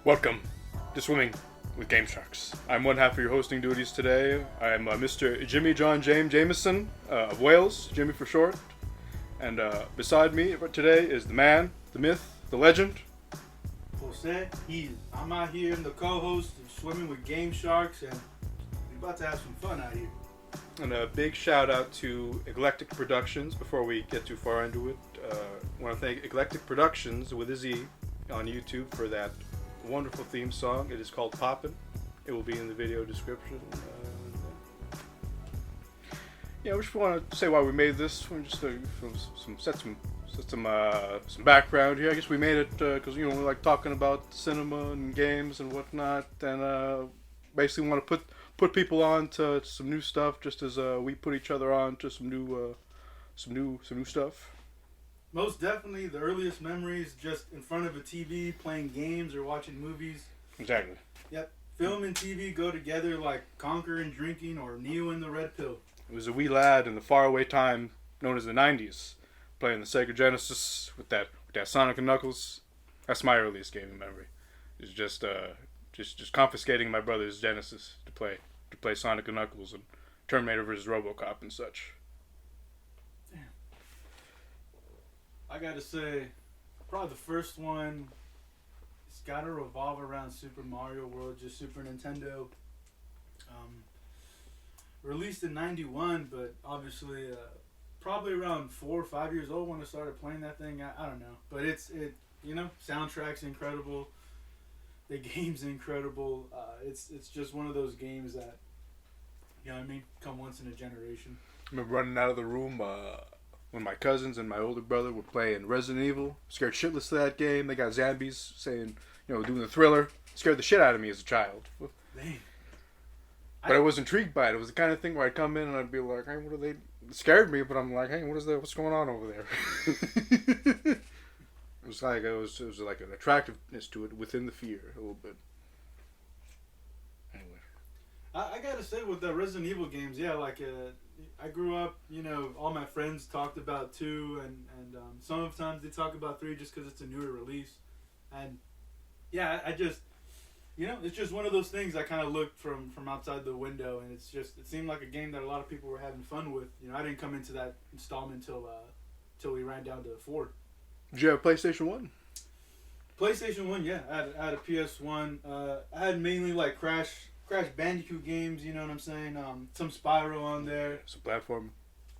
Welcome to Swimming with Game Sharks. I'm one half of your hosting duties today. I'm Mr. Jimmy John James Jameson of Wales, Jimmy for short. And beside me today is the man, the myth, the legend. José, I'm out here in the co-host of Swimming with Game Sharks, and we're about to have some fun out here. And a big shout out to Eclectic Productionz before we get too far into it. I want to thank Eclectic Productionz with a Z on YouTube for that wonderful theme song. It is called Poppin'. It will be in the video description. We just want to say why we made this. We just set some background here. I guess we made it because we like talking about cinema and games and whatnot, and basically want to put people on to some new stuff, just as we put each other on to some new stuff. Most definitely, the earliest memories just in front of a TV, playing games or watching movies. Exactly. Yep. Film and TV go together like Conquer and drinking or Neo and the Red Pill. It was a wee lad in the faraway time known as the 90s, playing the Sega Genesis with that Sonic and Knuckles. That's my earliest gaming memory. It's just confiscating my brother's Genesis to play Sonic and Knuckles and Terminator vs. RoboCop and such. Damn. I gotta say, probably the first one, it's gotta revolve around Super Mario World, just Super Nintendo. Released in 91, but obviously probably around 4 or 5 years old when I started playing that thing. I don't know, but soundtrack's incredible. The game's incredible. It's just one of those games that, come once in a generation. I remember running out of the room when my cousins and my older brother were playing Resident Evil. Scared shitless of that game. They got zombies saying, doing the thriller. Scared the shit out of me as a child. Dang. But I was intrigued by it. It was the kind of thing where I'd come in and I'd be like, hey, what are they? It scared me, but I'm like, hey, what's going on over there? It was like an attractiveness to it within the fear a little bit. Anyway, I gotta say with the Resident Evil games, I grew up. All my friends talked about 2, and sometimes they talk about 3 just because it's a newer release, and I just. It's just one of those things I kind of looked from outside the window, and it seemed like a game that a lot of people were having fun with. I didn't come into that installment till we ran down to 4. Did you have a PlayStation 1? PlayStation 1, yeah. I had a PS1. I had mainly like Crash Bandicoot games, you know what I'm saying? Some Spyro on there. Some platform.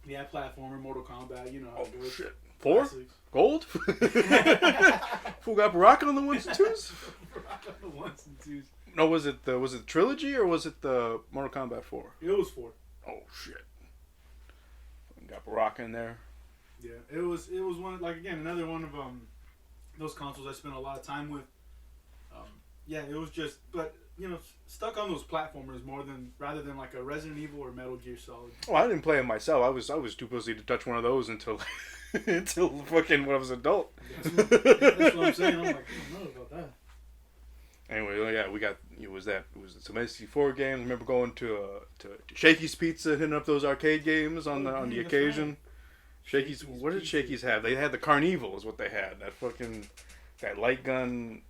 Yeah, platformer, Mortal Kombat, how it goes. Shit. 4? Classics. Gold? Fool got Rock on the 1s and 2s? Rock on the 1s and 2s. No, was it the trilogy or was it the Mortal Kombat 4? It was 4. Oh shit. Got Rock in there. Yeah, it was one, another one of those consoles I spent a lot of time with. It was just, but stuck on those platformers rather than like a Resident Evil or Metal Gear Solid. Oh, I didn't play them myself. I was too pussy to touch one of those until fucking when I was an adult. That's what I'm saying. I'm like, I don't know about that. Anyway, we got it was some SC4 games. I remember going to Shakey's Pizza, hitting up those arcade games on the occasion. Right. Shakey's, what did Shakey's have? They had the Carnival is what they had. That light gun,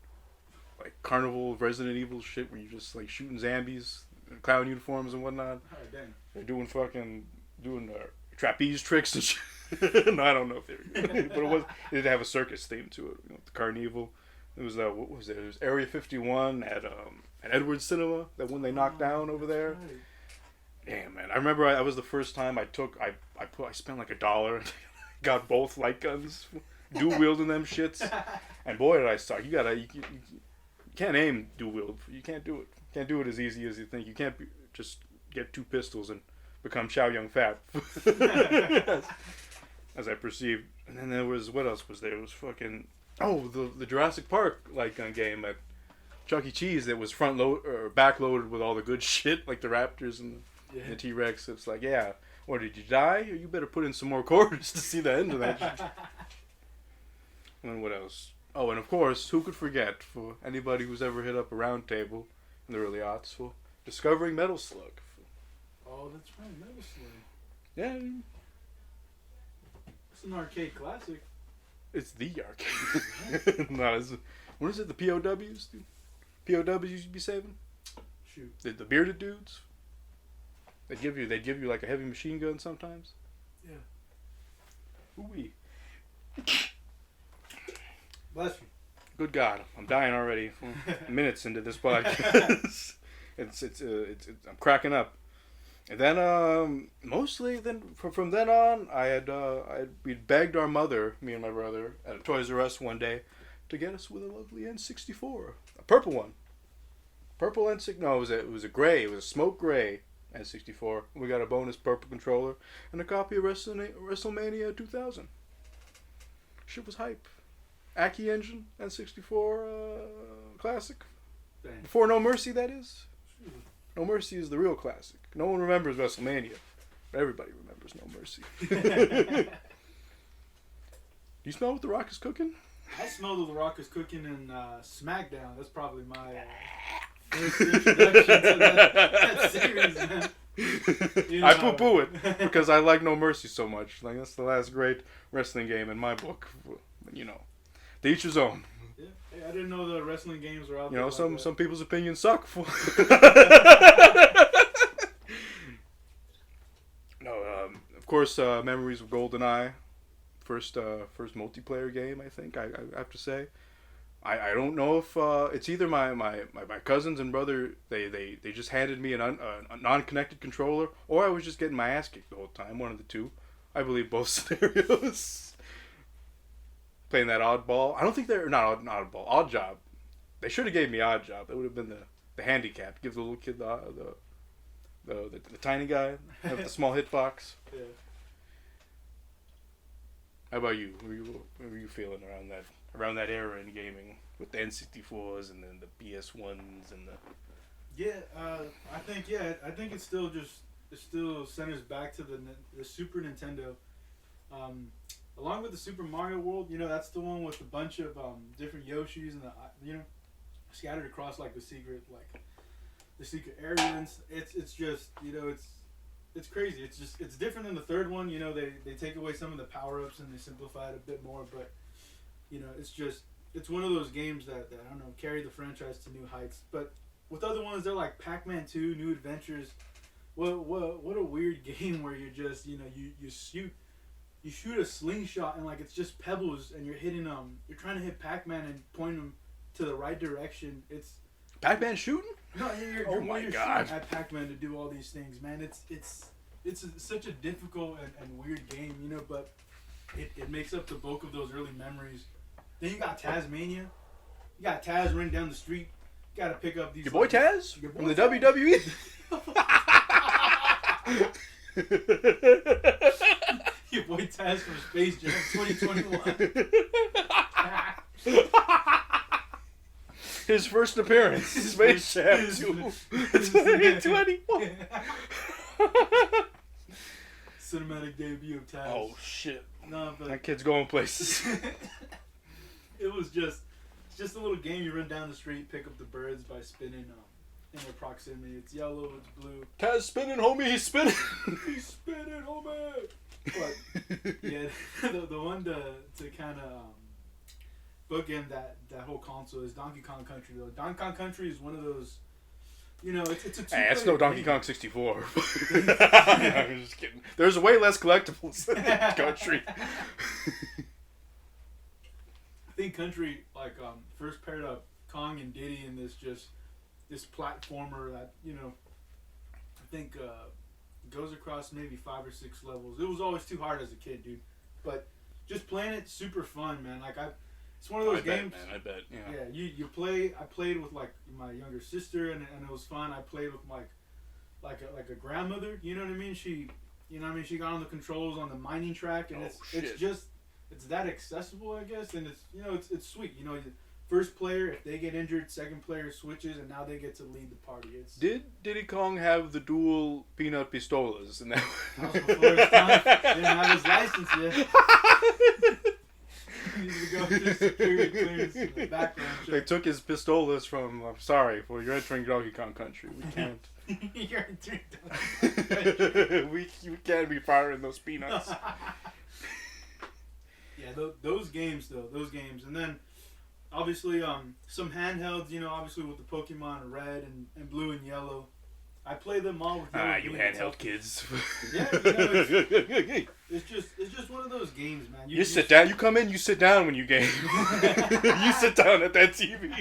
like Carnival Resident Evil shit where you just like shooting zombies, clown uniforms and whatnot. Oh, dang. They're doing trapeze tricks and shit. No, I don't know if they were, but it did have a circus theme to it. The Carnival. It was what was it? It was Area 51 at Edwards Cinema. That one they knocked down over there. Right. Damn, man! I remember that was the first time I spent like $1, got both light guns, dual wielding them shits, and boy did I suck. You can't aim dual wield. You can't do it. Can't do it as easy as you think. You can't just get 2 pistols and become Chow Yun Fat. As I perceived. And then there was, what else was there? It was fucking, the Jurassic Park light gun game at Chuck E. Cheese that was backloaded with all the good shit, like the Raptors and the T-Rex. It's like, or did you die? Or you better put in some more quarters to see the end of that shit. And then what else? Oh, and of course, who could forget, for anybody who's ever hit up a round table in the early aughts, for discovering Metal Slug. Oh, that's right, Metal Slug. Yeah. It's an arcade classic. It's the arcade. What is it? The POWs, dude? POWs you'd be saving? Shoot. The bearded dudes? They'd give you like a heavy machine gun sometimes? Yeah. Ooh-wee. Bless you. Good God, I'm dying already. Minutes into this podcast. I'm cracking up. And then mostly from then on, we'd begged our mother, me and my brother, at a Toys R Us one day, to get us with a lovely N64, a purple one. Purple N64. No, it was a gray. It was a smoke gray N64. We got a bonus purple controller and a copy of WrestleMania 2000. Shit was hype. Aki engine N64 classic. Dang. Before No Mercy, that is. No Mercy is the real classic. No one remembers WrestleMania, but everybody remembers No Mercy. Do you smell what The Rock is cooking? I smell The Rock is cooking in SmackDown. That's probably my first introduction to that series, man. You know, I poo-poo it because I like No Mercy so much. Like, that's the last great wrestling game in my book. You know, to each his own. Yeah. Hey, I didn't know the wrestling games were out You there. know, Like some people's opinions suck. No, of course, memories of GoldenEye. First multiplayer game, I think. I have to say. I don't know if it's either my cousins and brother. They just handed me a non-connected controller, or I was just getting my ass kicked the whole time. One of the two. I believe both scenarios. Playing that oddball. I don't think they're not oddball. Odd job. They should have gave me odd job. That would have been the handicap. Give the little kid the tiny guy with the small hitbox. Yeah. How about you? What were you feeling around that era in gaming with the N64s and then the PS1s and the? Yeah, I think it still centers back to the Super Nintendo. Along with the Super Mario World, you know, that's the one with a bunch of different Yoshis and scattered across like the secret areas. It's just, you know, it's crazy. It's different than the third one. You know, they take away some of the power ups and they simplify it a bit more. But you know, it's one of those games that I don't know, carry the franchise to new heights. But with other ones, they're like Pac-Man 2, New Adventures. What a weird game where you're just, you know, you shoot a slingshot and like it's just pebbles and you're hitting you're trying to hit Pac-Man and point him to the right direction. It's Pac-Man shooting? No, you're shooting at Pac-Man to do all these things, man. It's such a difficult and weird game, you know, but it makes up the bulk of those early memories. Then you got Tasmania. You got Taz running down the street. You got to pick up these. Your boy Taz from the WWE. Your boy Taz from Space Jam 2021. His first appearance, Space Jam 2021. Cinematic debut of Taz. Oh shit! No, but that kid's going places. It was just a little game. You run down the street, pick up the birds by spinning in their proximity. It's yellow, it's blue. Taz spinning, homie. He's spinning. He's spinning, homie. But yeah, the one to kind of bookend that whole console is Donkey Kong Country. Though Donkey Kong Country is one of those, you know, it's a two-player it's no Donkey game. Kong 64. I'm just kidding. There's way less collectibles than Country. I think Country first paired up Kong and Diddy in this platformer that, you know, I think goes across maybe 5 or 6 levels. It was always too hard as a kid, dude. But just playing it, super fun, man. Like it's one of those games. I bet. Yeah. Yeah, you play. I played with like my younger sister, and it was fun. I played with like a grandmother. You know what I mean? She got on the controls on the mining track, and it's that accessible, I guess. And it's sweet. You know, first player, if they get injured, second player switches, and now they get to lead the party. Did Diddy Kong have the dual peanut pistolas? And that was before his time. Didn't have his license yet. He needed to go through security clearance in the background check. They took his pistolas from. I'm sorry, for you're entering Donkey Kong Country. We can't. You're entering Donkey Kong Country. we can't be firing those peanuts. Yeah, those games, and then obviously, some handhelds, you know, obviously with the Pokemon Red and Blue and Yellow. I play them all with yellow. You handheld kids. Yeah, you know, it's just one of those games, man. You sit down. You come in. You sit down when you game. You sit down at that TV.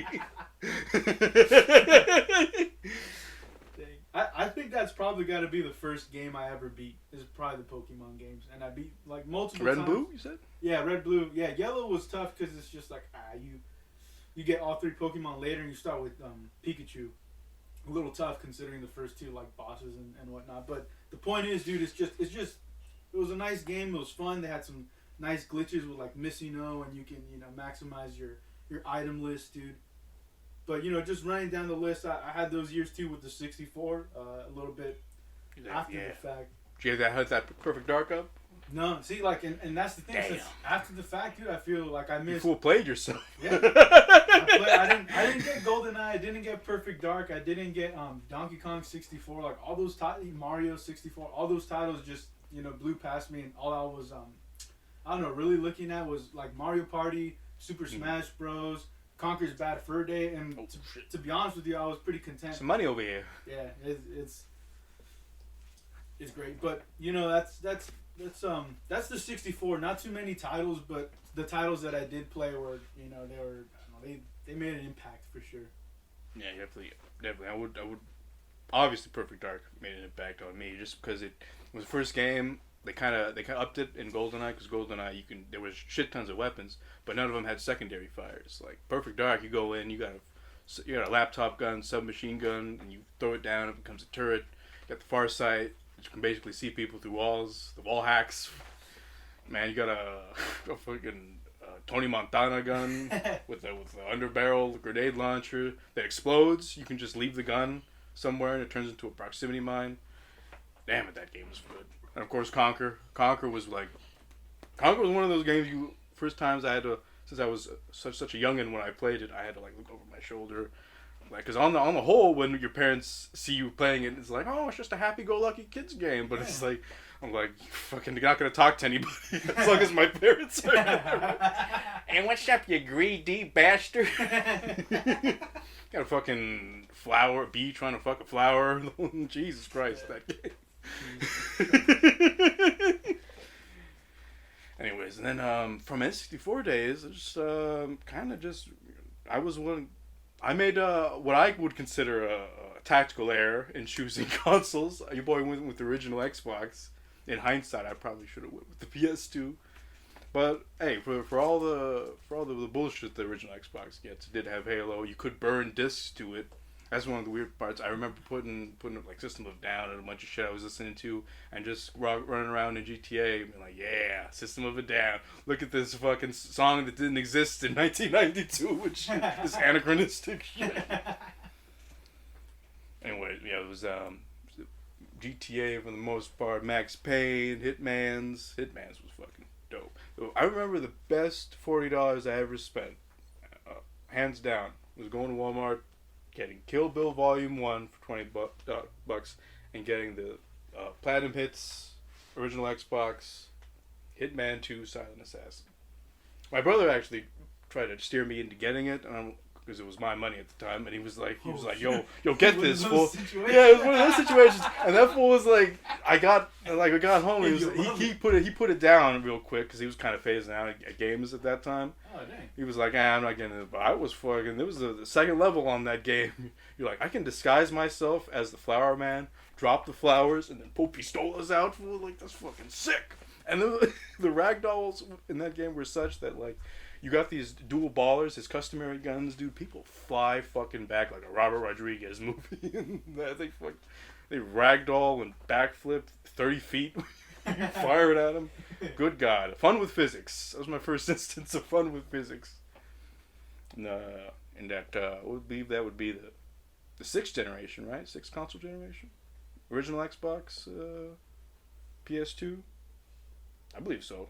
I think that's probably got to be the first game I ever beat. Is probably the Pokemon games, and I beat like multiple Red times. and Blue, you said? Yeah, Red, Blue. Yeah, Yellow was tough because it's just like you get all 3 Pokemon later, and you start with Pikachu. A little tough considering the first 2 like bosses and whatnot. But the point is, dude, it was a nice game. It was fun. They had some nice glitches with like Missino, and you can maximize your item list, dude. But just running down the list, I had those years too with the 64. A little bit after the fact. Did you have that Perfect Dark up? No, see, like, and that's the thing. Since after the fact, dude, I feel like I missed. You fool played yourself. Yeah. I didn't get GoldenEye. I didn't get Perfect Dark. I didn't get Donkey Kong 64. Like all those Mario 64. All those titles just blew past me, and all I was I don't know really looking at was like Mario Party, Super Smash Bros, Conker's Bad Fur Day, and to be honest with you, I was pretty content. Some money over here. Yeah, it's great, but that's the 64. Not too many titles, but the titles that I did play were, they made an impact for sure. Yeah, definitely. I would. Obviously, Perfect Dark made an impact on me just because it was the first game. They kind of upped it in GoldenEye because GoldenEye there was shit tons of weapons, but none of them had secondary fires. Like Perfect Dark, you go in, you got a laptop gun, submachine gun, and you throw it down, it becomes a turret. You got the far sight. You can basically see people through walls, the wall hacks. Man, you got a fucking Tony Montana gun with the underbarrel grenade launcher that explodes. You can just leave the gun somewhere and it turns into a proximity mine. Damn it, that game was good. And of course, Conker. Conker was one of those games first times I had to, since I was such a youngin' when I played it, I had to like look over my shoulder. Like, cause on the whole, when your parents see you playing it, it's like, oh, it's just a happy-go-lucky kids game. But it's like, I'm like, you're not gonna talk to anybody as long as my parents are there. And what's up, you greedy bastard? Got a fucking bee trying to fuck a flower. Jesus Christ, that game. Anyways, and then from N64 days, I made what I would consider a tactical error in choosing consoles. Your boy went with the original Xbox. In hindsight, I probably should have went with the PS2. But hey, for all the bullshit the original Xbox gets, it did have Halo. You could burn discs to it. That's one of the weird parts. I remember putting like System of a Down and a bunch of shit I was listening to, and just running around in GTA, and like, yeah, System of a Down. Look at this fucking song that didn't exist in 1992, which is anachronistic shit. Anyway, yeah, it was GTA for the most part. Max Payne, Hitman's was fucking dope. I remember the best $40 I ever spent, hands down, was going to Walmart, getting Kill Bill Volume 1 for $20 bucks, and getting the Platinum Hits, original Xbox, Hitman 2, Silent Assassin. My brother actually tried to steer me into getting it, because it was my money at the time, and he was like, yo, get this, fool. Yeah, it was one of those situations, and that fool was like, I got home, he put it down real quick, because he was kind of phasing out at games at that time. Oh, dang. He was like, I'm not getting it, but I was fucking, there was the second level on that game. You're like, I can disguise myself as the flower man, drop the flowers, and then pull pistolas out, fool, like, that's fucking sick. And the ragdolls in that game were such that, like, you got these dual ballers, his customary guns, dude. People fly fucking back like a Robert Rodriguez movie. They ragdoll and backflip 30 feet. You fire it at them. Good God. Fun with physics. That was my first instance of fun with physics. And that, I would believe that would be the 6th generation, right? 6th console generation? Original Xbox, PS2? I believe so.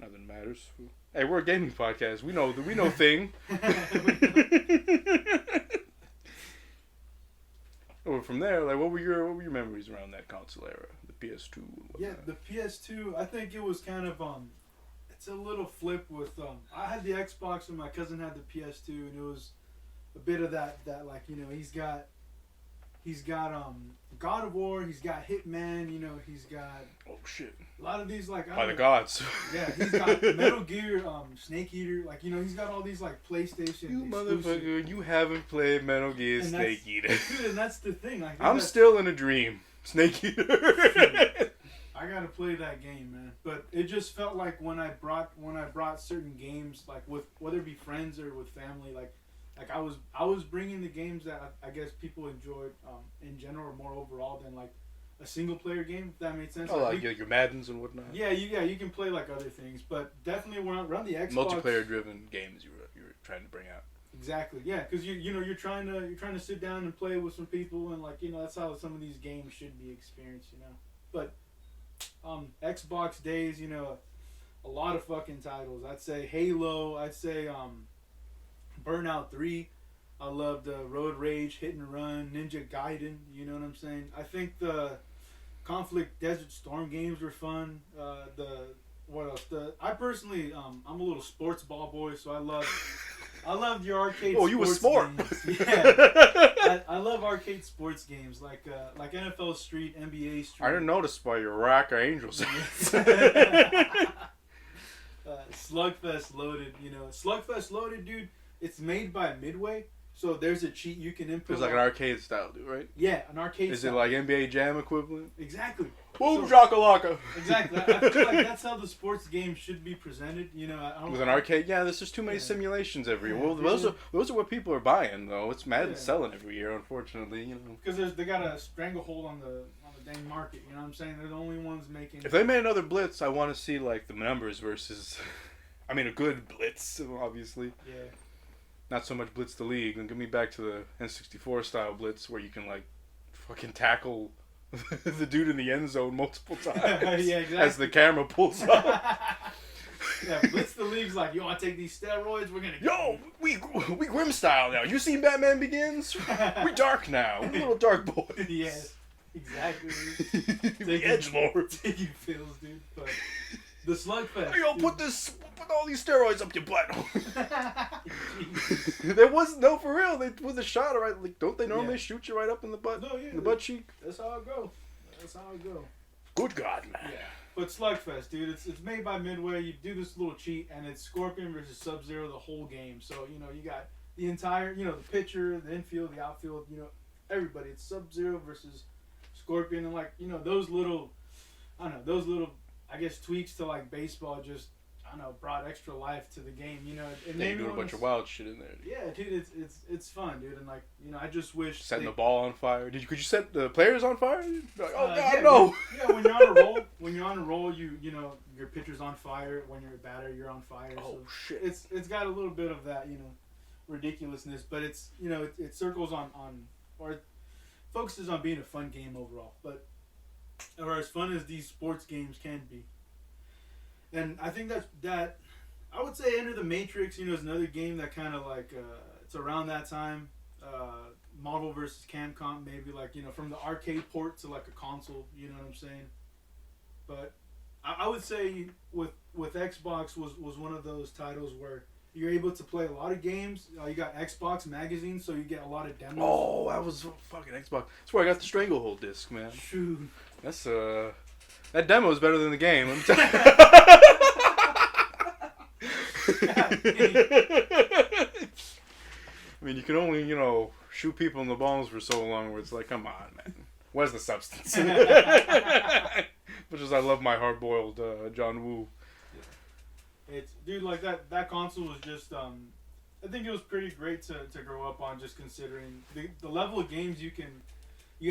Nothing matters. Hey, we're a gaming podcast. We know thing. Well, from there, like, what were your memories around that console era, the PS2? Yeah, the PS2. I think it was kind of it's a little flip with I had the Xbox and my cousin had the PS2, and it was a bit of that like, you know, he's got God of War, he's got Hitman, you know, he's got oh shit, a lot of these like by the gods. Yeah, he's got Metal Gear, Snake Eater, like, you know, he's got all these like PlayStation. You motherfucker, you haven't played Metal Gear and Snake Eater. Dude, and that's the thing. Like, I'm still in a dream. Snake Eater. I gotta play that game, man. But it just felt like when I brought certain games, like with whether it be friends or with family, like I was bringing the games that I guess people enjoyed in general or more overall than like a single player game. If that made sense. Oh, like your Maddens and whatnot. Yeah, you can play like other things, but definitely run the Xbox. Multiplayer driven games you were trying to bring out. Exactly, yeah, because you're trying to sit down and play with some people, and like, you know, that's how some of these games should be experienced, you know. But Xbox days, you know, a lot of fucking titles. I'd say Halo. I'd say Burnout 3. I loved Road Rage, Hit and Run, Ninja Gaiden. You know what I'm saying? I think the Conflict Desert Storm games were fun. What else? I personally, I'm a little sports ball boy, so I love your arcade. Oh, you were sport. Games. Yeah, I love arcade sports games like NFL Street, NBA Street. I didn't notice by your Rock or Angels. Slugfest Loaded, you know, Slugfest Loaded, dude. It's made by Midway, so there's a cheat you can input. It's like an arcade style, dude, right? Yeah, an arcade. Is it like NBA Jam equivalent? Exactly. Boom, shakalaka. Exactly. I feel like that's how the sports game should be presented. You know, I don't with an arcade, yeah. There's just too many simulations every year. Well, those are what people are buying, though. It's Madden selling every year, unfortunately. You know, because they got a stranglehold on the dang market. You know what I'm saying? They're the only ones making. If they made another Blitz, I want to see like the numbers versus. I mean, a good Blitz, obviously. Yeah. Not so much Blitz the League, and give me back to the N64 style Blitz where you can like fucking tackle the dude in the end zone multiple times. Yeah, exactly. As the camera pulls up. Yeah, Blitz the League's like, you want to take these steroids? We're gonna. Yo, we Grim style now. You seen Batman Begins? We dark now. We're little dark boys. Yes, exactly. The edgelord. Taking feels, dude. But the Slugfest. Yo, put all these steroids up your butt. There was no, for real. They with a shot, right? Like, don't they normally shoot you right up in the butt? No, yeah, in the butt cheek. That's how it go. That's how it go. Good God, man. Yeah. But Slugfest, dude, it's made by Midway. You do this little cheat, and it's Scorpion versus Sub-Zero the whole game. So, you know, you got the entire, you know, the pitcher, the infield, the outfield, you know, everybody. It's Sub-Zero versus Scorpion, and like, you know, those little, I guess, tweaks to like baseball just, I don't know, brought extra life to the game, you know. And they do a bunch of wild shit in there. Dude. Yeah, dude, it's fun, dude, and like, you know, I just wish setting the ball on fire. Could you set the players on fire? Like, oh God, yeah, no! Yeah, when you're on a roll, you know, your pitcher's on fire. When you're a batter, you're on fire. Oh so shit! It's got a little bit of that, you know, ridiculousness, but it's, you know, it circles on or it focuses on being a fun game overall, but or as fun as these sports games can be. And I think that I would say Enter the Matrix, you know, is another game that kind of like it's around that time. Marvel versus Capcom, maybe like, you know, from the arcade port to like a console, you know what I'm saying? But I would say with Xbox was one of those titles where you're able to play a lot of games. You got Xbox Magazine, so you get a lot of demos. Oh, that was fucking Xbox. That's where I got the Stranglehold disc, man. Shoot. That's that demo is better than the game. Let me tell you. I mean, you can only, you know, shoot people in the balls for so long where it's like, come on, man. Where's the substance? Much as I love my hard-boiled John Woo. It's, dude, like that console was just, I think it was pretty great to grow up on, just considering the level of games you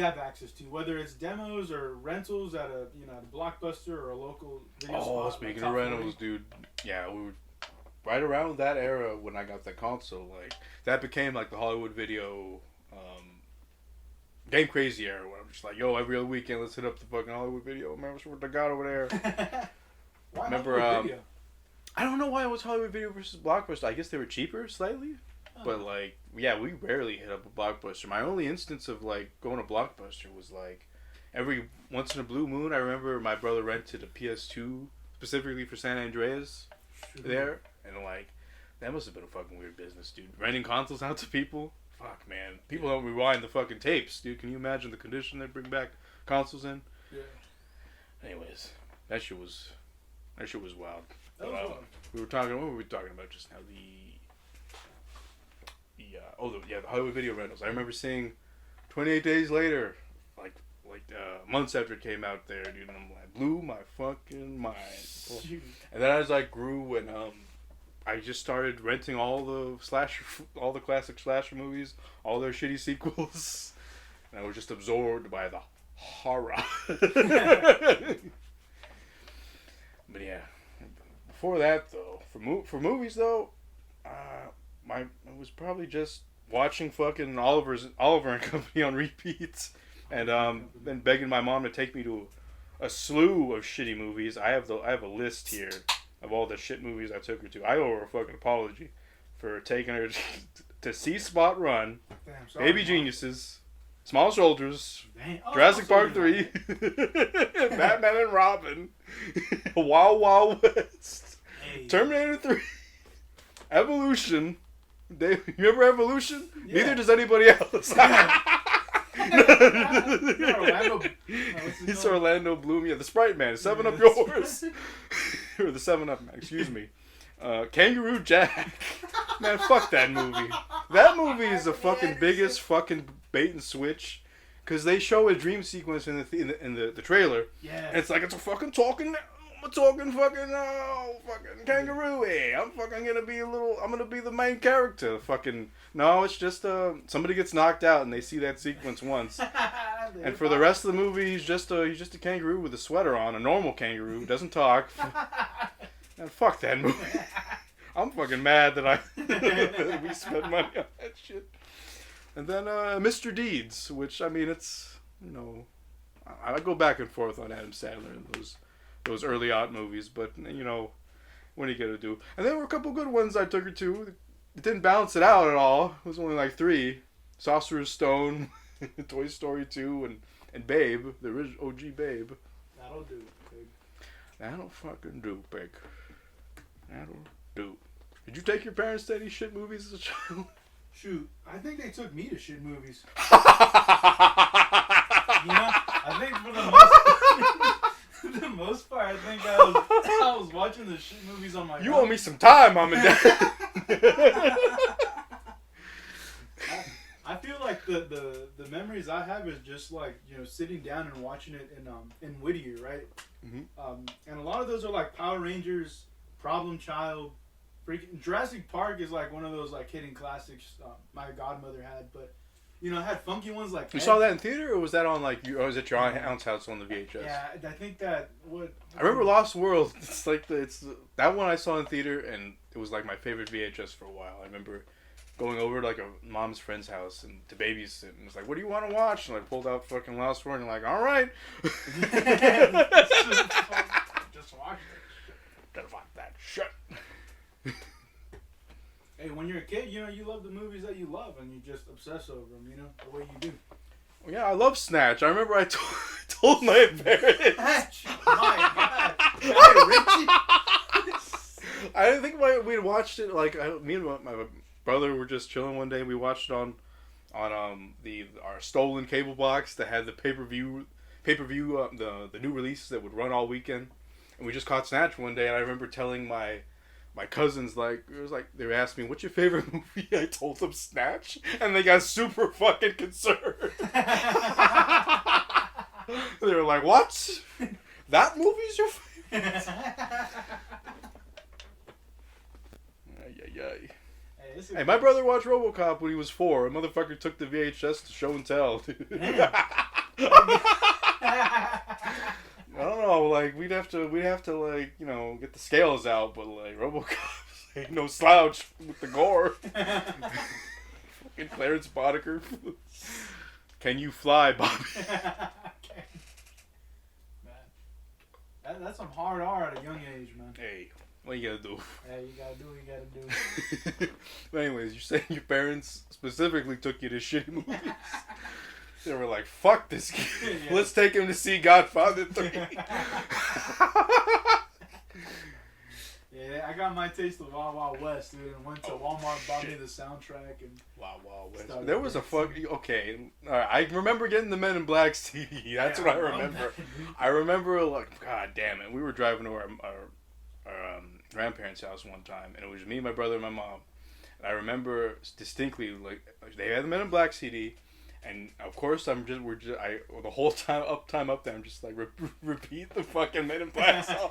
have access to, whether it's demos or rentals at a, you know, at a Blockbuster or a local video spot. Oh, speaking of rentals, dude, yeah, we were right around that era when I got the console. Like, that became like the Hollywood Video, Game Crazy era, where I'm just like, yo, every other weekend, let's hit up the fucking Hollywood Video. Remember what they got over there? Why remember, Hollywood Video? I don't know why it was Hollywood Video versus Blockbuster. I guess they were cheaper slightly. But, like, yeah, we rarely hit up a Blockbuster. My only instance of, like, going to Blockbuster was, like, every once in a blue moon. I remember my brother rented a PS2 specifically for San Andreas. there, and like that must have been a fucking weird business, dude. Renting consoles out to people. Fuck, man. People don't rewind the fucking tapes, dude. Can you imagine the condition they bring back consoles in? Yeah. Anyways, that shit was wild. What were we talking about just now? The Hollywood Video Rentals. I remember seeing 28 Days Later, like months after it came out there, dude, and I'm like, blew my fucking mind. And then as I grew and I just started renting all the classic slasher movies, all their shitty sequels, and I was just absorbed by the horror. But yeah, before that though, for movies though, I was probably just watching fucking Oliver and Company on repeats, and then begging my mom to take me to a slew of shitty movies. I have a list here of all the shit movies I took her to. I owe her a fucking apology for taking her to see Spot Run, Baby Geniuses, Small Shoulders, Jurassic Park 3, Batman and Robin, Wild Wild West, Terminator 3, Evolution. You remember Evolution? Yeah. Neither does anybody else. It's Orlando Bloom. Yeah, the Sprite Man. 7-Up yours. Or the 7-Up Man, excuse me. Kangaroo Jack. Man, fuck that movie. That movie is the fucking biggest fucking bait and switch. Because they show a dream sequence in the trailer. Yeah. And it's like, it's a fucking fucking kangaroo. Hey, I'm gonna be the main character. Fucking, no, it's just, somebody gets knocked out and they see that sequence once. And for the rest of the movie, he's just a kangaroo with a sweater on, a normal kangaroo, doesn't talk. And fuck that movie. I'm fucking mad that that we spent money on that shit. And then, Mr. Deeds, which, I mean, it's, I go back and forth on Adam Sandler and those early art movies, but what are you gonna do? And there were a couple good ones I took her to. It didn't balance it out at all. It was only like 3. Sorcerer's Stone, Toy Story 2, and Babe, the original OG Babe. That'll do, pig. That'll fucking do, pig. That'll do. Did you take your parents to any shit movies as a child? Shoot, I think they took me to shit movies. I think for the most part, I think I was watching the shit movies on my phone. You owe me some time, Mom and Dad. I feel like the memories I have is just like, sitting down and watching it in Whittier, right? Mm-hmm. And a lot of those are like Power Rangers, Problem Child, freaking Jurassic Park is like one of those like hidden classics my godmother had, but I had funky ones like. You saw that in theater, or was that on like, or was it your aunt's house on the VHS? Yeah, I think that I remember Lost World. It's like that one I saw in theater, and it was like my favorite VHS for a while. I remember going over to like a mom's friend's house and to babysit, and it's like, "What do you want to watch?" And I pulled out fucking Lost World, and I'm like, "All right." Just watch it. Gotta watch that shit. Hey, when you're a kid, you love the movies that you love, and you just obsess over them, the way you do. Well, yeah, I love Snatch. I remember I told my parents. Snatch! My God! Hey, Richie! I think we'd watched it, like, me and my brother were just chilling one day, and we watched it on our stolen cable box that had the pay-per-view, the new releases that would run all weekend. And we just caught Snatch one day, and I remember telling my cousins, they asked me, "What's your favorite movie?" I told them Snatch, and they got super fucking concerned. They were like, "What? That movie's your favorite?" Hey, my brother watched RoboCop when he was 4. A motherfucker took the VHS to show and tell. I don't know, like, we'd have to like, get the scales out, but like RoboCop ain't no slouch with the gore. Fucking Clarence Boddicker. Can you fly, Bobby? Man, that's some hard R at a young age, man. Hey, what you gotta do? Hey, you gotta do what you gotta do. But anyways, you're saying your parents specifically took you to shitty movies. They were like, "Fuck this kid. Yeah. Let's take him to see Godfather 3. Yeah, Yeah, I got my taste of Wild Wild West, dude, and went to Walmart, bought me the soundtrack, and Wild Wild West. There was a okay. All right, I remember getting the Men in Black CD. That's what I remember. I remember, like, God damn it, we were driving to our grandparents' house one time, and it was me, my brother, and my mom. And I remember distinctly, like, they had the Men in Black CD. And of course, the whole time up there, I'm just like repeat the fucking Men in Black song.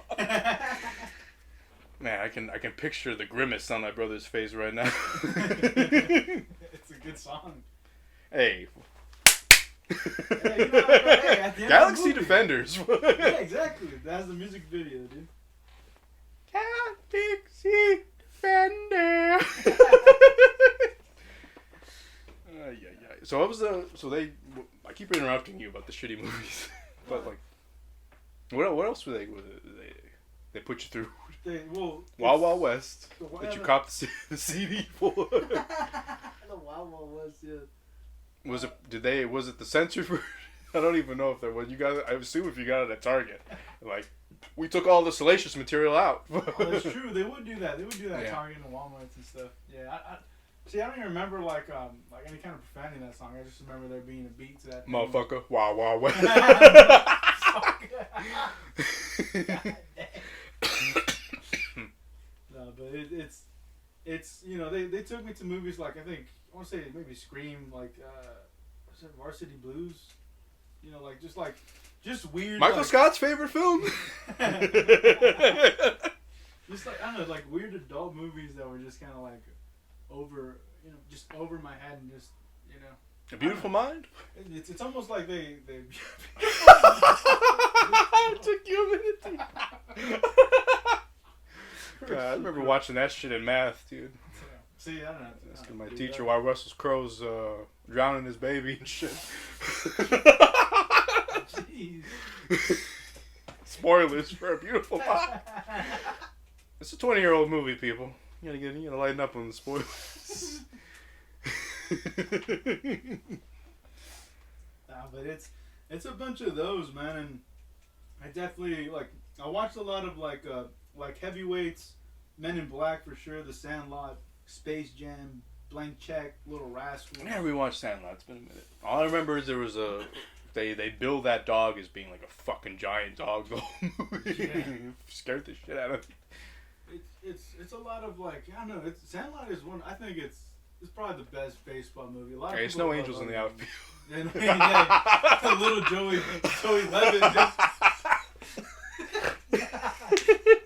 Man, I can picture the grimace on my brother's face right now. It's a good song. Hey. Hey, Galaxy Defenders. Yeah, exactly. That's the music video, dude. Galaxy Defender. So what was I keep interrupting you about the shitty movies, but like, what else were they put you through? Wild Wild West. Did you cop the CD for? The Wild Wild West, yeah. Was it the censored version? I don't even know if there was. I assume if you got it at Target, like, we took all the salacious material out. Oh, that's true. They would do that. At Target and Walmart and stuff. Yeah. See, I don't even remember like any kind of profanity in that song. I just remember there being a beat to that. Motherfucker, Wild Wild West. No, but it's they took me to movies like, I think I want to say maybe Scream, like was it Varsity Blues? Just weird. Michael Scott's favorite film. Just like, I don't know, like weird adult movies that were just kind of like just over my head, and just, A Beautiful Mind? It's almost like they it took you a minute. God, I remember watching that shit in math, dude. See, I don't know. Asking my teacher why Russell Crowe's drowning his baby and shit. Jeez. Spoilers for A Beautiful Mind. It's a 20-year-old movie, people. You gotta lighten up on the spoilers. But it's a bunch of those, man, and I definitely I watched a lot of like heavyweights, Men in Black for sure, The Sandlot, Space Jam, Blank Check, Little Rascals. I rewatched Sandlot. It's been a minute. All I remember is there was they build that dog as being like a fucking giant dog the whole movie. Yeah. Scared the shit out of me. It's a lot of I don't know. Sandlot is one. I think it's probably the best baseball movie. It's no angels in the outfield. Yeah, little Joey Levitt.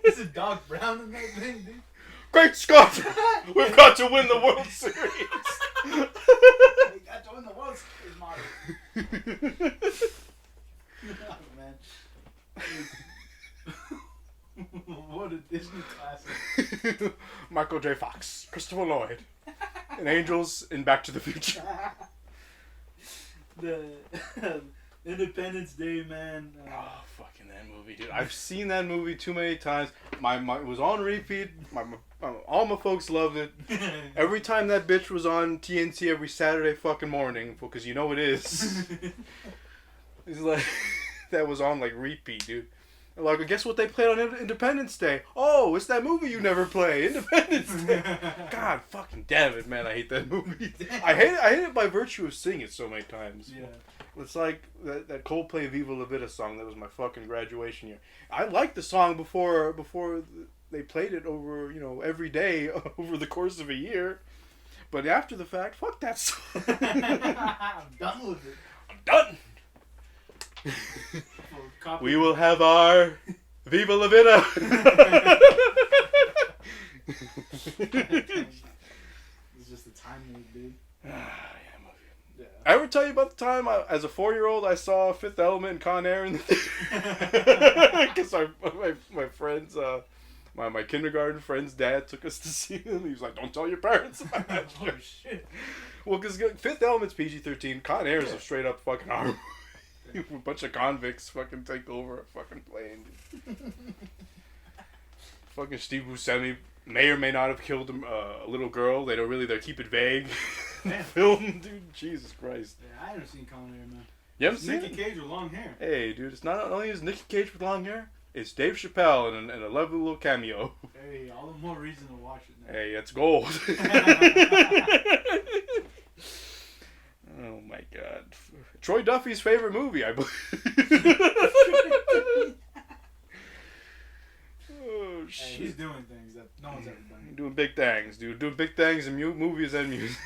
Is it Doc Brown in that thing, dude? Great Scott! We've got to win the World Series. We got to win the World Series, Marty. Oh, man. What a Disney classic. Michael J. Fox, Christopher Lloyd, and Angels in Back to the Future. The Independence Day, man. Oh, fucking that movie, dude. I've seen that movie too many times. It was on repeat. All my folks loved it. Every time that bitch was on TNT every Saturday fucking morning, because you know it is. It's like, that was on like repeat, dude. Like, guess what they played on Independence Day? Oh, it's that movie you never play, Independence Day. God fucking damn it, man! I hate that movie. I hate it by virtue of seeing it so many times. Yeah. It's like that Coldplay Viva La Vida song that was my fucking graduation year. I liked the song before they played it over, every day over the course of a year. But after the fact, fuck that song. I'm done with it. I'm done. We will have our Viva La Vida. It's just a time move, dude. Yeah. I ever tell you about the time as a 4-year-old I saw Fifth Element and Con Air in the theater? Because my friends, my kindergarten friend's dad took us to see him. He was like, "Don't tell your parents about that shit." Oh shit. Well, because Fifth Element's PG-13, Con Air is a straight up fucking horror movie. A bunch of convicts fucking take over a fucking plane. Fucking Steve Buscemi may or may not have killed a little girl. They keep it vague. Film, dude. Jesus Christ. Yeah, I haven't seen Con Air, man. You haven't seen Nicky Cage with long hair. Hey, dude, it's not only is Nicky Cage with long hair, It's Dave Chappelle in a lovely little cameo. Hey, all the more reason to watch it now. Hey, that's gold. Oh my God. Troy Duffy's favorite movie, I believe. Oh, shit. Hey, he's doing things that no one's ever done. Doing big things, dude. Doing big things in movies and music.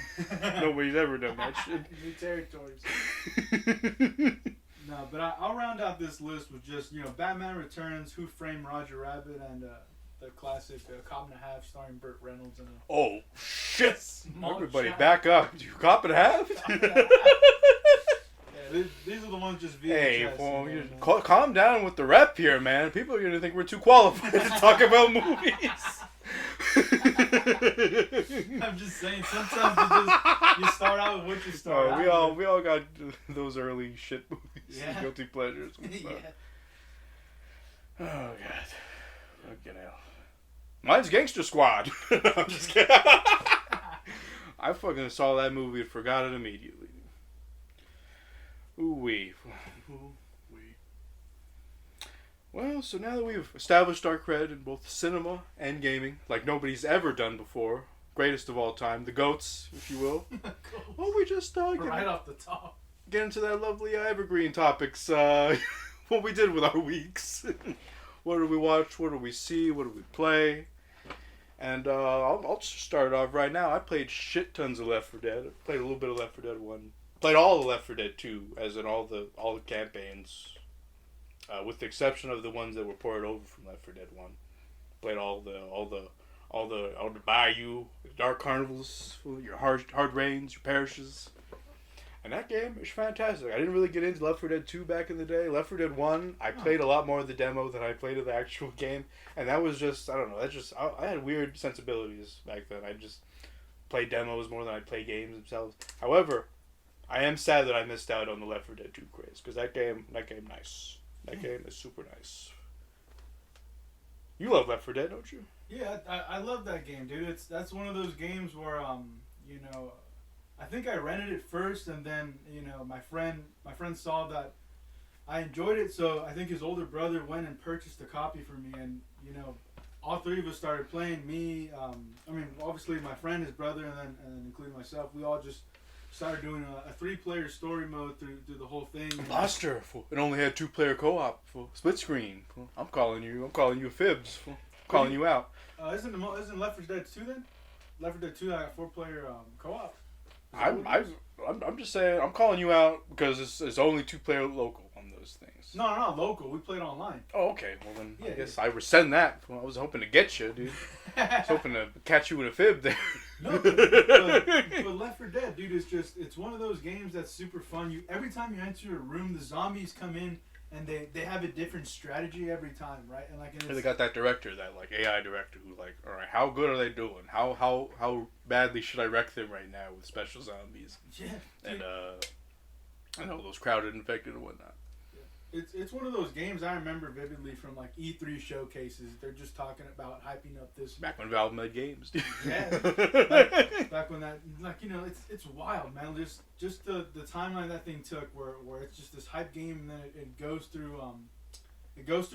Nobody's ever done that shit. New territories. No, but I'll round out this list with just, Batman Returns, Who Framed Roger Rabbit, and the classic Cop and a Half starring Burt Reynolds. And oh, shit. Everybody shot. back up. You Cop and a Half? Yeah, these are the ones just VHS. Hey, well, calm down with the rep here, man. People are going to think we're too qualified to talk about movies. I'm just saying, sometimes you start out with what you start out with. We all got those early shit movies. Yeah. Guilty pleasures. Yeah. Oh, God. Fucking hell. Mine's Gangster Squad. I'm just kidding. I fucking saw that movie and forgot it immediately. Ooh-wee. Ooh-wee. Well, so now that we've established our cred in both cinema and gaming, like nobody's ever done before, greatest of all time, the GOATs, if you will. Well, we just right off the top. Get into that lovely evergreen topics. What we did with our weeks. What did we watch? What did we see? What did we play? And I'll just start off right now. I played shit tons of Left 4 Dead. I played a little bit of Left 4 Dead 1. Played all the Left 4 Dead 2, as in all the campaigns, with the exception of the ones that were ported over from Left 4 Dead 1. Played all the Bayou, the Dark Carnivals, your hard rains, your parishes. And that game is fantastic. I didn't really get into Left 4 Dead 2 back in the day. Left 4 Dead 1, I played a lot more of the demo than I played of the actual game. And that was just, I don't know, I had weird sensibilities back then. I just played demos more than I played games themselves. However, I am sad that I missed out on the Left 4 Dead 2 craze. Because that game, nice. That game is super nice. You love Left 4 Dead, don't you? Yeah, I love that game, dude. That's one of those games where, I think I rented it first, and then my friend saw that I enjoyed it, so I think his older brother went and purchased a copy for me, and all three of us started playing. Me, obviously my friend, his brother, and then including myself, we all just started doing a 3-player story mode through the whole thing. Imposter. It only had 2-player co-op. Split screen. I'm calling you fibs. I'm calling you out. Isn't Left 4 Dead 2 then? Left 4 Dead 2 had a 4-player co-op. I'm just saying, I'm calling you out because it's only 2-player local on those things. No, not local. We played online. Oh, okay. Well, then I guess I rescind that. Well, I was hoping to get you, dude. I was hoping to catch you in a fib there. No, but Left 4 Dead, dude, it's one of those games that's super fun. Every time you enter a room, the zombies come in and they have a different strategy every time, right? And they got that director, that AI director, who all right, how good are they doing? How badly should I wreck them right now with special zombies? Yeah. And I know those crowded infected and whatnot. It's one of those games I remember vividly from E3 showcases. They're just talking about hyping up this. Back when Valve made games. Yeah. Back when that, it's wild, man. Just the timeline that thing took, where it's just this hype game, and then it goes through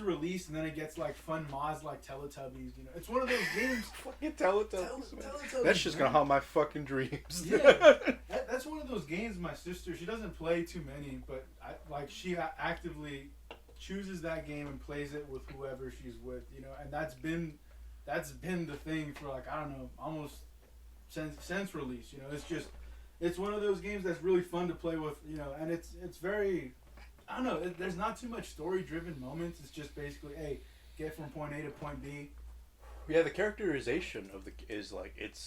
release, and then it gets fun mods like Teletubbies. It's one of those games. Fucking Teletubbies. Teletubbies. That's just gonna haunt my fucking dreams. Yeah. That's one of those games. My sister, she doesn't play too many, but she actively chooses that game and plays it with whoever she's with. And that's been the thing for I don't know, almost since release. It's one of those games that's really fun to play with. And it's very. I don't know. There's not too much story-driven moments. It's just basically, hey, get from point A to point B. Yeah, the characterization of is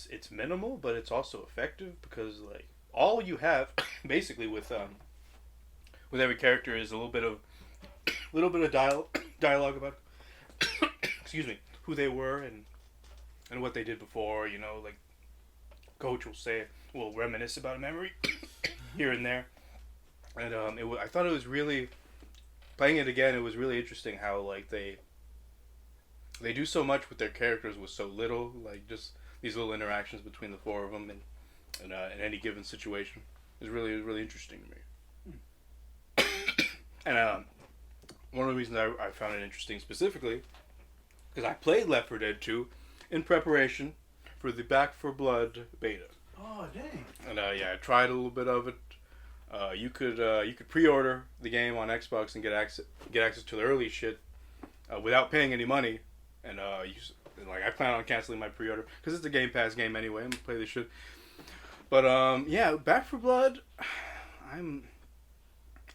it's minimal, but it's also effective because all you have basically with every character is a little bit of dialogue about excuse me, who they were and what they did before. Coach will reminisce about a memory here and there. And I thought it was really, playing it again, it was really interesting how they do so much with their characters with so little, just these little interactions between the four of them in any given situation is really interesting to me. And one of the reasons I found it interesting specifically, because I played Left 4 Dead 2 in preparation for the Back 4 Blood beta. Oh, dang. And I tried a little bit of it. You could pre-order the game on Xbox and get access to the early shit without paying any money. And I plan on canceling my pre-order because it's a Game Pass game anyway. I'm gonna play this shit. But Back 4 Blood, I'm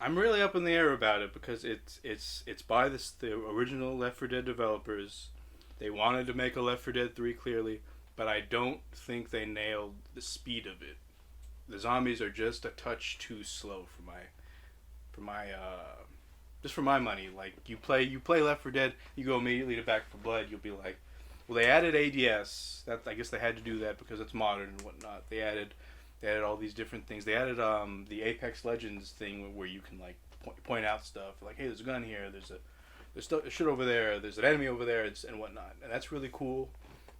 really up in the air about it because it's by the original Left 4 Dead developers. They wanted to make a Left 4 Dead 3 clearly, but I don't think they nailed the speed of it. The zombies are just a touch too slow for my money. Like you play Left 4 Dead, you go immediately to Back 4 Blood, you'll be like, well, they added ADS. That I guess they had to do that because it's modern and whatnot. They added all these different things. They added the Apex Legends thing where you can like point out stuff like, hey, there's a gun here. There's shit over there. There's an enemy over there, and whatnot. And that's really cool.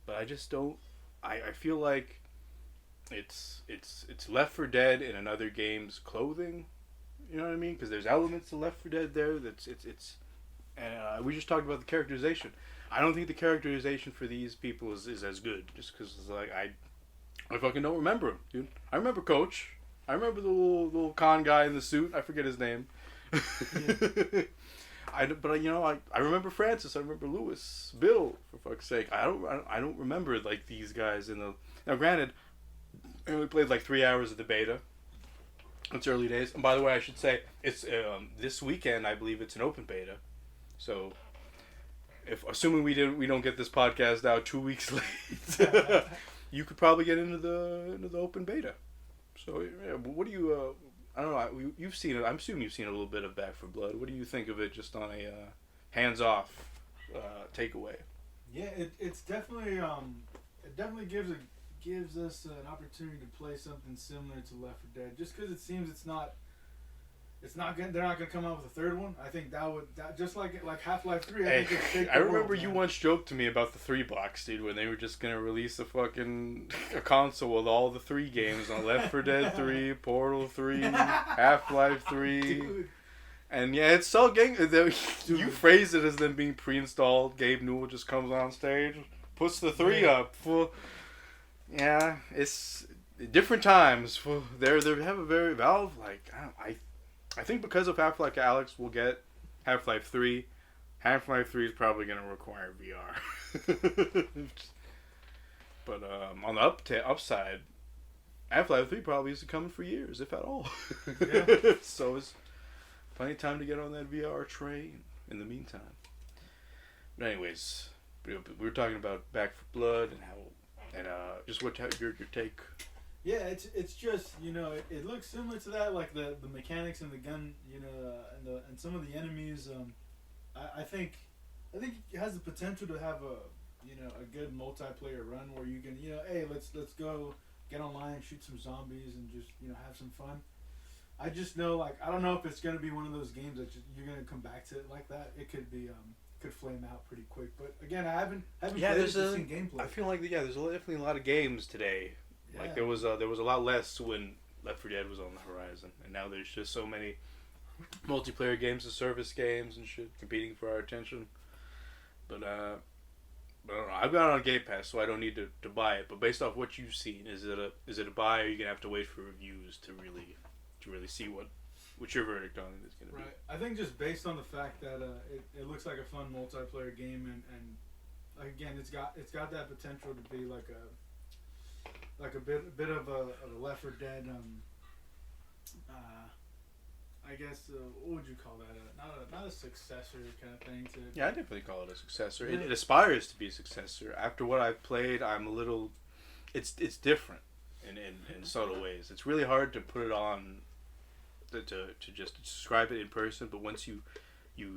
But I just don't. I feel like it's Left 4 Dead in another game's clothing. You know what I mean? Because there's elements of Left 4 Dead there. And we just talked about the characterization. I don't think the characterization for these people is as good. Just because like I fucking don't remember him, dude. I remember Coach. I remember the little con guy in the suit. I forget his name. Yeah. I remember Francis. I remember Lewis, Bill. For fuck's sake, I don't remember like these guys in the. Now, granted, I only played like 3 hours of the beta. It's early days, and by the way, I should say it's this weekend. I believe it's an open beta. So, assuming we don't get this podcast out 2 weeks late, you could probably get into the open beta. So, yeah, what do you? I don't know. You've seen it. I'm assuming you've seen a little bit of Back 4 Blood. What do you think of it, just on a hands-off takeaway? Yeah, it's definitely it definitely gives us an opportunity to play something similar to Left 4 Dead. Just because it seems it's not good. They're not gonna come out with a third one. I think that just like Half-Life 3. I remember you once joked to me about the 3 box, dude, when they were just gonna release a console with all the 3 games on Left 4 Dead 3, Portal 3, Half-Life 3. Dude. And yeah, it's so gang. You phrase it as them being pre-installed. Gabe Newell just comes on stage, puts the 3 up. Yeah, it's different times. They have a very Valve like I think because of Half-Life Alyx, we'll get Half-Life 3. Half-Life 3 is probably going to require VR. But on the upside, Half-Life 3 probably isn't coming for years, if at all. Yeah. So it's plenty of time to get on that VR train in the meantime. But anyways, we were talking about Back 4 Blood and just what your take. Yeah, it's just, it looks similar to that, like the mechanics and the gun, and some of the enemies. I think it has the potential to have a good multiplayer run where you can, hey, let's go get online, shoot some zombies, and just have some fun. I just know, like, I don't know if it's gonna be one of those games that you're gonna come back to it like that. It could be could flame out pretty quick. But again, I haven't played it to see gameplay. I feel like there's definitely a lot of games today. Yeah. Like there was a lot less when Left 4 Dead was on the horizon, and now there's just so many multiplayer games and service games and shit competing for our attention. But I don't know. I've got it on Game Pass, so I don't need to buy it. But based off what you've seen, is it a buy, or are you gonna have to wait for reviews to really see what your verdict on it is gonna be? Right. I think just based on the fact that it looks like a fun multiplayer game, and again, it's got that potential to be like a bit of a Left 4 Dead. I guess what would you call that? Not a successor kind of thing to. Yeah, I definitely call it a successor. Yeah. It aspires to be a successor. After what I've played, I'm a little. It's different in subtle ways. It's really hard to put it on. To just describe it in person, but once you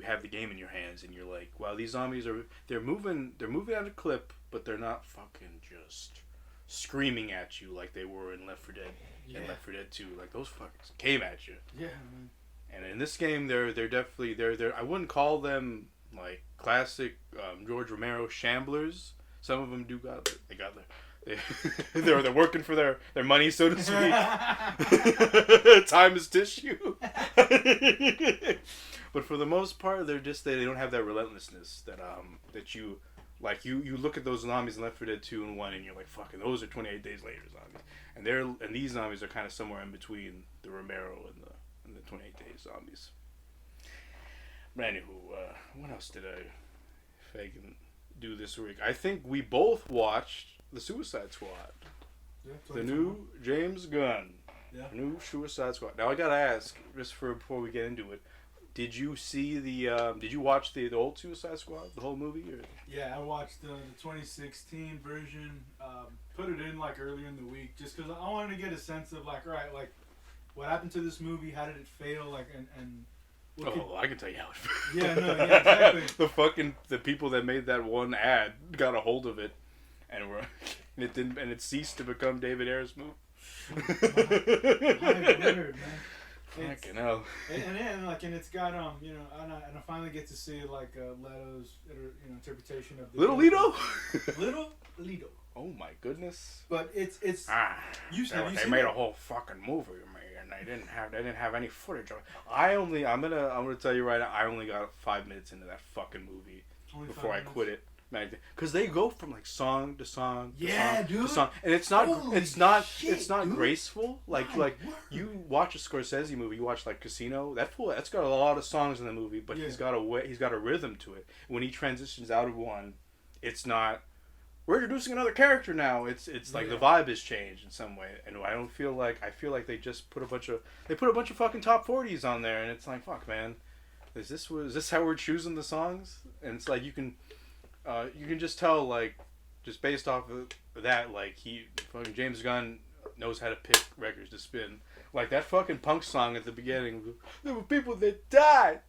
have the game in your hands and you're like, wow, these zombies they're moving at a clip, but they're not fucking just screaming at you like they were in Left 4 Dead and Left 4 Dead 2. Like those fuckers came at you. Yeah, man. And in this game, they're definitely I wouldn't call them like classic George Romero shamblers. Some of them they're working for their money, so to speak. Time is tissue. But for the most part, they don't have that relentlessness that you like. You look at those zombies in Left 4 Dead 2 and 1, and you're like, fucking, those are 28 Days Later zombies, and these zombies are kind of somewhere in between the Romero and the 28 Days zombies. But anywho, what else did I fucking do this week? I think we both watched The Suicide Squad. Yeah, The new James Gunn. Yeah. New Suicide Squad. Now I gotta ask, before we get into it, did you watch the old Suicide Squad, the whole movie? Or? Yeah, I watched the 2016 version. Put it in like earlier in the week, just because I wanted to get a sense of like, all right, like what happened to this movie? How did it fail? Like, and I can tell you how it failed. Yeah, no, yeah, exactly. the people that made that one ad got a hold of it, and it ceased to become David Ayer's movie. My word, man. Fucking hell. And it's got and I finally get to see like Leto's interpretation of the Little Leto. Little Leto. Oh my goodness. But it's they made a whole fucking movie of me, and they didn't have any footage of it. I'm gonna tell you right now, I only got 5 minutes into that fucking movie before I quit it. Because they go from like song to song to song, and it's not graceful. Like you watch a Scorsese movie, you watch like Casino. That's got a lot of songs in the movie, but he's got a rhythm to it. When he transitions out of one, it's not. We're introducing another character now. It's like the vibe has changed in some way, and I feel like they just put a bunch of fucking top 40s on there, and it's like, fuck, man, is this how we're choosing the songs? And it's like you can just tell, like, just based off of that, like, fucking James Gunn knows how to pick records to spin. Like, that fucking punk song at the beginning, there were people that died,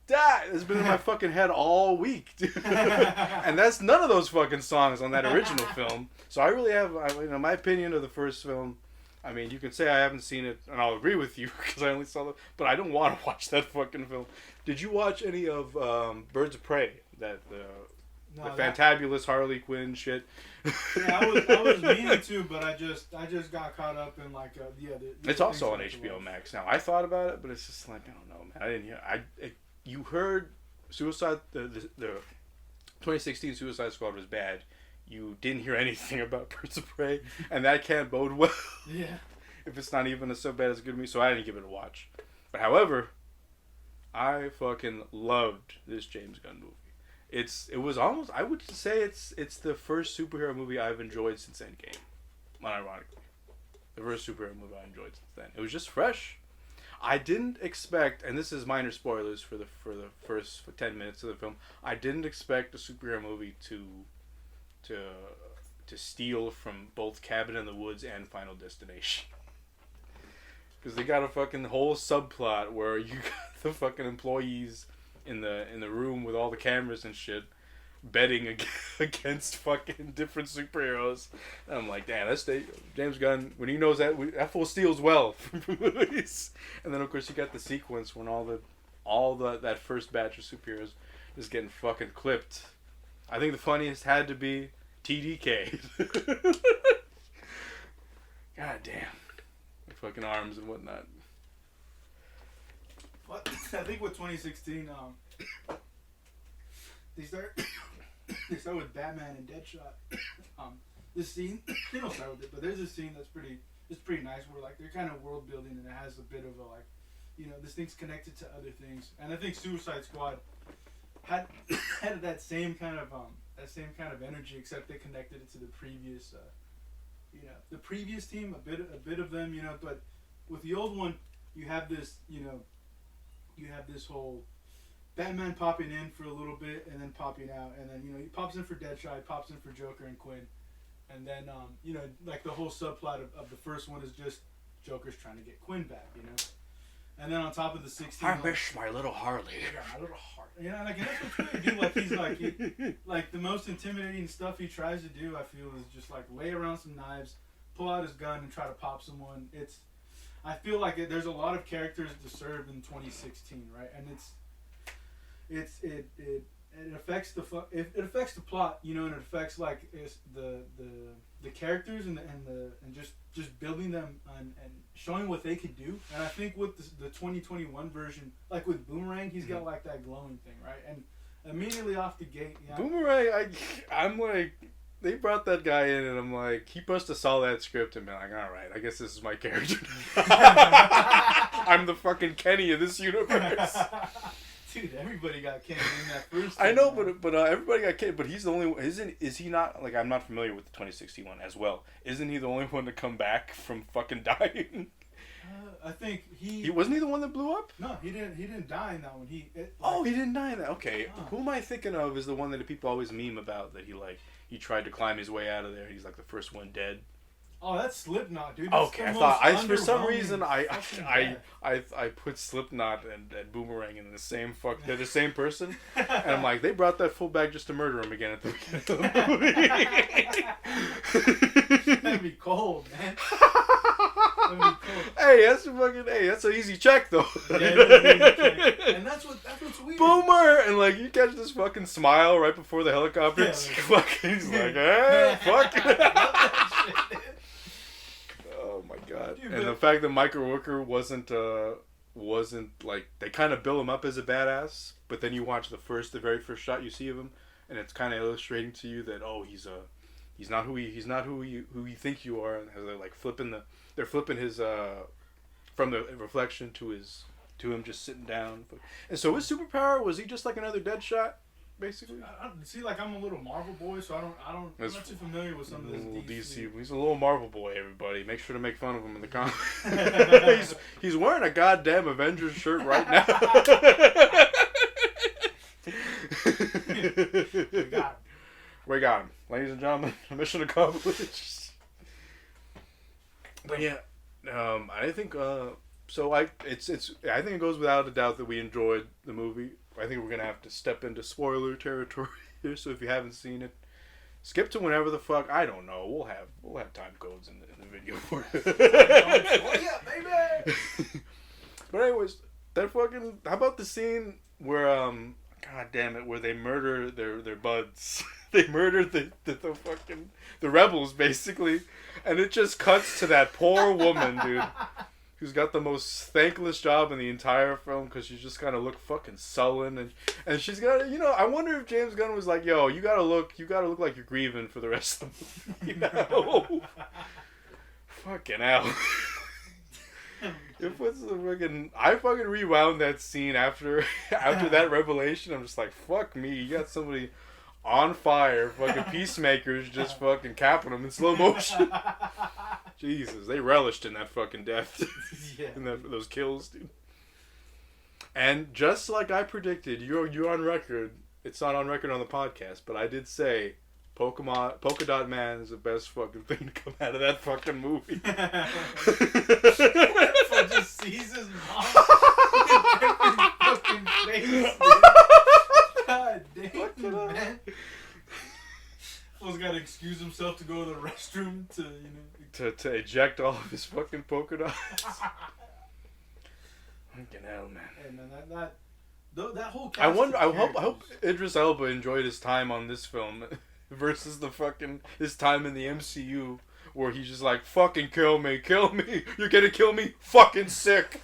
it's been in my fucking head all week, dude. And that's none of those fucking songs on that original film. So I really have, my opinion of the first film, I mean, you can say I haven't seen it, and I'll agree with you, because I only saw but I don't want to watch that fucking film. Did you watch any of Birds of Prey? The fantabulous Harley Quinn shit. Yeah, I was meaning to, but I just got caught up in like it's also on HBO Max now. I thought about it, but it's just like, I don't know, man. I didn't hear. You heard the 2016 Suicide Squad was bad. You didn't hear anything about Birds of Prey, and that can't bode well. Yeah. If it's not even so bad as good to me, so I didn't give it a watch. But however, I fucking loved this James Gunn movie. It was almost, I would say it's the first superhero movie I've enjoyed since Endgame. Unironically. The first superhero movie I enjoyed since then. It was just fresh. I didn't expect, and this is minor spoilers for the first 10 minutes of the film, I didn't expect a superhero movie to steal from both Cabin in the Woods and Final Destination. Because they got a fucking whole subplot where you got the fucking employees in the room with all the cameras and shit, betting against fucking different superheroes. And I'm like, damn, that's James Gunn, when he knows that fool steals well from movies. And then of course you got the sequence when all that first batch of superheroes is getting fucking clipped. I think the funniest had to be TDK. God damn, the fucking arms and whatnot. What? I think with 2016, they start with Batman and Deadshot. This scene, they don't start with it, but there's a scene that's pretty nice where like they're kind of world building and it has a bit of a like, this thing's connected to other things. And I think Suicide Squad had that same kind of energy, except they connected it to the previous, the previous team, a bit of them, but with the old one, you have this, you have this whole Batman popping in for a little bit and then popping out, and then he pops in for Deadshot, he pops in for Joker and Quinn, and then like the whole subplot of the first one is just Joker's trying to get Quinn back, and then on top of the 16, I miss my little Harley. Yeah, my little Harley. Like and that's what really do. Like he's like the most intimidating stuff he tries to do, I feel, is just like lay around some knives, pull out his gun, and try to pop someone. I feel like there's a lot of characters to serve in 2016, right? And it affects it affects the plot, you know, and it affects like the characters and just building them and showing what they could do. And I think with the 2021 version, like with Boomerang, he's got like that glowing thing, right? And immediately off the gate, yeah. Boomerang, I'm like, they brought that guy in, and I'm like, he must have saw that script and been like, all right, I guess this is my character. I'm the fucking Kenny of this universe. Dude, everybody got Kenny in that first. I know, but everybody got Kenny. But he's the only one. Is he not? Like, I'm not familiar with the 2061 as well. Isn't he the only one to come back from fucking dying? I think he wasn't he the one that blew up? No, he didn't. He didn't die in that one. He didn't die in that. Okay, who am I thinking of? Is the one that people always meme about that he tried to climb his way out of there. He's like the first one dead. Oh, that's Slipknot, dude. Okay, I thought for some reason I put Slipknot and Boomerang in the same they're the same person, and I'm like, they brought that fool back just to murder him again at the beginning of the movie. That'd be cold, man. That'd be cold. Hey, that's an easy check though. Yeah, and that's what's weird. Boomer, and like you catch this fucking smile right before the helicopter. He's like, fuck. Oh my god! Dude, and the fact that Michael Rooker wasn't like, they kind of bill him up as a badass, but then you watch the very first shot you see of him, and it's kind of illustrating to you that he's not who you think you are, and they're like they're flipping his from the reflection to him just sitting down. And so his superpower, was he just like another Deadshot? Basically, see, like, I'm a little Marvel boy, so I'm not too familiar with some of this DC. He's a little Marvel boy. Everybody, make sure to make fun of him in the comments. he's wearing a goddamn Avengers shirt right now. We got him, ladies and gentlemen. Mission accomplished. But yeah, I think so. I think it goes without a doubt that we enjoyed the movie. I think we're gonna have to step into spoiler territory here. So if you haven't seen it, skip to whenever the fuck. I don't know. We'll have time codes in the video for it. Oh yeah, baby. But anyways, that fucking. How about the scene where God damn it, where they murder their buds. They murder the fucking the rebels basically, and it just cuts to that poor woman, dude. Who's got the most thankless job in the entire film, because she's just kind of look fucking sullen, and she's got, I wonder if James Gunn was like, yo, you gotta look like you're grieving for the rest of the movie. Fucking hell. It puts the fucking, I fucking rewound that scene after that revelation. I'm just like, fuck me, you got somebody on fire, fucking peacemakers just fucking capping them in slow motion. Jesus, they relished in that fucking death. Yeah. In those kills, dude. And just like I predicted, you're on record. It's not on record on the podcast, but I did say Polka Dot Man is the best fucking thing to come out of that fucking movie. So just sees his mom in every fucking face, dude. God damn, man. Fool's got to excuse himself to go to the restroom to eject all of his fucking polka dots. Fucking hell, man. Hey, man, that whole cast I hope Idris Elba enjoyed his time on this film versus his time in the MCU, where he's just like, fucking kill me, you're gonna kill me, fucking sick.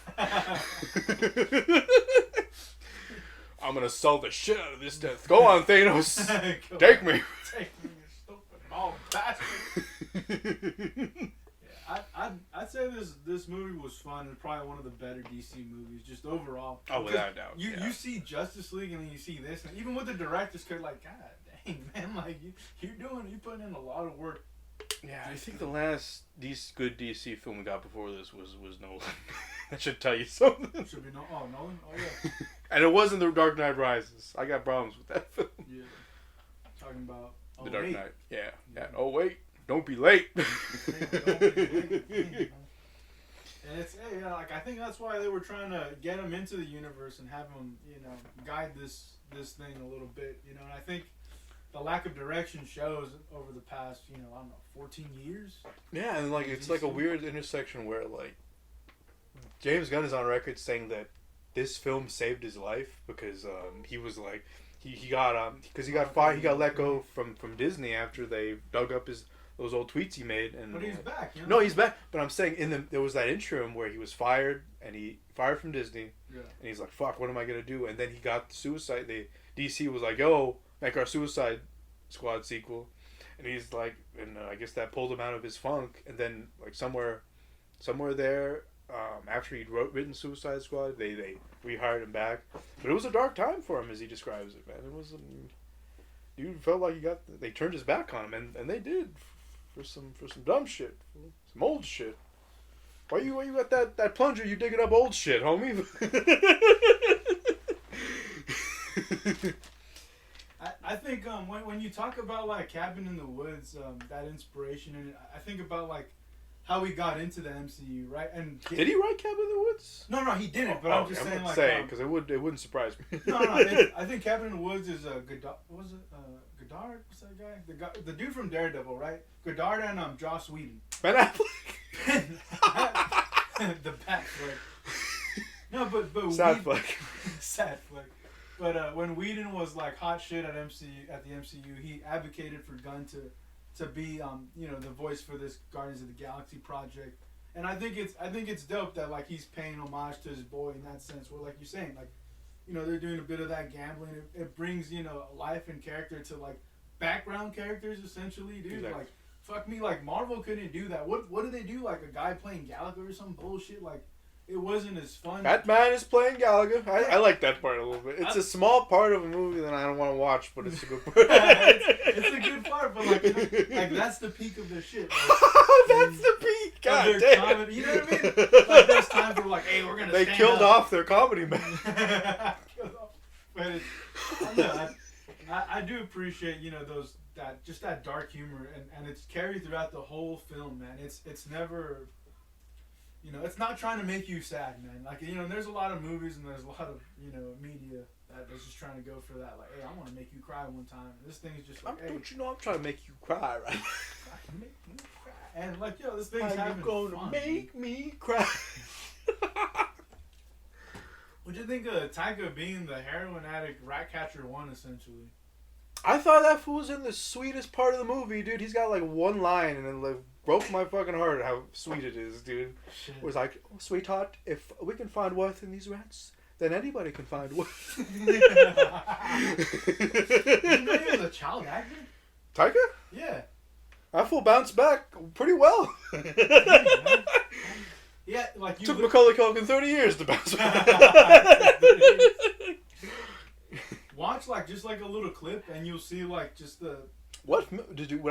I'm gonna sell the shit out of this death. Go on, Thanos. Take me. Take me, you stupid bald bastard. Yeah, I'd say this movie was fun and probably one of the better DC movies, just overall. Oh, without a doubt. You see Justice League and then you see this, and even with the director's cut, like, God dang, man, like you're putting in a lot of work. Yeah, I think the last good DC film we got before this was Nolan. That should tell you something. Should be Nolan? Oh yeah. And it wasn't The Dark Knight Rises. I it's problems with that film. Yeah. Talking about The Dark Knight. Yeah. Oh wait, don't be late. And it's I think that's why they were trying to get him into the universe and have him, guide this thing a little bit, and I think the lack of direction shows over the past, 14 years. Yeah, and it's like a weird intersection where James Gunn is on record saying that this film saved his life because he was like, he got because he got fired. He got let go from Disney after they dug up those old tweets he made. And but he's back. You know? No, he's back. But I'm saying there was that interim where he was fired and he fired from Disney. Yeah. And he's like, "Fuck, what am I gonna do?" And then he got the Suicide. DC was like, "Yo, make our Suicide Squad sequel." And he's like, and I guess that pulled him out of his funk. And then like somewhere there, after he'd written Suicide Squad, they rehired him back. But it was a dark time for him, as he describes it, man. It was dude felt like they turned his back on him, and they did for some dumb shit, some old shit. Why you got that plunger? You digging up old shit, homie? I think when you talk about like Cabin in the Woods, that inspiration, and I think about like how he got into the MCU, right? And did he write Cabin in the Woods? No, he didn't. But I'm just saying, like, because it wouldn't surprise me. No. I think Cabin in the Woods is Goddard. What was it? Goddard? What's that guy? The dude from Daredevil, right? Goddard and Joss Whedon. Ben Affleck. The Batfleck. No, but sad fleck. Sad fleck. But when Whedon was like hot shit at the MCU, he advocated for Gunn to be the voice for this Guardians of the Galaxy project, and I think it's dope that like he's paying homage to his boy in that sense. Where like you're saying, like they're doing a bit of that gambling. It brings life and character to like background characters essentially, dude. Exactly. Like fuck me, like Marvel couldn't do that. What did they do? Like a guy playing Gallagher or some bullshit like. It wasn't as fun. Batman is playing Gallagher. I like that part a little bit. It's a small part of a movie that I don't want to watch, but it's a good part. it's a good part, but like that's the peak of their shit. Like, that's the peak. God damn. Comedy, you know what I mean? Like there's times where like, hey, we're gonna. They stand killed up. off their comedy man. But I do appreciate that dark humor and it's carried throughout the whole film, man. It's never. It's not trying to make you sad, man. Like, there's a lot of movies and there's a lot of, media that's just trying to go for that. Like, hey, I want to make you cry one time. And this thing is just like, hey. Don't you know I'm trying to make you cry, right? Make me cry. And, like, this thing's How having you gonna fun. make me cry? What'd you think of Taika being the heroin addict Ratcatcher 1, essentially? I thought that fool was in the sweetest part of the movie, dude. He's got, like, one line and then, like, broke my fucking heart how sweet it is, dude. Shit. It was like, oh, sweetheart, if we can find worth in these rats, then anybody can find worth. You know he was a child actor? Taika? Yeah. That fool bounced back pretty well. Yeah, like you took Macaulay Culkin 30 years to bounce back. Watch just like a little clip, and you'll see like just the. Would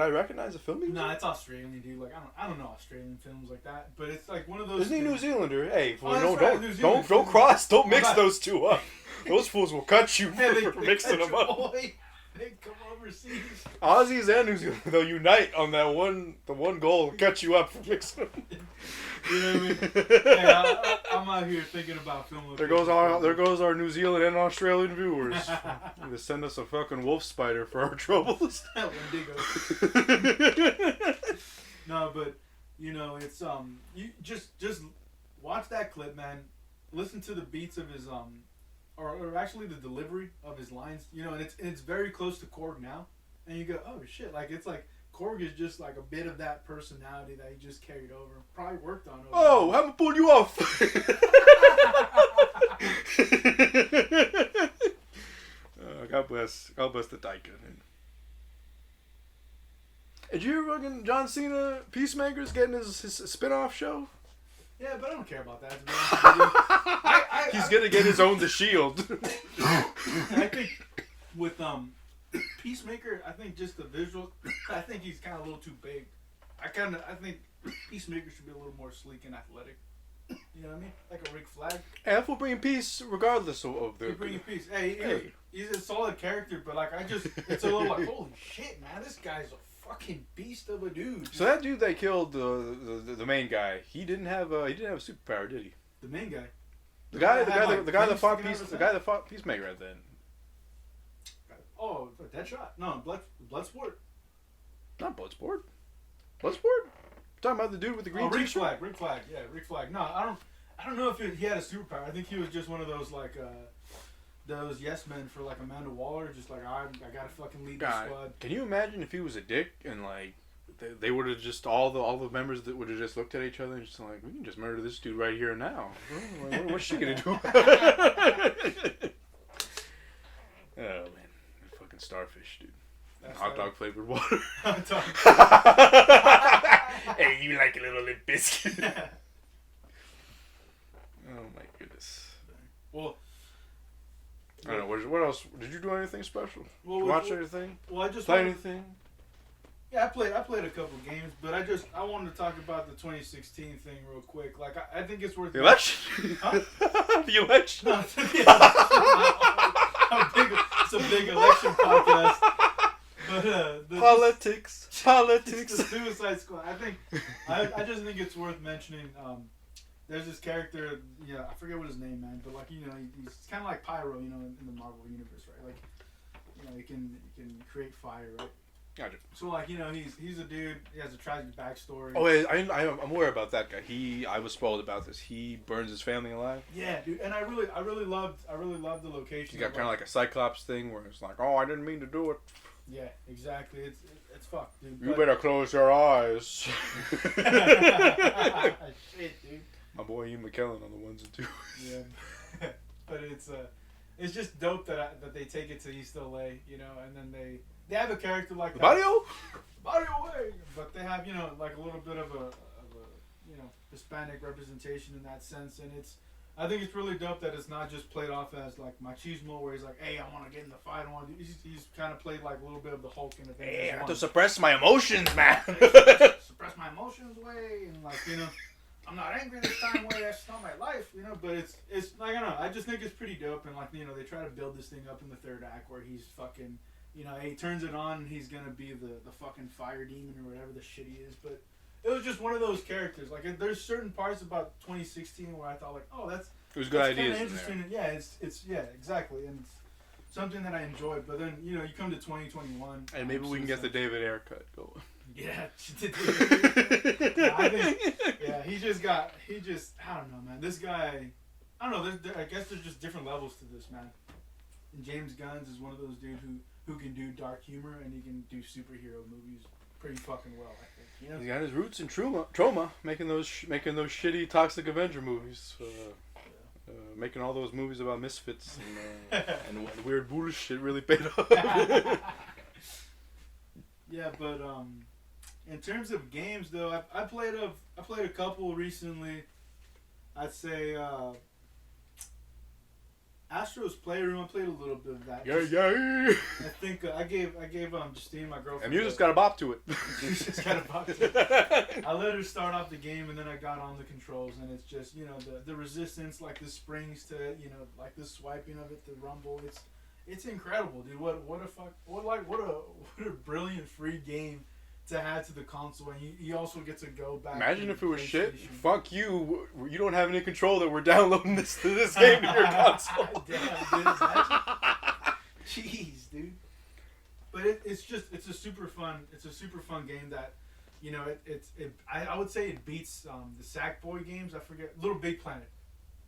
I recognize the film? Nah, it's Australian, dude. Like I don't know Australian films like that, but it's like one of those. Isn't he New Zealander? Hey, don't cross, don't mix those two up. Those fools will cut you for mixing them up. Boy. They come overseas. Aussies and New Zealand, they'll unite on the one goal, cut you up for mixing them. You know what I mean? Hey, I'm out here thinking about film. There goes our New Zealand and Australian viewers. They send us a fucking wolf spider for our troubles. Wendigo. No, but it's you just watch that clip, man. Listen to the beats of his or actually the delivery of his lines. And it's very close to Korg now, and you go, oh shit, like it's like. Korg is just like a bit of that personality that he just carried over. Probably worked on. Oh, how am I pulling you off? God bless the Taika. Did you hear fucking John Cena Peacemaker's getting his spin-off show? Yeah, but I don't care about that. To be honest with you. He's gonna get his own The Shield. I think with Peacemaker, I think just the visual, I think he's kind of a little too big. I think Peacemaker should be a little more sleek and athletic. You know what I mean? Like a Rick Flag. And if we're bringing peace, regardless of the... He's bringing peace. Hey, he's a solid character, but like it's a little like, holy shit, man, this guy's a fucking beast of a dude. So that dude that killed the main guy, he didn't have a superpower, did he? The main guy. The guy that fought Peacemaker at the end. Oh, Deadshot? No, Bloodsport. Not Bloodsport. Bloodsport? Talking about the dude with the green t-shirt? Rick Flag. Yeah, Rick Flag. No, I don't know if he had a superpower. I think he was just one of those like those yes men for like Amanda Waller, just like I gotta fucking lead the squad. Can you imagine if he was a dick and like they would have just all the members that would have just looked at each other and just like, we can just murder this dude right here and now. What's she gonna do? Oh man, fucking starfish, dude. Hot dog flavored water. Hey, you like a little lip biscuit? Oh my goodness. Well, I don't know. What else? Did you do anything special? Well, did you watch anything? Well, I just play anything. Yeah, I played a couple games, but I wanted to talk about the 2016 thing real quick. Like I think it's worth the election. Huh? The election. No, it's a big election podcast. But politics. It's the Suicide Squad. I just think it's worth mentioning. There's this character, I forget what his name, man, but like he's kind of like Pyro, in the Marvel universe, right? Like, he can create fire, right? Gotcha. So like he's a dude. He has a tragic backstory. Oh, wait, I'm aware about that guy. I was spoiled about this. He burns his family alive. Yeah, dude, and I really loved the location. He's got kind of like a Cyclops thing where it's like, oh, I didn't mean to do it. Yeah, exactly. It's fucked, dude. You better close your eyes. Shit, dude. My boy Ian McKellen on the ones and twos. Yeah, but it's just dope that they take it to East LA, and then they have a character like that. Barrio way, but they have like a little bit of a Hispanic representation in that sense, and I think it's really dope that it's not just played off as like machismo, where he's like, hey, I want to get in the fight, I want to do. He's kind of played like a little bit of the Hulk in the thing. Hey, I have to suppress my emotions, man. Suppress my emotions way, and like I'm not angry this time way. That's not my life, But it's like, I don't know. I just think it's pretty dope, and like they try to build this thing up in the third act where he's fucking, he turns it on and he's gonna be the fucking fire demon or whatever the shit he is. But it was just one of those characters. Like there's certain parts about 2016 where I thought like, oh, that's it was good ideas. Interesting. Yeah, it's exactly, and it's something that I enjoyed. But then you come to 2021, and maybe we can get the David haircut going. Yeah, I think. Yeah, he just. I don't know, man. This guy. I don't know. I guess there's just different levels to this, man. And James Gunn is one of those dudes who can do dark humor and he can do superhero movies pretty fucking well. I think. He's got his roots in trauma, making those shitty Toxic Avenger movies. Making all those movies about misfits and weird bullshit really paid off. Yeah, but in terms of games though, I played a couple recently. I'd say Astro's Playroom. I played a little bit of that. Yeah. I think I gave Justine, my girlfriend. And music's got a bop to it. Music's got a bop to it. I let her start off the game, and then I got on the controls, and it's just the resistance, like the springs to it, like the swiping of it, the rumble. It's incredible, dude. What a brilliant free game to add to the console, and you also get to go back. Imagine if it was shit. Fuck you. You don't have any control that we're downloading this game to your console. Damn, dude, imagine. Jeez, dude. But it's a super fun game that, I would say it beats the Sackboy games. I forget Little Big Planet.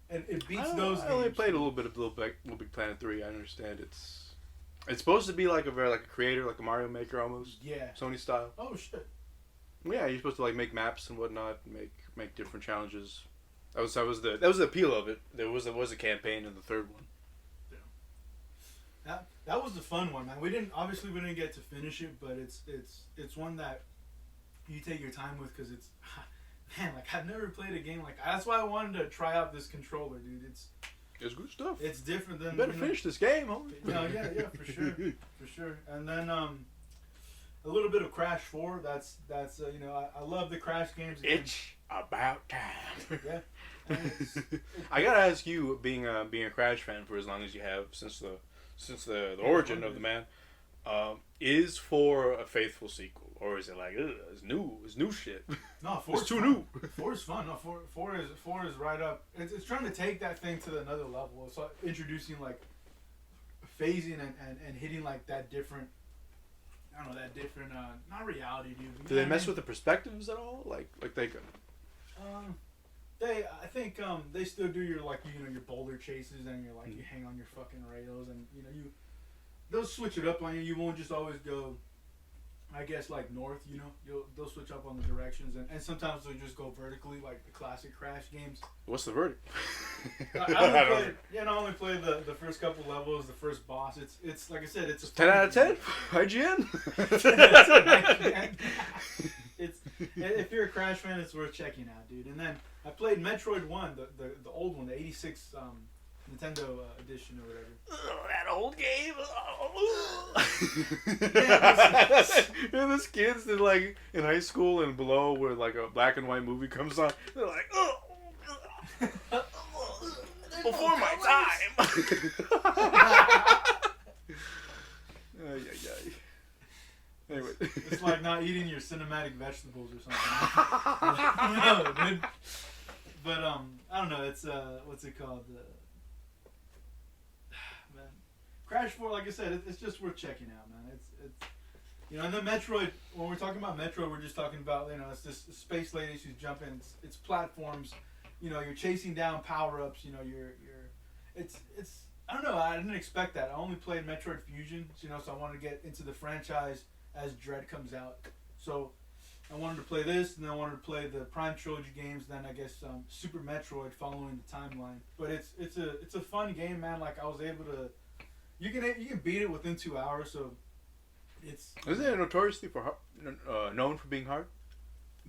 And it beats those games. I only played a little bit of Little Big Planet 3. I understand it's supposed to be like a creator, like a Mario Maker almost. Yeah. Sony style. Oh shit. Yeah, you're supposed to like make maps and whatnot, make different challenges. That was the appeal of it. There was a campaign in the third one. Yeah. That was the fun one, man. We didn't get to finish it, but it's one that you take your time with because it's man, like I've never played a game like that's why I wanted to try out this controller, dude. It's good stuff. It's different than. You better finish this game, homie. No, yeah, for sure. And then a little bit of Crash 4. That's I love the Crash games. It's about time. Yeah. I gotta ask you, being a Crash fan for as long as you have since the origin of the man, is 4 a faithful sequel? Or is it like, it's new shit? No, 4 is too new. 4 is fun. No, 4 is right up. It's trying to take that thing to another level. It's like introducing like phasing and hitting like that different. I don't know, that different. Not reality, dude. Do they mess with the perspectives at all? Like they could. I think they still do your like your boulder chases and you're like you hang on your fucking rails and they'll switch it up on you. You won't just always go, I guess, like north. They'll switch up on the directions and sometimes they'll just go vertically like the classic Crash games. What's the verdict? I only played the first couple levels, the first boss. It's like I said, it's a 10 out of 10. IGN. If you're a Crash fan, it's worth checking out, dude. And then I played Metroid 1, the old one, the 86 Nintendo edition or whatever. Oh, that old game. Yeah, those kids that like in high school and below where like a black and white movie comes on, they're like, oh, before my time. Anyway. It's like not eating your cinematic vegetables or something. No, dude. But I don't know. It's what's it called? Man, Crash 4. Like I said, it's just worth checking out, man. It's and then Metroid. When we're talking about Metroid, we're just talking about it's this space lady. She's jumping. It's platforms. You're chasing down power ups. It's I don't know. I didn't expect that. I only played Metroid Fusion, so I wanted to get into the franchise as Dread comes out. So I wanted to play this, and then I wanted to play the Prime Trilogy games. Then I guess Super Metroid following the timeline. But it's a fun game, man. Like I was able to, you can beat it within 2 hours. So isn't it notoriously known for being hard?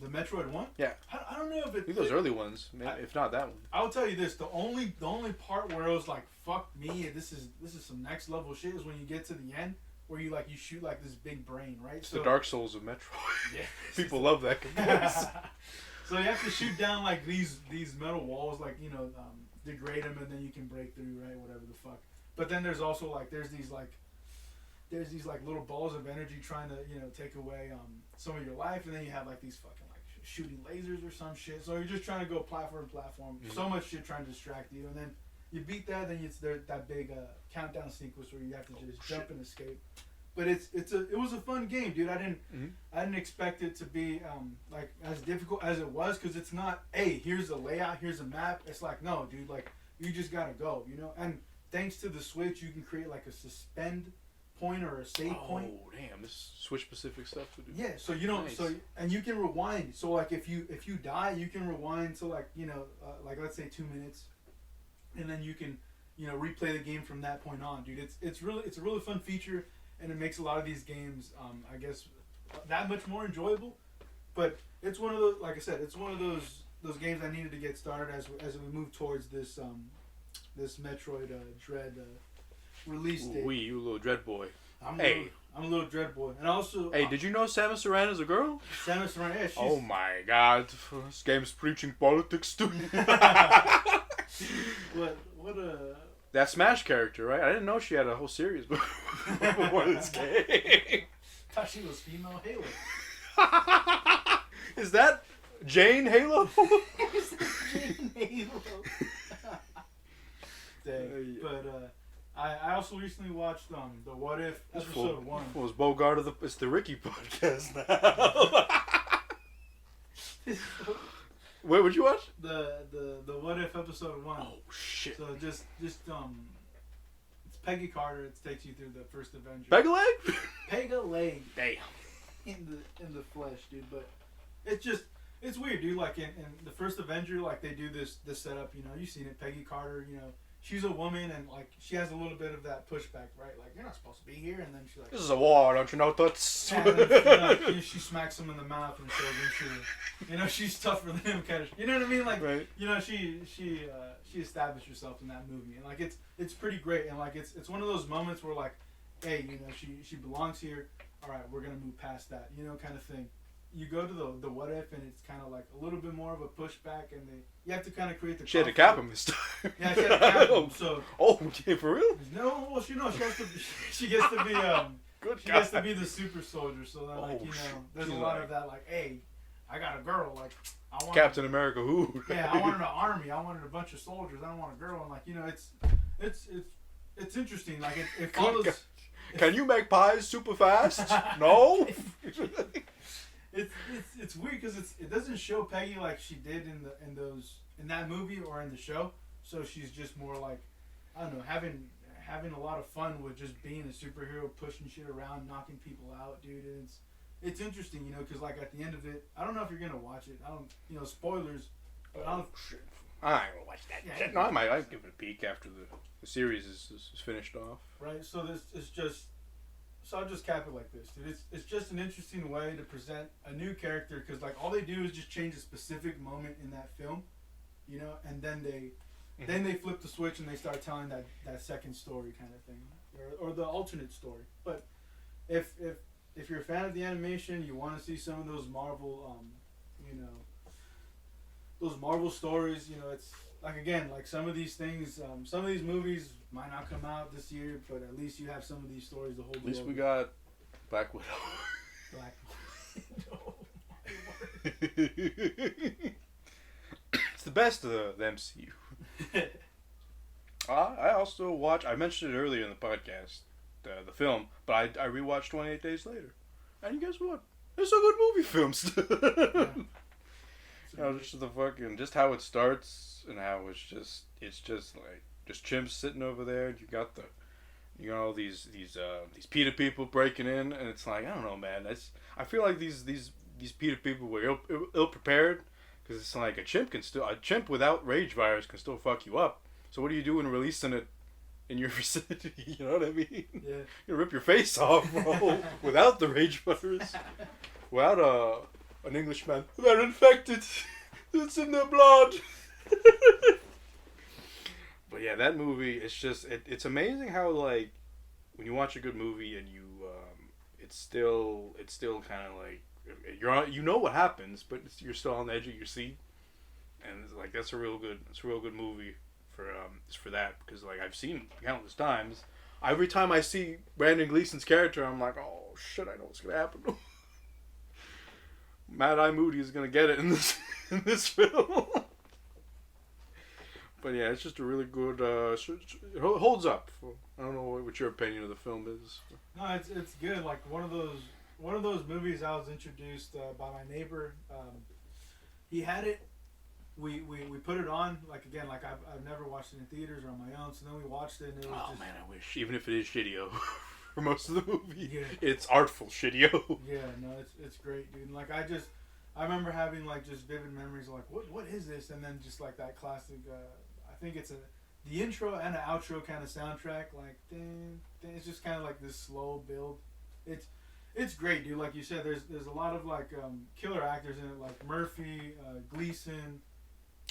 The Metroid one? Yeah. I don't know if I think those early ones, if not that one. I'll tell you this: the only part where it was like, "Fuck me, this is some next level shit," is when you get to the end. Where you shoot like this big brain, right? It's the Dark Souls of Metroid. Yeah. People love that. So you have to shoot down like these metal walls, like degrade them, and then you can break through, right? Whatever the fuck. But then there's also like there's these little balls of energy trying to take away some of your life, and then you have like these fucking like shooting lasers or some shit. So you're just trying to go platform to platform. Mm-hmm. So much shit trying to distract you, and then. You beat that, then it's that big countdown sequence where you have to just jump and escape. But it was a fun game, dude. I didn't expect it to be like as difficult as it was, because it's not. Hey, here's a layout, here's a map. It's like, no, dude. Like you just gotta go, And thanks to the Switch, you can create like a suspend point or a save point. Oh damn, this Switch specific stuff to do. Yeah, so you don't. Nice. So and you can rewind. So like if you die, you can rewind to like like let's say 2 minutes. And then you can, replay the game from that point on, dude. It's a really fun feature, and it makes a lot of these games, I guess, that much more enjoyable. But it's one of those, like I said, it's one of those games I needed to get started as we move towards this Metroid Dread release date. You little Dread boy. I'm a little Dread boy, and also. Hey, did you know Samus Aran is a girl? Samus Aran, yeah. Oh my God, this game's preaching politics too. What a... That Smash character, right? I didn't know she had a whole series before this game. Thought she was female Halo. Is that Jane Halo? Is that Jane Halo? Dang. But I also recently watched the What If episode 1. Was Bogart of it's the Ricky podcast now. Wait, what'd you watch? The What If episode 1. Oh shit! So just it's Peggy Carter. It takes you through the first Avenger. Peg-a-leg? Peg-a-leg. Damn. In the flesh, dude. But it's weird, dude. Like in the first Avenger, like they do this setup. You've seen it. Peggy Carter. She's a woman, and like she has a little bit of that pushback, right? Like you're not supposed to be here, and then she's like, "This is a war, don't you know, Toots?" And then, she smacks him in the mouth and shows him she's tougher than him, kind of. You know what I mean? Like, right. She established herself in that movie, and like it's pretty great, and like it's one of those moments where like, hey, she belongs here. All right, we're gonna move past that, kind of thing. You go to the What If, and it's kind of like a little bit more of a pushback, and you have to kind of create the. She had to cap him this time. Yeah, she had to cap him. So. Oh, okay, for real? No, well, she gets to be. She gets to be the super soldier. So then, like there's a lot of that. Like, hey, I got a girl. Like, I want Captain America. Who? Yeah, I wanted an army. I wanted a bunch of soldiers. I don't want a girl. And like, it's interesting. Like it follows. Can you make pies super fast? No. it's weird because it doesn't show Peggy like she did in that movie or in the show. So she's just more like, I don't know, having a lot of fun with just being a superhero, pushing shit around, knocking people out, dude. And it's interesting, you know, because like at the end of it, I don't know if you're gonna watch it. I don't, you know, spoilers. But I ain't gonna watch that. Yeah, no, I'll give it a peek after the series is finished off. Right. So this is just. So I'll just cap it like this, dude. It's just an interesting way to present a new character because like all they do is just change a specific moment in that film, you know, and then they flip the switch and they start telling that second story kind of thing, or the alternate story. But if you're a fan of the animation, you want to see some of those Marvel, you know, those Marvel stories, you know, it's like again, like some of these things, some of these movies might not come out this year, but at least you have some of these stories to hold. At least we got Black Widow. Black Widow. My word. It's the best of the MCU. I also watched. I mentioned it earlier in the podcast, the film, but I rewatched 28 Days Later, and guess what? It's a good movie film still. Yeah. You know, just how it starts and how it's just like just chimps sitting over there. And you got all these PETA people breaking in, and it's like, I don't know, man. I feel like these PETA people were ill prepared, because it's like a chimp without rage virus can still fuck you up. So what are you doing releasing it in your vicinity? You know what I mean? Yeah. You rip your face off, bro, without the rage virus, without an Englishman. They're infected. It's in their blood. But yeah, that movie, it's just it's amazing how like when you watch a good movie and you it's still kind of like you know what happens, but you're still on the edge of your seat, and it's like that's a real good movie for that, because like I've seen it countless times. Every time I see Brandon Gleeson's character, I'm like, oh shit, I know what's gonna happen. Mad Eye Moody is gonna get it in this film. But yeah, it's just a really good. It holds up. I don't know what your opinion of the film is. No, it's good. Like one of those movies I was introduced by my neighbor. He had it. We put it on. Like again, like I've never watched it in theaters or on my own. So then we watched it, and it was just. Man, I wish. Even if it is shitty-o for most of the movie, yeah. It's artful shitty-o. Yeah, no, it's great, dude. And like I remember having like just vivid memories of like what is this, and then just like that classic. I think it's the intro and the outro kind of soundtrack. Like it's just kind of like this slow build. It's great, dude. Like you said, there's a lot of like killer actors in it, like Murphy, Gleeson.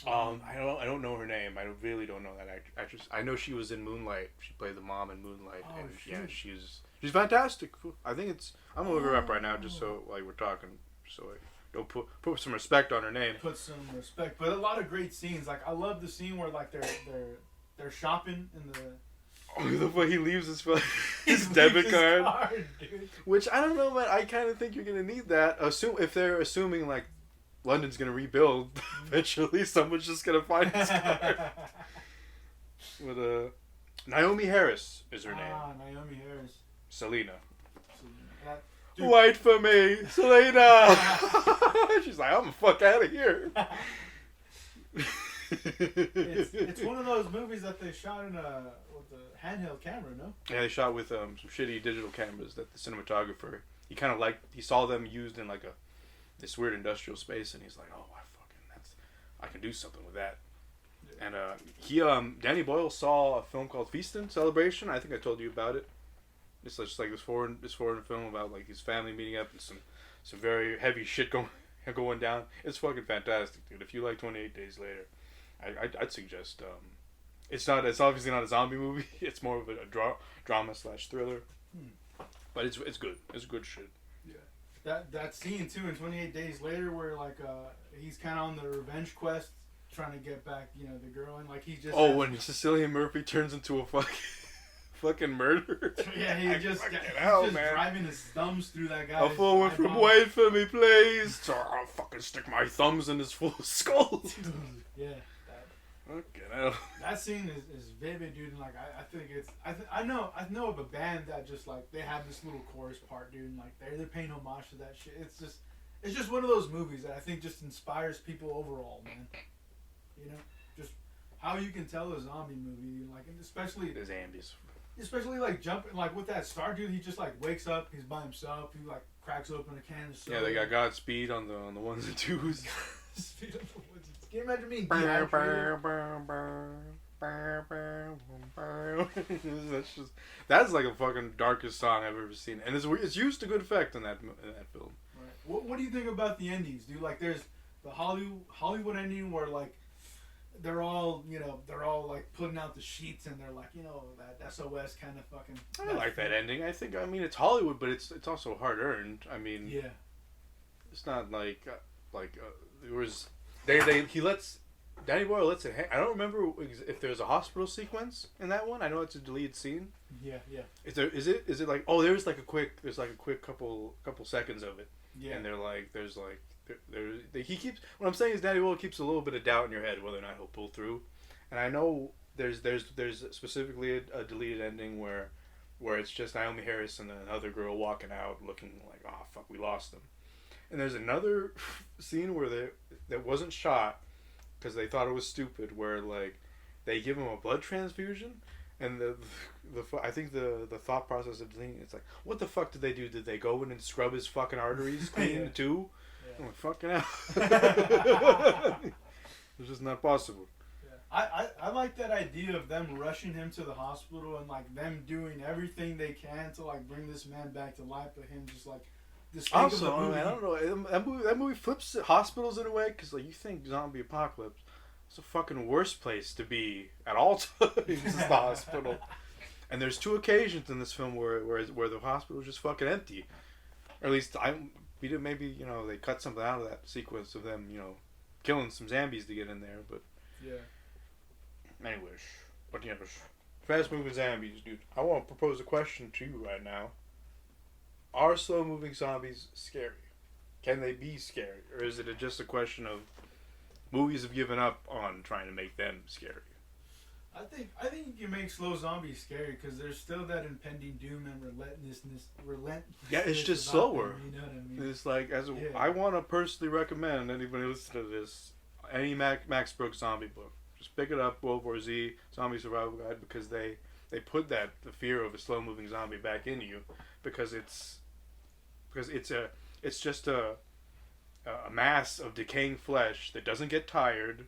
I don't know her name. I really don't know that actress. I know she was in Moonlight. She played the mom in Moonlight, and yeah, she's fantastic. I think I'm gonna look her up right now, just so like we're talking, so I don't put some respect on her name. Put some respect, but a lot of great scenes. Like I love the scene where like they're shopping in the. Oh, the way he leaves his debit card, dude. Which I don't know, man. I kind of think you're gonna need that. If they're assuming like London's gonna rebuild eventually, someone's just gonna find his card. With Naomi Harris is her name. Naomi Harris. Selena. Dude. Wait for me, Selena. She's like, I'm gonna fuck out of here. It's one of those movies that they shot with a handheld camera, no? Yeah, they shot with some shitty digital cameras that the cinematographer he saw them used in like this weird industrial space, and he's like, oh, I can do something with that. Yeah. And Danny Boyle saw a film called Feastin' Celebration. I think I told you about it. It's just like this foreign film about like his family meeting up and some very heavy shit going down. It's fucking fantastic, dude. If you like 28 Days Later, I'd suggest. It's obviously not a zombie movie. It's more of a drama / thriller. But it's good. It's good shit. Yeah. That scene too in 28 Days Later where like he's kind of on the revenge quest trying to get back, you know, the girl, and like he just. Oh, when Cecilia Murphy turns into a fucking murderer. Yeah, he's just driving his thumbs through that guy. A full one from wait for me, please. So I'll fucking stick my thumbs in his full skull. Yeah. Okay, that scene is vivid, dude, and like I think it's I know of a band that just like they have this little chorus part, dude, and like they're paying homage to that shit. It's just one of those movies that I think just inspires people overall, man. You know, just how you can tell a zombie movie, like, and especially The zombies. Especially like jumping, like with that star dude, he just like wakes up, he's by himself, he like cracks open a can of soda. Yeah, they got Godspeed on the ones and twos. Speed of the woods. Can you imagine being That's like a fucking darkest song I've ever seen, and it's used to good effect in that film. Right. What do you think about the endings, dude? Like, there's the Hollywood ending where like they're all like putting out the sheets and they're like, that SOS kind of fucking. I like that ending. I mean it's Hollywood, but it's also hard earned. I mean, yeah, it's not like there was he lets Danny Boyle lets it hang. I don't remember if there's a hospital sequence in that one. I know it's a deleted scene. Yeah. Is it like there's a quick couple seconds of it. Yeah. And they're like he keeps, what I'm saying is Danny Boyle keeps a little bit of doubt in your head whether or not he'll pull through. And I know there's specifically a deleted ending where it's just Naomi Harris and another girl walking out looking like, oh fuck, we lost them. And there's another scene where that wasn't shot because they thought it was stupid, where like they give him a blood transfusion, and I think the thought process of deleting it's like, what the fuck did they do? Did they go in and scrub his fucking arteries clean too? Yeah. I'm like, fucking hell. It's just not possible. Yeah. I like that idea of them rushing him to the hospital and like them doing everything they can to like bring this man back to life, but him just like. Also, I don't know. That movie flips hospitals in a way, because like you think zombie apocalypse, it's the fucking worst place to be at all times. Is the hospital, and there's 2 occasions in this film where the hospital is just fucking empty, or at least maybe they cut something out of that sequence of them killing some zombies to get in there, but yeah. Anyways, but fast moving zombies, dude. I want to propose a question to you right now. Are slow-moving zombies scary? Can they be scary? Or is it just a question of movies have given up on trying to make them scary? I think you can make slow zombies scary because there's still that impending doom and relentlessness. Yeah, it's just slower. Them, you know what I mean? It's like, I want to personally recommend anybody listening to this, any Max Brooks zombie book. Just pick it up, World War Z, Zombie Survival Guide, because they put the fear of a slow-moving zombie back into you, because it's just a mass of decaying flesh that doesn't get tired,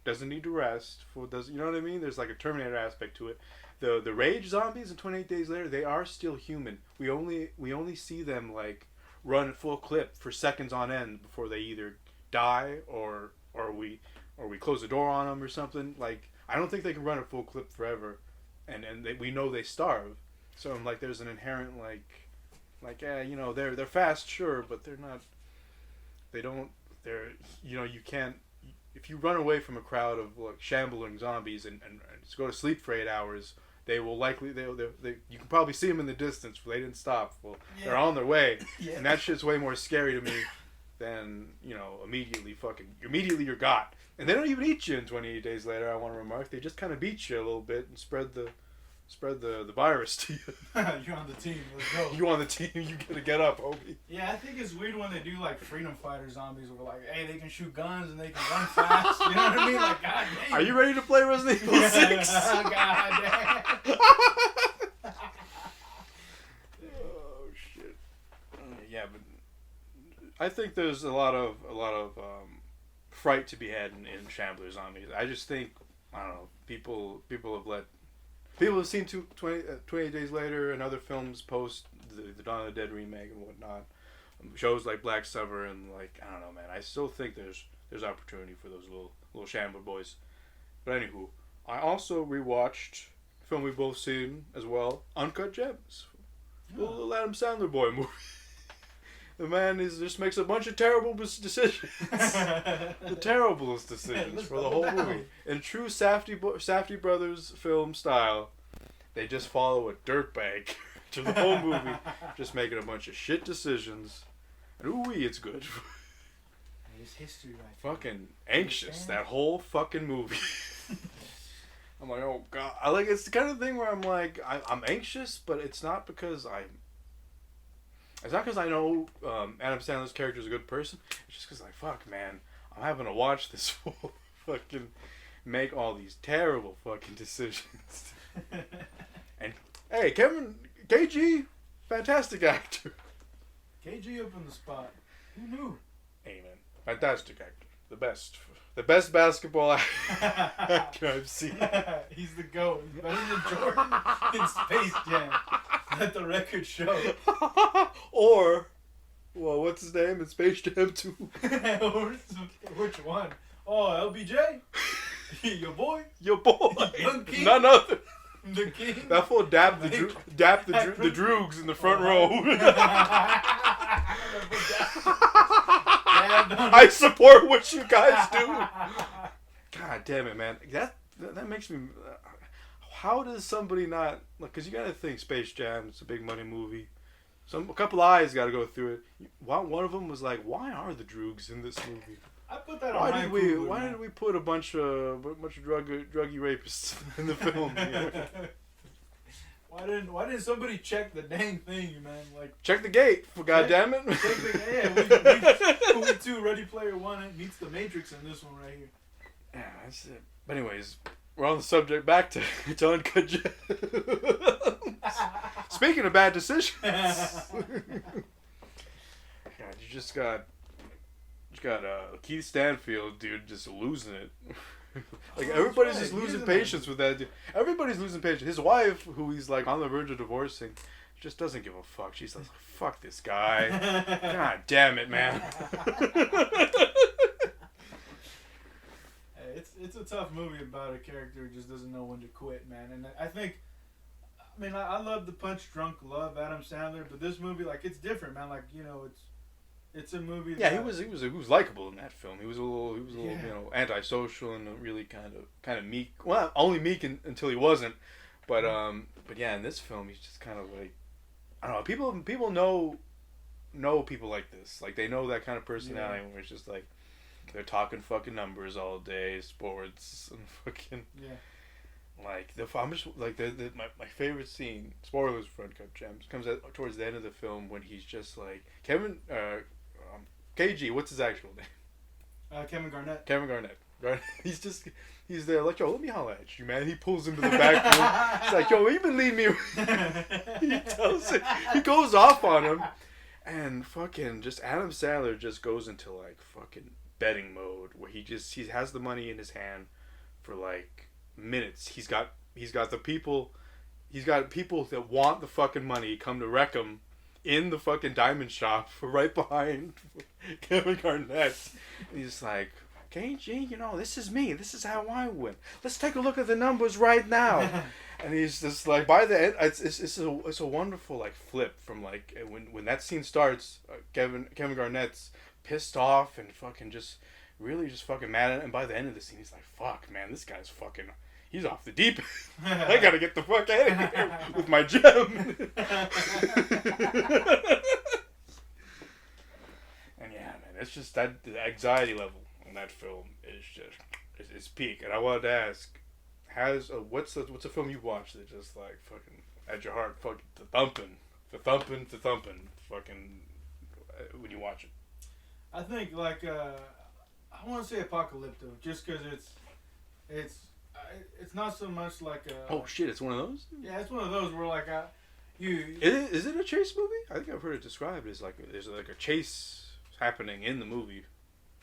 doesn't need to rest. You know what I mean? There's like a Terminator aspect to it. The rage zombies in 28 Days Later, they are still human. We only see them like run at full clip for seconds on end before they either die or we close the door on them or something. Like, I don't think they can run at full clip forever, and we know they starve. So I'm like, there's an inherent they're fast, sure, but they're not. You can't. If you run away from a crowd of like shambling zombies and just go to sleep for 8 hours, they will likely you can probably see them in the distance. They didn't stop. Well, yeah. They're on their way, yeah. And that shit's way more scary to me than immediately you're got. And they don't even eat you in 28 Days Later. I want to remark, they just kind of beat you a little bit and spread the virus to you. You're on the team. Let's go. You on the team. You gotta get up, homie. Yeah, I think it's weird when they do like freedom fighter zombies where like, hey, they can shoot guns and they can run fast. You know what I mean? Like, god damn. Are you ready to play Resident Evil 6? God damn. Oh shit. Yeah, but I think there's a lot of fright to be had in Shambler zombies. I just think, I don't know, people have seen 28 Days Later and other films post the Dawn of the Dead remake and whatnot. Shows like Black Summer and like, I don't know, man. I still think there's opportunity for those little Shambler boys. But anywho, I also rewatched a film we've both seen as well, Uncut Gems. Oh. Little Adam Sandler boy movie. The man just makes a bunch of terrible decisions. The terriblest decisions for the whole movie. In true Safdie Brothers film style, they just follow a dirtbag to the whole movie, just making a bunch of shit decisions. And ooh-wee, it's good. There's history right there. Fucking anxious, that whole fucking movie. I'm like, oh god. It's the kind of thing where I'm like, I'm anxious, but it's not because It's not because I know Adam Sandler's character is a good person. It's just because, like, fuck, man, I'm having to watch this fool fucking make all these terrible fucking decisions. And, hey, KG, fantastic actor. KG up in the spot. Who knew? Hey, man, fantastic actor. The best basketball actor I've seen. He's the GOAT. He's better than Jordan in Space Jam. Let the record show. Or, well, what's his name in Space Jam 2? Which one? Oh, LBJ? Your boy? Your boy. Young King? None other. The King? That fool dapped the droogs in the front row. I support what you guys do. God damn it, man. That makes me... how does somebody not... Because you got to think Space Jam, it's a big money movie. A couple eyes got to go through it. One of them was like, why are the droogs in this movie? I put that on my Google, Why did we put a bunch of druggy rapists in the film? Why didn't somebody check the dang thing, man? Like, check the gate, for goddammit. We too, Ready Player One meets the Matrix in this one right here. Yeah, that's it. But anyways, we're on the subject. Back to Uncut Gems. Speaking of bad decisions, God, you just got Keith Stanfield, dude, just losing it. Like, everybody's just losing patience with that dude. Everybody's losing patience. His wife, who he's like on the verge of divorcing, just doesn't give a fuck. She's like, fuck this guy. God damn it, man. It's a tough movie about a character who just doesn't know when to quit, man. And I think, I love the Punch Drunk Love, Adam Sandler, but this movie, like, it's different, man. Like, you know, it's a movie. Yeah, he was likable in that film. He was a little you know, antisocial and really kind of meek. Well, only meek until he wasn't. But yeah, in this film, he's just kind of like, I don't know. People know people like this. Like, they know that kind of personality where it's just like they're talking fucking numbers all day, sports and fucking like I'm just like my favorite scene. Spoilers for Uncut Gems comes towards the end of the film when he's just like KG, what's his actual name? Kevin Garnett. Right? He's there like, yo, let me holler at you, man. He pulls him to the back room. He's like, yo, you believe me? He tells it. He goes off on him. And fucking just Adam Sandler just goes into like fucking betting mode where he has the money in his hand for like minutes. He's got people that want the fucking money come to wreck him in the fucking diamond shop right behind Kevin Garnett. And he's like, KG, you know, this is me. This is how I win. Let's take a look at the numbers right now. And he's just like, by the end, it's a wonderful like flip from like when that scene starts, Kevin Garnett's pissed off and fucking just really just fucking mad at it. And by the end of the scene, he's like, fuck, man, this guy's fucking... He's off the deep end. I gotta get the fuck out of here with my gem. And yeah, man, it's just that the anxiety level on that film is just it's peak. And I wanted to ask, what's a film you watched that just like fucking at your heart fucking the thumping, fucking when you watch it? I think like I want to say Apocalypto, just because it's not so much like a... Oh shit! It's one of those. Yeah, it's one of those where like Is it a chase movie? I think I've heard it described as like there's like a chase happening in the movie,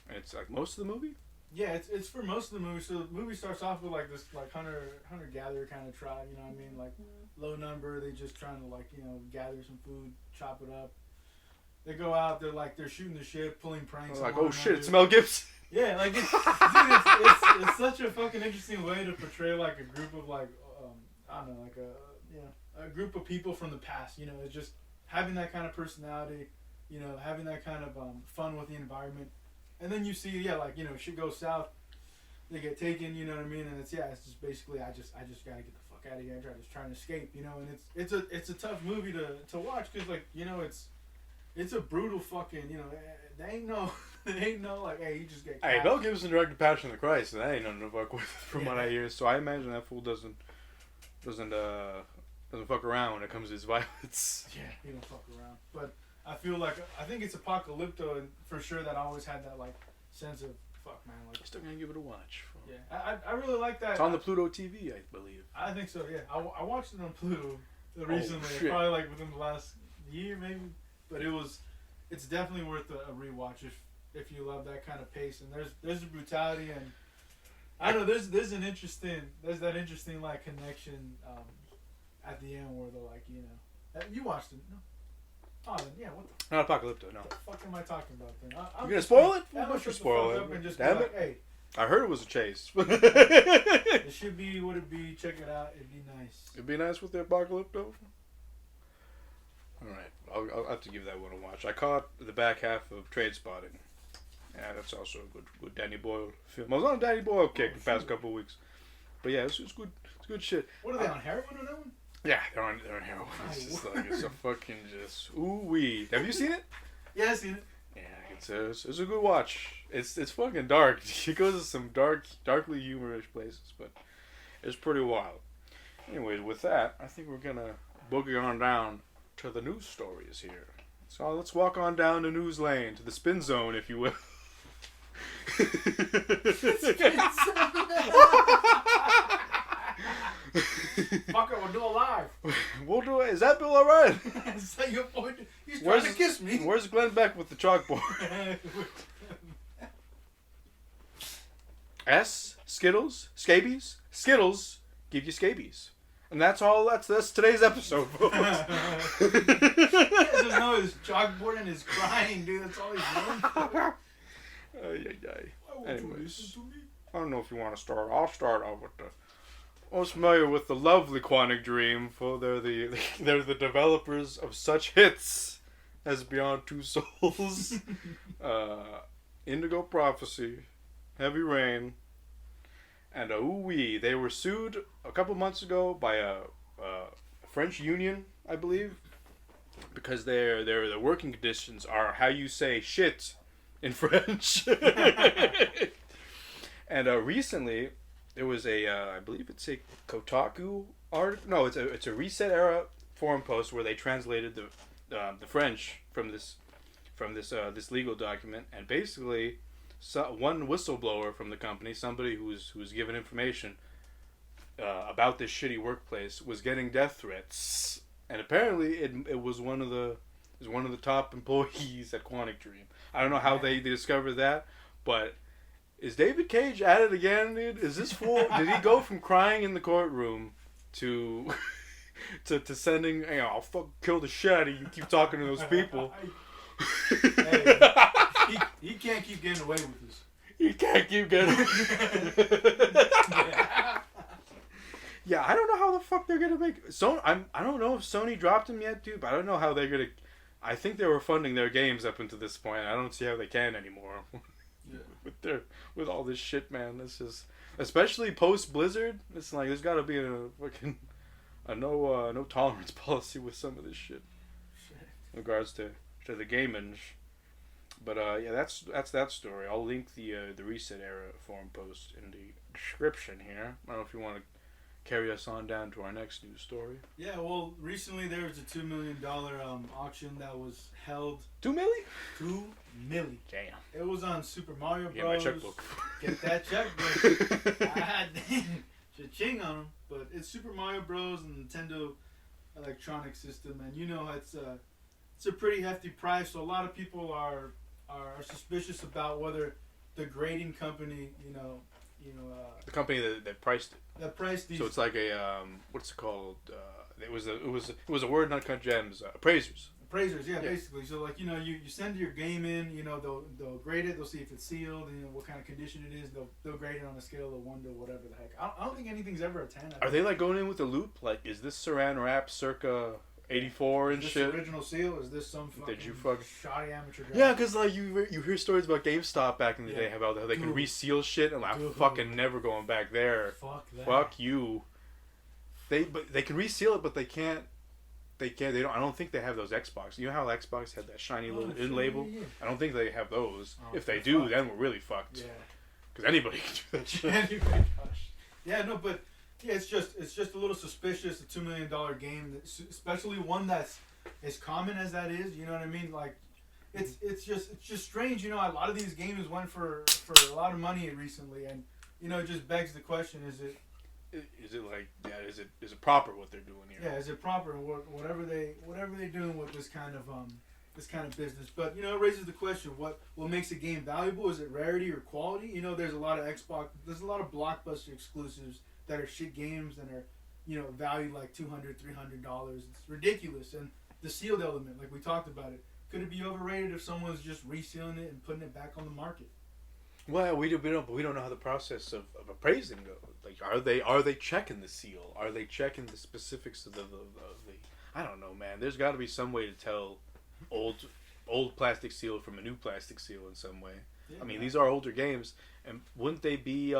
and it's like most of the movie. Yeah, it's for most of the movie. So the movie starts off with like this like hunter gatherer kind of tribe. You know what I mean? Like low number. They just trying to like gather some food, chop it up. They go out. They're shooting the shit, pulling pranks. Like, oh shit! It's Mel Gibson. Yeah, like it's such a fucking interesting way to portray like a group of like I don't know, like a group of people from the past. It's just having that kind of personality, having that kind of fun with the environment, and then you see shit goes south, they get taken, you know what I mean, and it's just basically I just gotta get the fuck out of here. I'm just trying to escape, and it's a tough movie to watch because it's a brutal fucking they ain't no like, hey, you just get caught. Hey, Mel Gibson directed Passion of the Christ, and that ain't nothing to fuck with from what I hear. So I imagine that fool doesn't fuck around when it comes to his violence. Yeah, he don't fuck around. But I feel like I think it's Apocalypto, and for sure that always had that like sense of fuck, man. Like, Still gonna give it a watch. yeah, I really like that. It's on the Pluto TV, I believe. I think so. Yeah, I watched it on Pluto recently, probably like within the last year maybe. But it's definitely worth a rewatch if you love that kind of pace. And there's the brutality, and I don't know, there's that interesting like connection at the end where they're like, you know, you watched it, no? Oh, then, yeah, what the Not Apocalypto, no. What the fuck am I talking about then? You gonna spoil it? I'm Don't you spoil it. And just Damn be it. like, hey, I heard it was a chase. it should be what it be. Check it out. It'd be nice. It'd be nice with the Apocalypto. Alright, I'll have to give that one a watch. I caught the back half of Trade Spotting. Yeah, that's also a good Danny Boyle film. I was on a Danny Boyle kick the past couple of weeks. But yeah, it's good. It's good shit. What are they on heroin on that one? Yeah, they're on heroin. It's just like, it's a fucking just ooh-wee. Have you seen it? Yeah, I've seen it. Yeah, it's a good watch. It's fucking dark. It goes to some darkly humorous places, but it's pretty wild. Anyways, with that, I think we're gonna boogie on down to the news stories here. So let's walk on down the news lane, to the spin zone, if you will. Fuck it, we'll do it live. We'll do it. Is that Bill alright? Is that your point? He's trying to kiss me. Where's Glenn Beck with the chalkboard? S, Skittles, scabies, Skittles give you scabies. And that's all, that's today's episode, folks. He doesn't know his chalkboard and his crying, dude. That's all he's known for. Anyways, I don't know if you want to start. I'll start off with the most familiar with the lovely Quantic Dream, for they're the developers of such hits as Beyond Two Souls, Indigo Prophecy, Heavy Rain, and ooh-wee. They were sued a couple months ago by a French union, I believe, because their working conditions are how you say shit in French. And recently, there was I believe it's a Kotaku article. No, it's a Reset Era forum post where they translated the French from this legal document, and basically, one whistleblower from the company, somebody who's given information about this shitty workplace, was getting death threats, and apparently it was one of the top employees at Quantic Dream. I don't know how they discovered that, but is David Cage at it again, dude? Is this fool? Did he go from crying in the courtroom to sending, hey, I'll fucking kill the shit out of you, keep talking to those people? Hey, he can't keep getting away with this. He can't keep getting away. Yeah, I don't know how the fuck they're gonna make I don't know if Sony dropped him yet, dude, but I don't know how they're gonna. I think they were funding their games up until this point. I don't see how they can anymore. Yeah. with all this shit, man. This is, especially post Blizzard. It's like there's got to be a no tolerance policy with some of this shit in regards to the gaming. But yeah, that's that story. I'll link the Reset Era forum post in the description here. I don't know if you want to carry us on down to our next news story. Yeah, well, recently there was a $2 million auction that was held. $2 million? $2 million. Damn. It was on Super Mario Bros. Get my checkbook. Get that checkbook. God damn. Cha-ching on them. But it's Super Mario Bros. And Nintendo Electronic System, and you know it's a pretty hefty price. So a lot of people are suspicious about whether the grading company, the company that priced it. That priced these. So it's like a what's it called? It was a word, Uncut Gems. Appraisers. Appraisers, yeah, basically. So like you send your game in, they'll grade it, they'll see if it's sealed, and what kind of condition it is. They'll grade it on a scale of 1 to whatever the heck. I don't think anything's ever a 10. Are they like going in with a loop? Like, is this Saran wrap circa 84 and is this shit? Original seal? Is this some fucking shoddy amateur guy? Yeah, because like you hear stories about GameStop back in the day about how they can reseal shit, and I'm fucking never going back there. Fuck that. Fuck you. They can reseal it, but they can't. They don't. I don't think they have those Xbox. You know how Xbox had that shiny little in label? Yeah. I don't think they have those. If they do, then we're really fucked. Yeah. Because anybody can do that shit. Anyway, gosh. Yeah, no, but yeah, it's just a little suspicious. A $2 million game, especially one that's as common as that is, you know what I mean? Like, it's just strange, you know. A lot of these games went for a lot of money recently, and you know, it just begs the question: is it like, is it proper what they're doing here? Yeah, is it proper? Whatever they're doing with this kind of business. But you know, it raises the question: what makes a game valuable? Is it rarity or quality? You know, there's a lot of blockbuster exclusives that are shit games that are, you know, valued like $200, $300. It's ridiculous. And the sealed element, like we talked about it, could it be overrated if someone's just resealing it and putting it back on the market? Well, we don't know how the process of appraising goes. Like, are they checking the seal? Are they checking the specifics of the I don't know, man. There's got to be some way to tell old plastic seal from a new plastic seal in some way. Yeah, I mean, these are older games, and wouldn't they be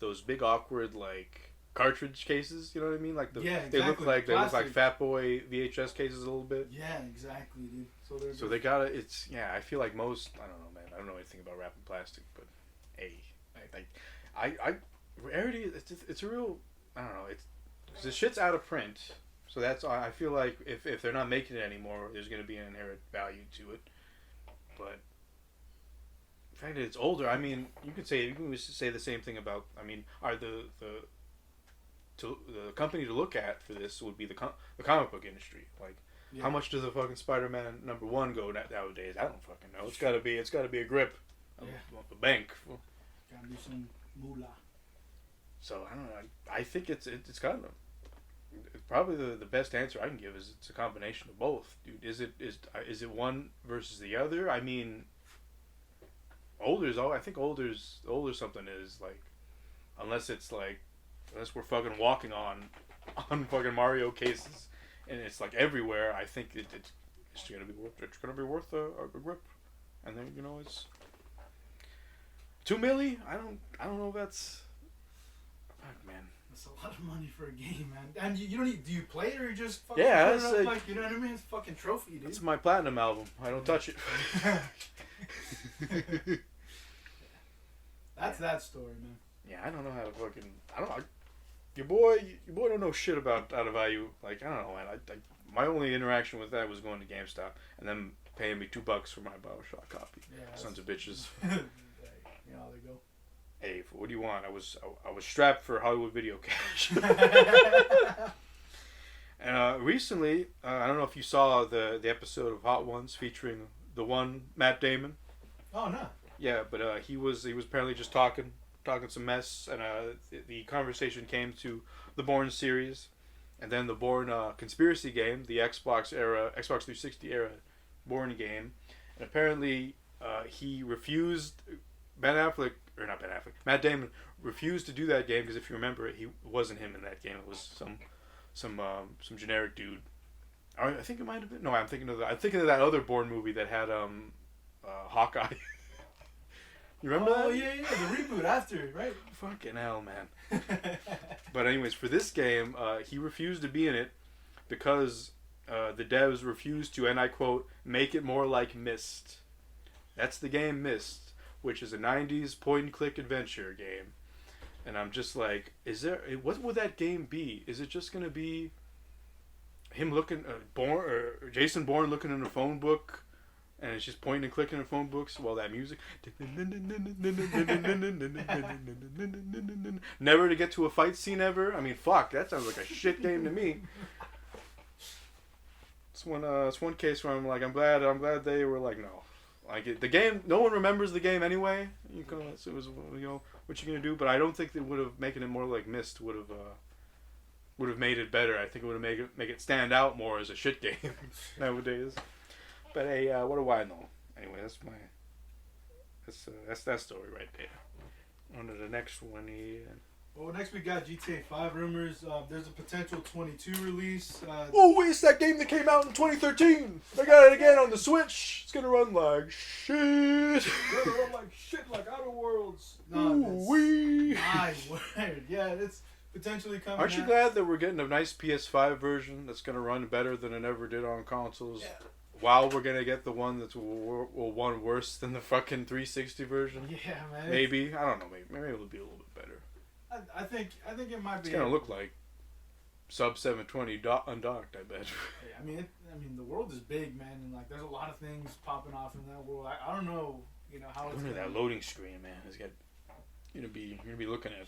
those big awkward like cartridge cases? You know what I mean? Like exactly. They look like Fat Boy VHS cases a little bit. Yeah, exactly, dude. So they gotta. It's I feel like most. I don't know, man. I don't know anything about wrapping plastic, but I rarity. It's a real. I don't know. It's the shit's out of print. So that's, I feel like if they're not making it anymore, there's going to be an inherent value to it. But the fact that it's older, I mean, you can say the same thing about. I mean, the company to look at for this would be the comic book industry. Like, how much does a fucking Spider-Man #1 go nowadays? I don't fucking know. It's got to be a grip, a bank. Gotta be some moolah. So I don't know. I think it's kind of. Probably the best answer I can give is it's a combination of both, dude. Is it one versus the other? I mean, I think older something is like, unless we're fucking walking on fucking Mario cases and it's like everywhere. I think it's gonna be worth a grip, and then, you know, it's $2 million. I don't know if that's, fuck, man. It's a lot of money for a game, man. And you don't do you play it or you just fucking put it up, like, you know what I mean? It's a fucking trophy, dude. It's my platinum album. I don't touch it. That's that story, man. Yeah, I don't know how to fucking. I don't know. Your boy don't know shit about out of value. Like, I don't know, man. My only interaction with that was going to GameStop and them paying me $2 for my BioShock copy. Yeah, sons of bitches. You know how they go. Hey, what do you want? I was strapped for Hollywood Video Cash. And recently, I don't know if you saw the episode of Hot Ones featuring the one Matt Damon. Oh no. Yeah, but he was apparently just talking some mess, and the conversation came to the Bourne series, and then the Bourne conspiracy game, the Xbox 360 era Bourne game, and apparently he refused. Matt Damon refused to do that game because if you remember it, wasn't him in that game. It was some generic dude. I think it might have been. No, I'm thinking of that other Bourne movie that had Hawkeye. You remember that? Oh yeah, the reboot after, right? Fucking hell, man. But anyways, for this game, he refused to be in it because the devs refused to, and I quote, make it more like Myst. That's the game Myst, which is a 90s point-and-click adventure game. And I'm just like, what would that game be? Is it just going to be him looking, Jason Bourne looking in a phone book, and it's just pointing and clicking in phone books while that music... Never to get to a fight scene ever? I mean, fuck, that sounds like a shit game to me. It's one case where I'm like, I'm glad they were like, no. Like, the game, no one remembers the game anyway. So it was, you know, what you gonna do? But I don't think they would have making it more like Myst would have made it better. I think it would have make it stand out more as a shit game nowadays. But hey, what do I know? Anyway, that's that story right there. On to the next one here. Well, next we got GTA 5 rumors. There's a potential 22 release. It's that game that came out in 2013. They got it again on the Switch. It's gonna run like shit. It's gonna run like shit, like Outer Worlds. No, my word. Yeah, it's potentially coming. Aren't you glad that we're getting a nice PS5 version that's gonna run better than it ever did on consoles? Yeah. While we're gonna get the one that's one worse than the fucking 360 version. Yeah, man. Maybe, I don't know. Maybe it'll be a little bit better. I think it might be. It's gonna look like. sub 720 undocked. I bet. I mean, the world is big, man, and like there's a lot of things popping off in that world. I don't know, how it's. That loading screen, man, has got. You're gonna be looking at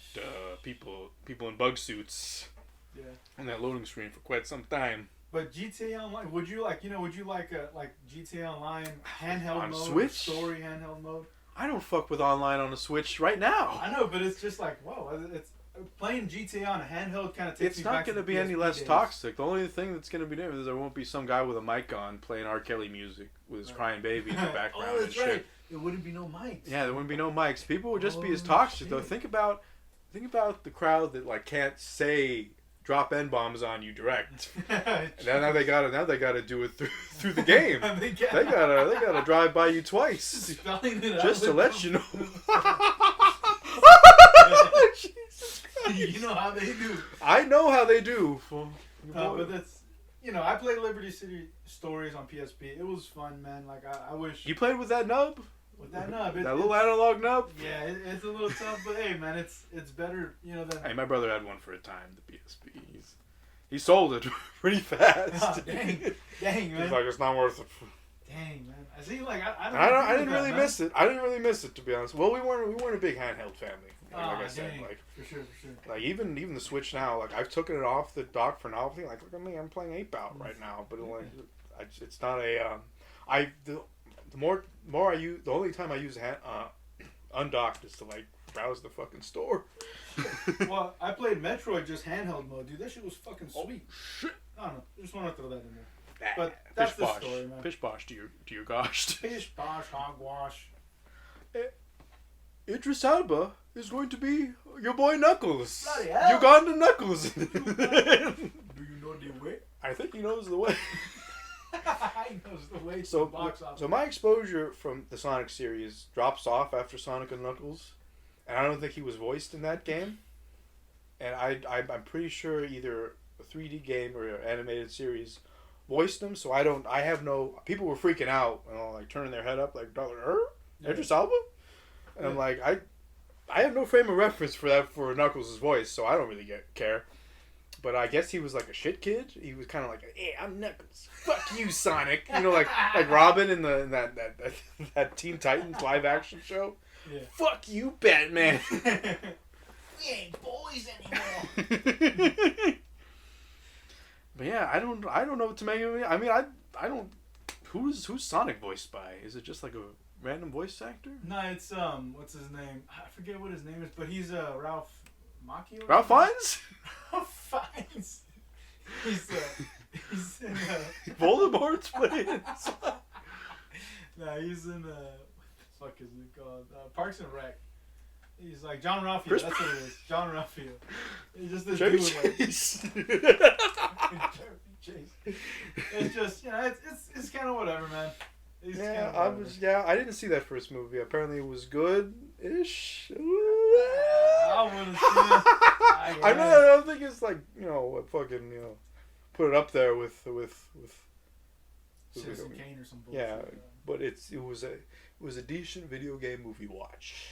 people in bug suits. Yeah. On that loading screen for quite some time. But GTA Online, would you like GTA Online handheld on mode, Switch? Story handheld mode? I don't fuck with online on the Switch right now. I know, but it's just like, whoa, it's playing GTA on a handheld kind of takes It's me back not going to be the any PSP less days. toxic. The only thing that's going to be different is there won't be some guy with a mic on playing R. Kelly music with his crying baby in the background oh, and that's shit. right. There wouldn't be no mics. Yeah, there wouldn't be no mics. People would just be as toxic though. Think about the crowd that like can't say drop N-bombs on you direct. now they gotta do it through the game. they gotta drive by you twice just to let you know. Jesus Christ. You know how they do. I know how they do. But that's I played Liberty City Stories on PSP. It was fun, man. Like I wish you played with that nub. With that nub, that little analog nub. Yeah, it's a little tough, but hey, man, it's better, than. Hey, my brother had one for a time, the PSP. He sold it pretty fast. Oh, dang, man. He's like, it's not worth it. Dang, man. I see, like I didn't really miss it. I didn't really miss it, to be honest. Well, we weren't a big handheld family. Like I said, like for sure. Like even the Switch now, like I've taken it off the dock for novelty. Like look at me, I'm playing Ape Out right now, but like it's not a. The only time I use undocked is to like browse the fucking store. Well, I played Metroid just handheld mode, dude. That shit was fucking sweet. Oh, shit. I don't know. I just want to throw that in there. But that's the story, man. Pish posh to your gosh. Pish posh, hogwash. Idris Elba is going to be your boy Knuckles. Bloody hell. Uganda Knuckles. Do you know the way? I think he knows the way. He knows the way to the box office. So my exposure from the Sonic series drops off after Sonic and Knuckles, and I don't think he was voiced in that game. And I'm pretty sure either a 3D game or an animated series voiced him. So I have no. People were freaking out, like turning their head up, like Idris Elba, and I'm like I have no frame of reference for Knuckles' voice, so I don't really care. But I guess he was like a shit kid. He was kind of like, "Hey, I'm Knuckles. Fuck you, Sonic." Like Robin in that Teen Titans live action show. Yeah. Fuck you, Batman. We ain't boys anymore. But yeah, I don't know what to make of it. I mean, I don't. Who's Sonic voiced by? Is it just like a random voice actor? No, it's what's his name? I forget what his name is, but he's Ralph Macchio. Ralph Fiennes? Ralph Fiennes. He's in Voldemort's playing. No, he's in what the fuck is it called? Parks and Rec. He's like John Ralphio. Chris That's what it is. John Ralphio. He's just this Chevy dude Chase. Chase. It's just it's kind of whatever, man. I didn't see that first movie. Apparently it was good-ish. I wouldn't see it. I don't think it's like, fucking, put it up there with Citizen Kane or some bullshit. Yeah, but it was a decent video game movie watch.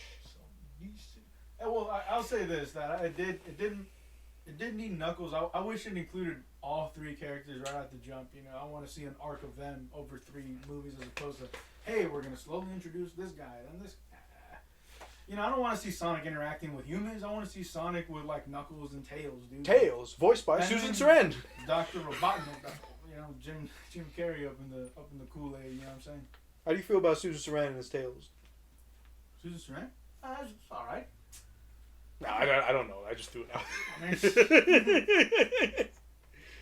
Well, I'll say this, that it didn't need Knuckles. I wish it included all three characters right at the jump. I want to see an arc of them over 3 movies as opposed to, hey, we're gonna slowly introduce this guy, then this. I don't want to see Sonic interacting with humans. I want to see Sonic with like Knuckles and Tails, dude. Tails, voiced by Susan Sarandon. Dr. Robotnik, Jim Carrey up in the Kool-Aid. You know what I'm saying? How do you feel about Susan Sarandon as Tails? Susan Sarandon? It's all right. No, I don't know. I just threw it out.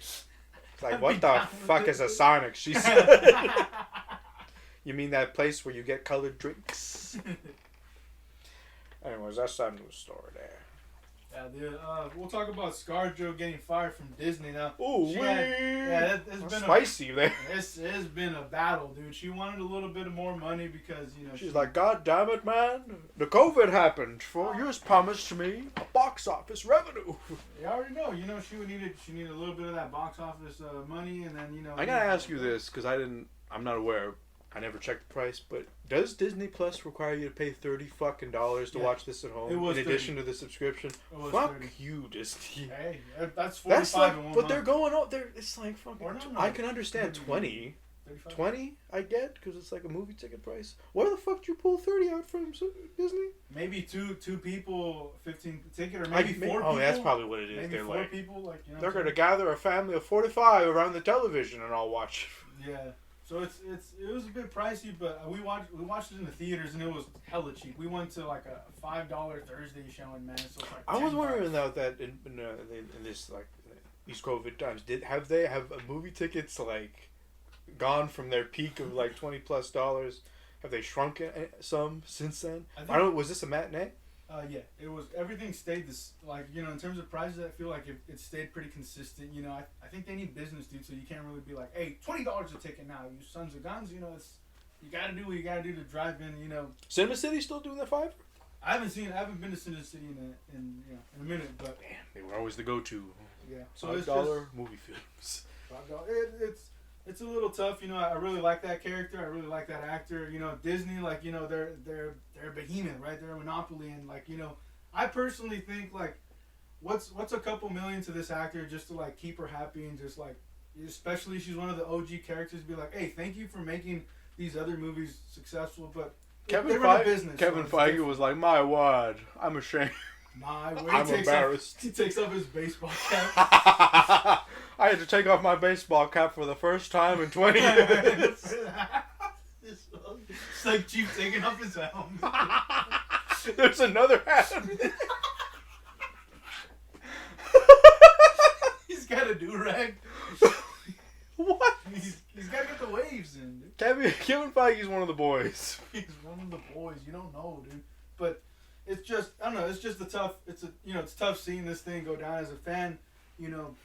It's like, what the fuck is a Sonic? She said. You mean that place where you get colored drinks? Anyways, that's that news story there. Yeah, we'll talk about ScarJo getting fired from Disney now. Oh, it's been spicy there. It's been a battle, dude. She wanted a little bit more money because she's like, God damn it, man! The COVID happened. You just promised me a box office revenue. You already know. She needed a little bit of that box office money, and then I gotta ask you this because I'm not aware. I never checked the price, but does Disney Plus require you to pay $30 to watch this at home in addition to the subscription? Fuck 30. You, Disney. Hey, that's 45. That's like, in one but month. they're going on. It's like fucking. I can understand 20. 35? 20 I get because it's like a movie ticket price. Where the fuck did you pull 30 out from Disney? Maybe two people, 15 ticket, or maybe 4 people. Oh, that's probably what it is. Maybe they're 4 like, people, like they're gonna gather a family of 45 around the television and all watch. Yeah. So it was a bit pricey, but we watched it in the theaters and it was hella cheap. We went to like a $5 Thursday showing, man. So it's like I was wondering though that in this like these COVID times, have movie tickets like gone from their peak of like $20+? Have they shrunk some since then? I don't know. Was this a matinee? Yeah, it was. Everything stayed this, like, you know, in terms of prices. I feel like it stayed pretty consistent. You know, I think they need business, dude. So you can't really be like, hey, $20 a ticket now, you sons of guns. You know, you gotta do what you gotta do to drive in. You know, Cinema City still doing that $5? I haven't been to Cinema City in a minute, but man, they were always the go-to. Yeah, so $5 movie films. $5. It's a little tough, you know. I really like that character. I really like that actor. You know, Disney, like, you know, they're a behemoth, right? They're a monopoly, and like, you know, I personally think like, what's a couple million to this actor just to like keep her happy and just like, especially she's one of the OG characters. Be like, hey, thank you for making these other movies successful, but Kevin Feige was like, my word, I'm ashamed. I'm embarrassed. He takes off his baseball cap. I had to take off my baseball cap for the first time in 20 years. It's like Chief taking off his helmet. There's another hat. He's got a do-rag. What? He's got to get the waves in, dude. Kevin Feige's one of the boys. He's one of the boys. You don't know, dude. But it's just, I don't know, it's just it's tough seeing this thing go down as a fan. You know,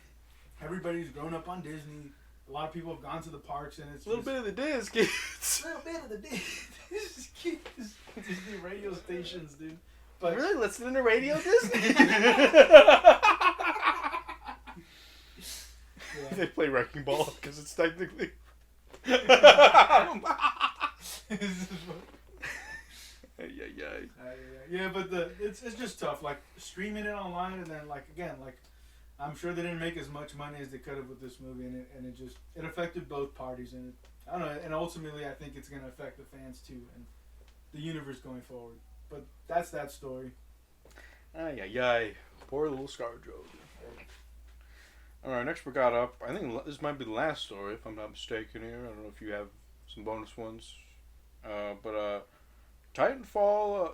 everybody's grown up on Disney. A lot of people have gone to the parks, and it's a little bit of the Diz, kids. A little bit of the Diz, kids. Disney radio stations, dude. But really listening to Radio Disney. Yeah. They play Wrecking Ball because it's technically. Yeah, but it's just tough. Like streaming it online, and then like again, like I'm sure they didn't make as much money as they could have with this movie, and it affected both parties, and I don't know, and ultimately I think it's gonna affect the fans too and the universe going forward. But that's that story. Poor little ScarJo. Alright, next we got up. I think this might be the last story, if I'm not mistaken here. I don't know if you have some bonus ones. But Titanfall,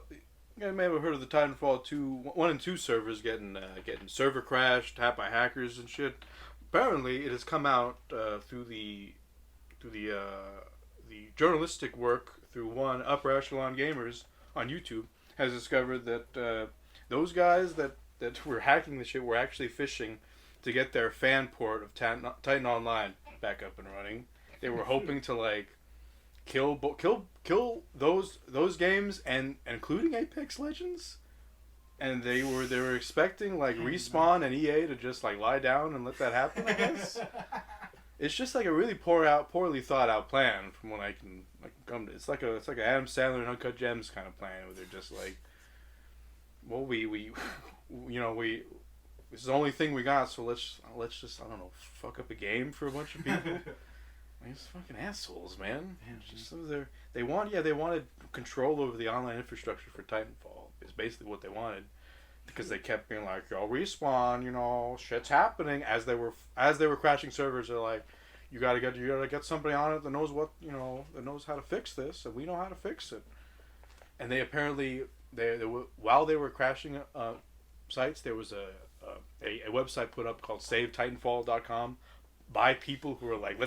you may have heard of the Titanfall 1 and 2 servers getting server crashed, hacked by hackers and shit. Apparently, it has come out through the journalistic work through one Upper Echelon Gamers on YouTube has discovered that those guys that were hacking the shit were actually phishing to get their fan port of Titan Online back up and running. They were hoping to like kill those games and including Apex Legends, and they were expecting like Respawn and EA to just like lie down and let that happen. I guess it's just like a really poorly thought out plan from what I can come to. It's like a Adam Sandler and Uncut Gems kind of plan where they're just like, well, we this is the only thing we got, so let's just, I don't know, fuck up a game for a bunch of people. These fucking assholes, man. It's just they wanted control over the online infrastructure for Titanfall. Is basically what they wanted, because they kept being like, "Yo, Respawn, you know, shit's happening." As they were crashing servers, they're like, "You gotta get somebody on it that knows that knows how to fix this, and we know how to fix it." And they apparently while they were crashing sites, there was a website put up called SaveTitanfall.com by people who were like,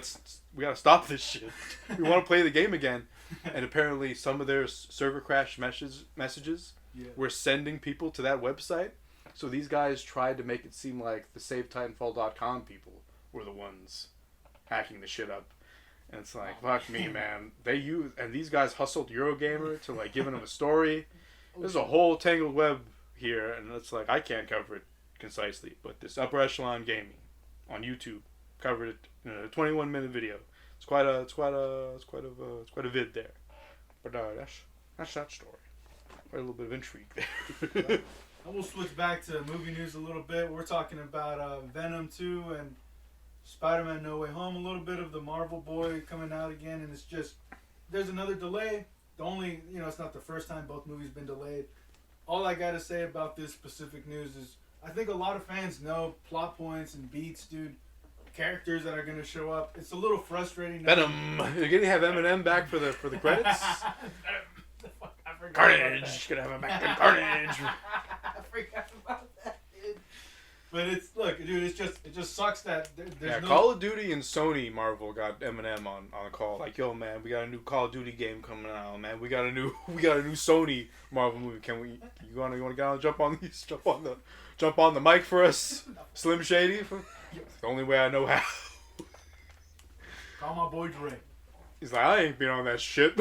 we gotta stop this shit. We want to play the game again. And apparently some of their server crash messages were sending people to that website. So these guys tried to make it seem like the SaveTitanfall.com people were the ones hacking the shit up. And it's like, fuck me, man. And these guys hustled Eurogamer to like giving them a story. There's a whole tangled web here, and it's like, I can't cover it concisely, but this Upper Echelon Gaming on YouTube covered it in a 21-minute video. It's quite a vid there. But that's that story. Quite a little bit of intrigue there. And we'll switch back to movie news a little bit. We're talking about Venom 2 and Spider-Man No Way Home. A little bit of the Marvel Boy coming out again, and it's just there's another delay. The only it's not the first time both movies been delayed. All I gotta say about this specific news is I think a lot of fans know plot points and beats, dude. Characters that are gonna show up. It's a little frustrating. Venom. You're gonna have Eminem back for the credits. Carnage. Gonna have him back in Carnage. I forgot about that, dude. But it just sucks that there's no... Call of Duty and Sony Marvel got Eminem on a call. Like, yo, man, we got a new Call of Duty game coming out, man. We got a new Sony Marvel movie. You wanna get on, jump on the mic for us, Slim Shady? It's the only way I know how. Call my boy Dre. He's like, I ain't been on that shit.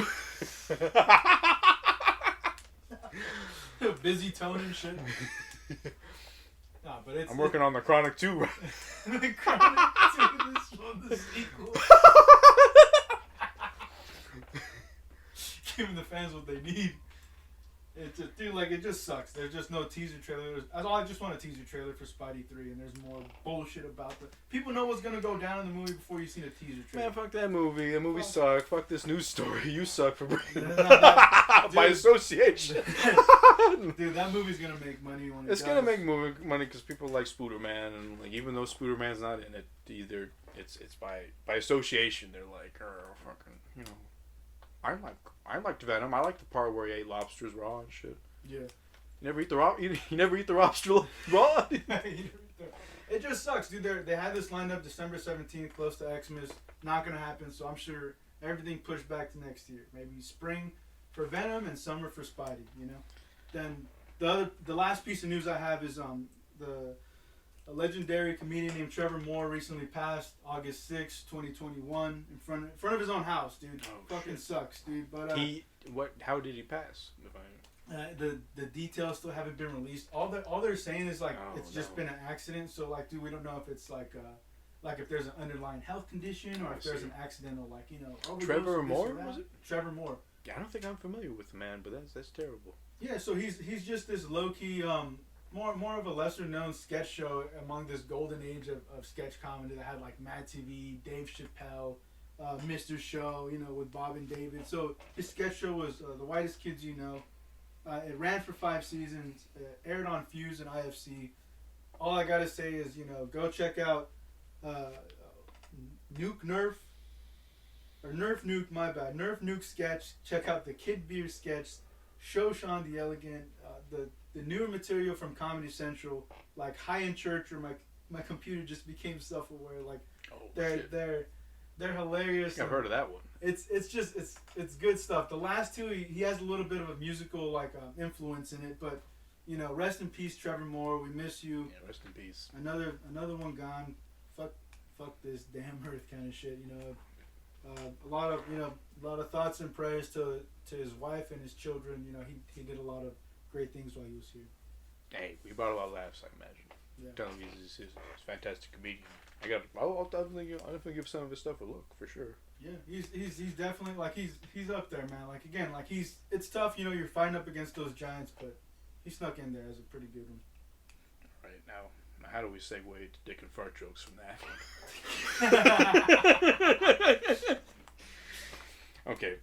Busy tone and shit. Nah, but I'm working on the Chronic 2 right The Chronic 2, this one, the sequel. Giving the fans what they need. It just sucks. There's just no teaser trailer. I just want a teaser trailer for Spidey 3, and there's more bullshit about the... People know what's gonna go down in the movie before you've seen a teaser trailer. Man, fuck that movie. The movie sucked. Fuck this news story. You suck for bringing by association. Dude, that movie's gonna make money when it's gonna make money because people like Spooderman, and like even though Spooderman's not in it either, it's by association. They're like, fucking, I liked Venom. I liked the part where he ate lobsters raw and shit. Yeah. You never eat the lobster raw. It just sucks, dude. They had this lined up December 17th, close to Xmas. Not gonna happen. So I'm sure everything pushed back to next year. Maybe spring for Venom and summer for Spidey. Then the last piece of news I have is a legendary comedian named Trevor Moore recently passed August 6, 2021, in front of his own house, dude. Fucking sucks, dude. But how did he pass? The details still haven't been released. All they're saying is it's just been an accident. So dude, we don't know if it's like if there's an underlying health condition or if there's an accidental Trevor Moore, was it? Trevor Moore. Yeah, I don't think I'm familiar with the man, but that's terrible. Yeah, so he's just this low key more of a lesser known sketch show among this golden age of sketch comedy that had like Mad TV, Dave Chappelle, Mr. Show, with Bob and David. So his sketch show was The Whitest Kids You Know. It ran for 5 seasons. Aired on Fuse and IFC. All I gotta say is, go check out Nerf Nuke, my bad. Nerf Nuke sketch. Check out the Kid Beer sketch. Show Sean the Elegant. The newer material from Comedy Central, like High in Church, or my computer just became self-aware. They're hilarious. I've heard of that one. It's good stuff. The last two, he has a little bit of a musical influence in it, but rest in peace, Trevor Moore. We miss you. Yeah, rest in peace. Another one gone. Fuck this damn earth kind of shit. A lot of thoughts and prayers to his wife and his children. He did a lot of great things while he was here. Hey, we brought a lot of laughs, I imagine. Yeah. Telling me he's a fantastic comedian. I'll definitely give some of his stuff a look for sure. Yeah, he's definitely he's up there, man. It's tough, you're fighting up against those giants, but he snuck in there as a pretty good one. All right, now how do we segue to dick and fart jokes from that? Okay,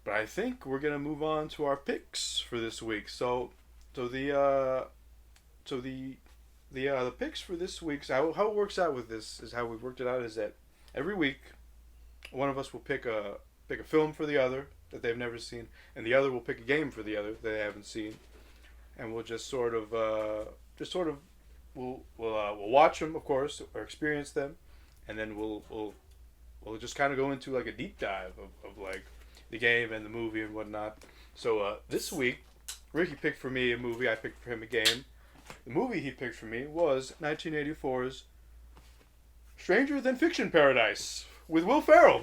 but I think we're gonna move on to our picks for this week. So the picks for this week. So how it works out with this is how we've worked it out is that every week one of us will pick a film for the other that they've never seen, and the other will pick a game for the other that they haven't seen, and we'll just sort of we'll watch them, of course, or experience them, and then we'll just kind of go into like a deep dive of like the game and the movie and whatnot. So this week, Ricky picked for me a movie. I picked for him a game. The movie he picked for me was 1984's Stranger Than Fiction Paradise with Will Ferrell.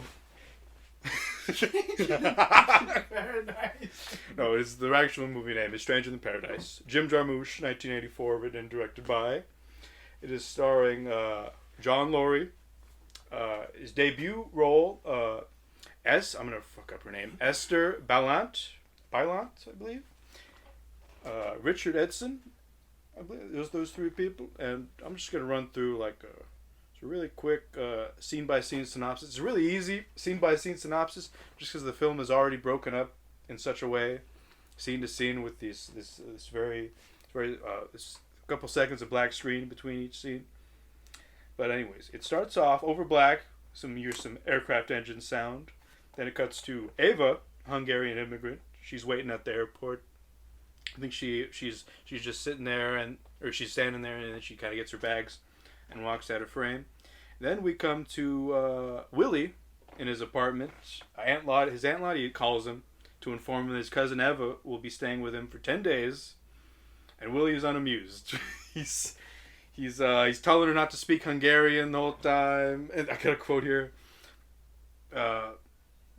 Paradise. No, it's the actual movie name is Stranger Than Paradise. Jim Jarmusch, 1984, written and directed by. It is starring John Laurie, His debut role, I'm gonna fuck up her name, Esther Ballant, I believe. Richard Edson, I believe. Those three people, and I'm just gonna run through like it's a really quick scene by scene synopsis. It's a really easy scene by scene synopsis, just because the film is already broken up in such a way, scene to scene, with this couple seconds of black screen between each scene. But anyways, it starts off over black. Some aircraft engine sound. Then it cuts to Ava, Hungarian immigrant. She's waiting at the airport. I think she's just sitting there or she's standing there, and then she kind of gets her bags and walks out of frame. Then we come to Willie in his apartment. His Aunt Lottie calls him to inform him that his cousin Eva will be staying with him for 10 days, and Willie is unamused. He's telling her not to speak Hungarian the whole time. And I got a quote here.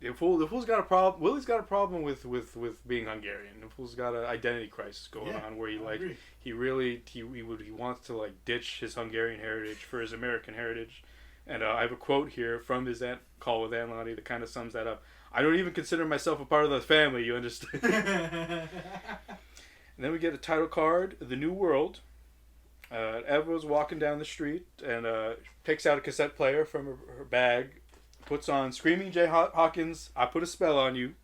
The fool's got a problem. Willie's got a problem with being Hungarian. The fool's got an identity crisis going on, where he wants to like ditch his Hungarian heritage for his American heritage. And I have a quote here from his call with Aunt Lottie that kind of sums that up. I don't even consider myself a part of the family. You understand? And then we get a title card, The New World. Eva's walking down the street and takes out a cassette player from her bag, puts on Screaming Jay Hawkins' I Put a Spell on You,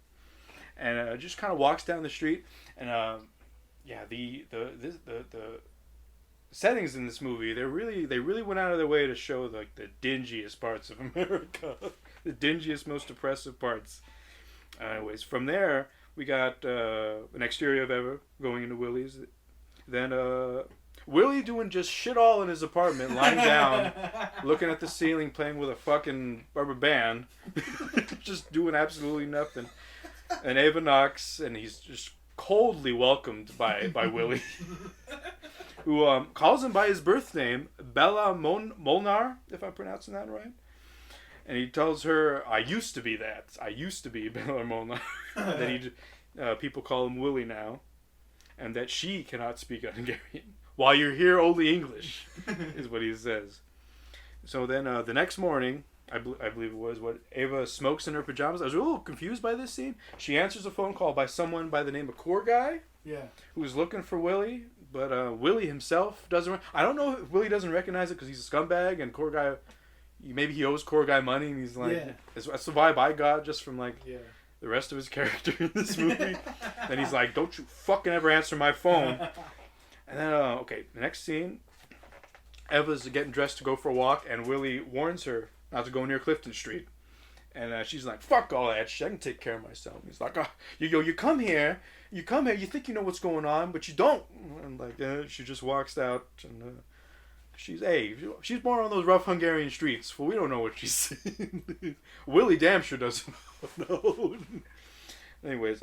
and just kind of walks down the street. And the settings in this movie, they really went out of their way to show like the dingiest parts of America, the dingiest, most oppressive parts. Anyways, from there we got an exterior of Eva going into Willie's. Then Willie doing just shit all in his apartment, lying down, looking at the ceiling, playing with a fucking rubber band, just doing absolutely nothing. And Eva knocks, and he's just coldly welcomed by Willie, who calls him by his birth name, Bella Molnar, if I'm pronouncing that right. And he tells her, I used to be Bella Molnar. And then people call him Willie now, and that she cannot speak Hungarian. While you're here, only English, is what he says. So then the next morning, I believe it was, Eva smokes in her pajamas. I was a little confused by this scene. She answers a phone call by someone by the name of Core Guy, who's looking for Willie, but Willie himself doesn't. I don't know if Willie doesn't recognize it because he's a scumbag, and Core Guy, maybe he owes Core Guy money, and he's like, that's the vibe I got just from like the rest of his character in this movie. Then he's like, don't you fucking ever answer my phone. And then, the next scene, Eva's getting dressed to go for a walk, and Willie warns her not to go near Clifton Street. And she's like, fuck all that shit, I can take care of myself. And he's like, you come here, you think you know what's going on, but you don't. And like, she just walks out, and she's born on those rough Hungarian streets. Well, we don't know what she's saying. Willie damn sure doesn't know. Anyways,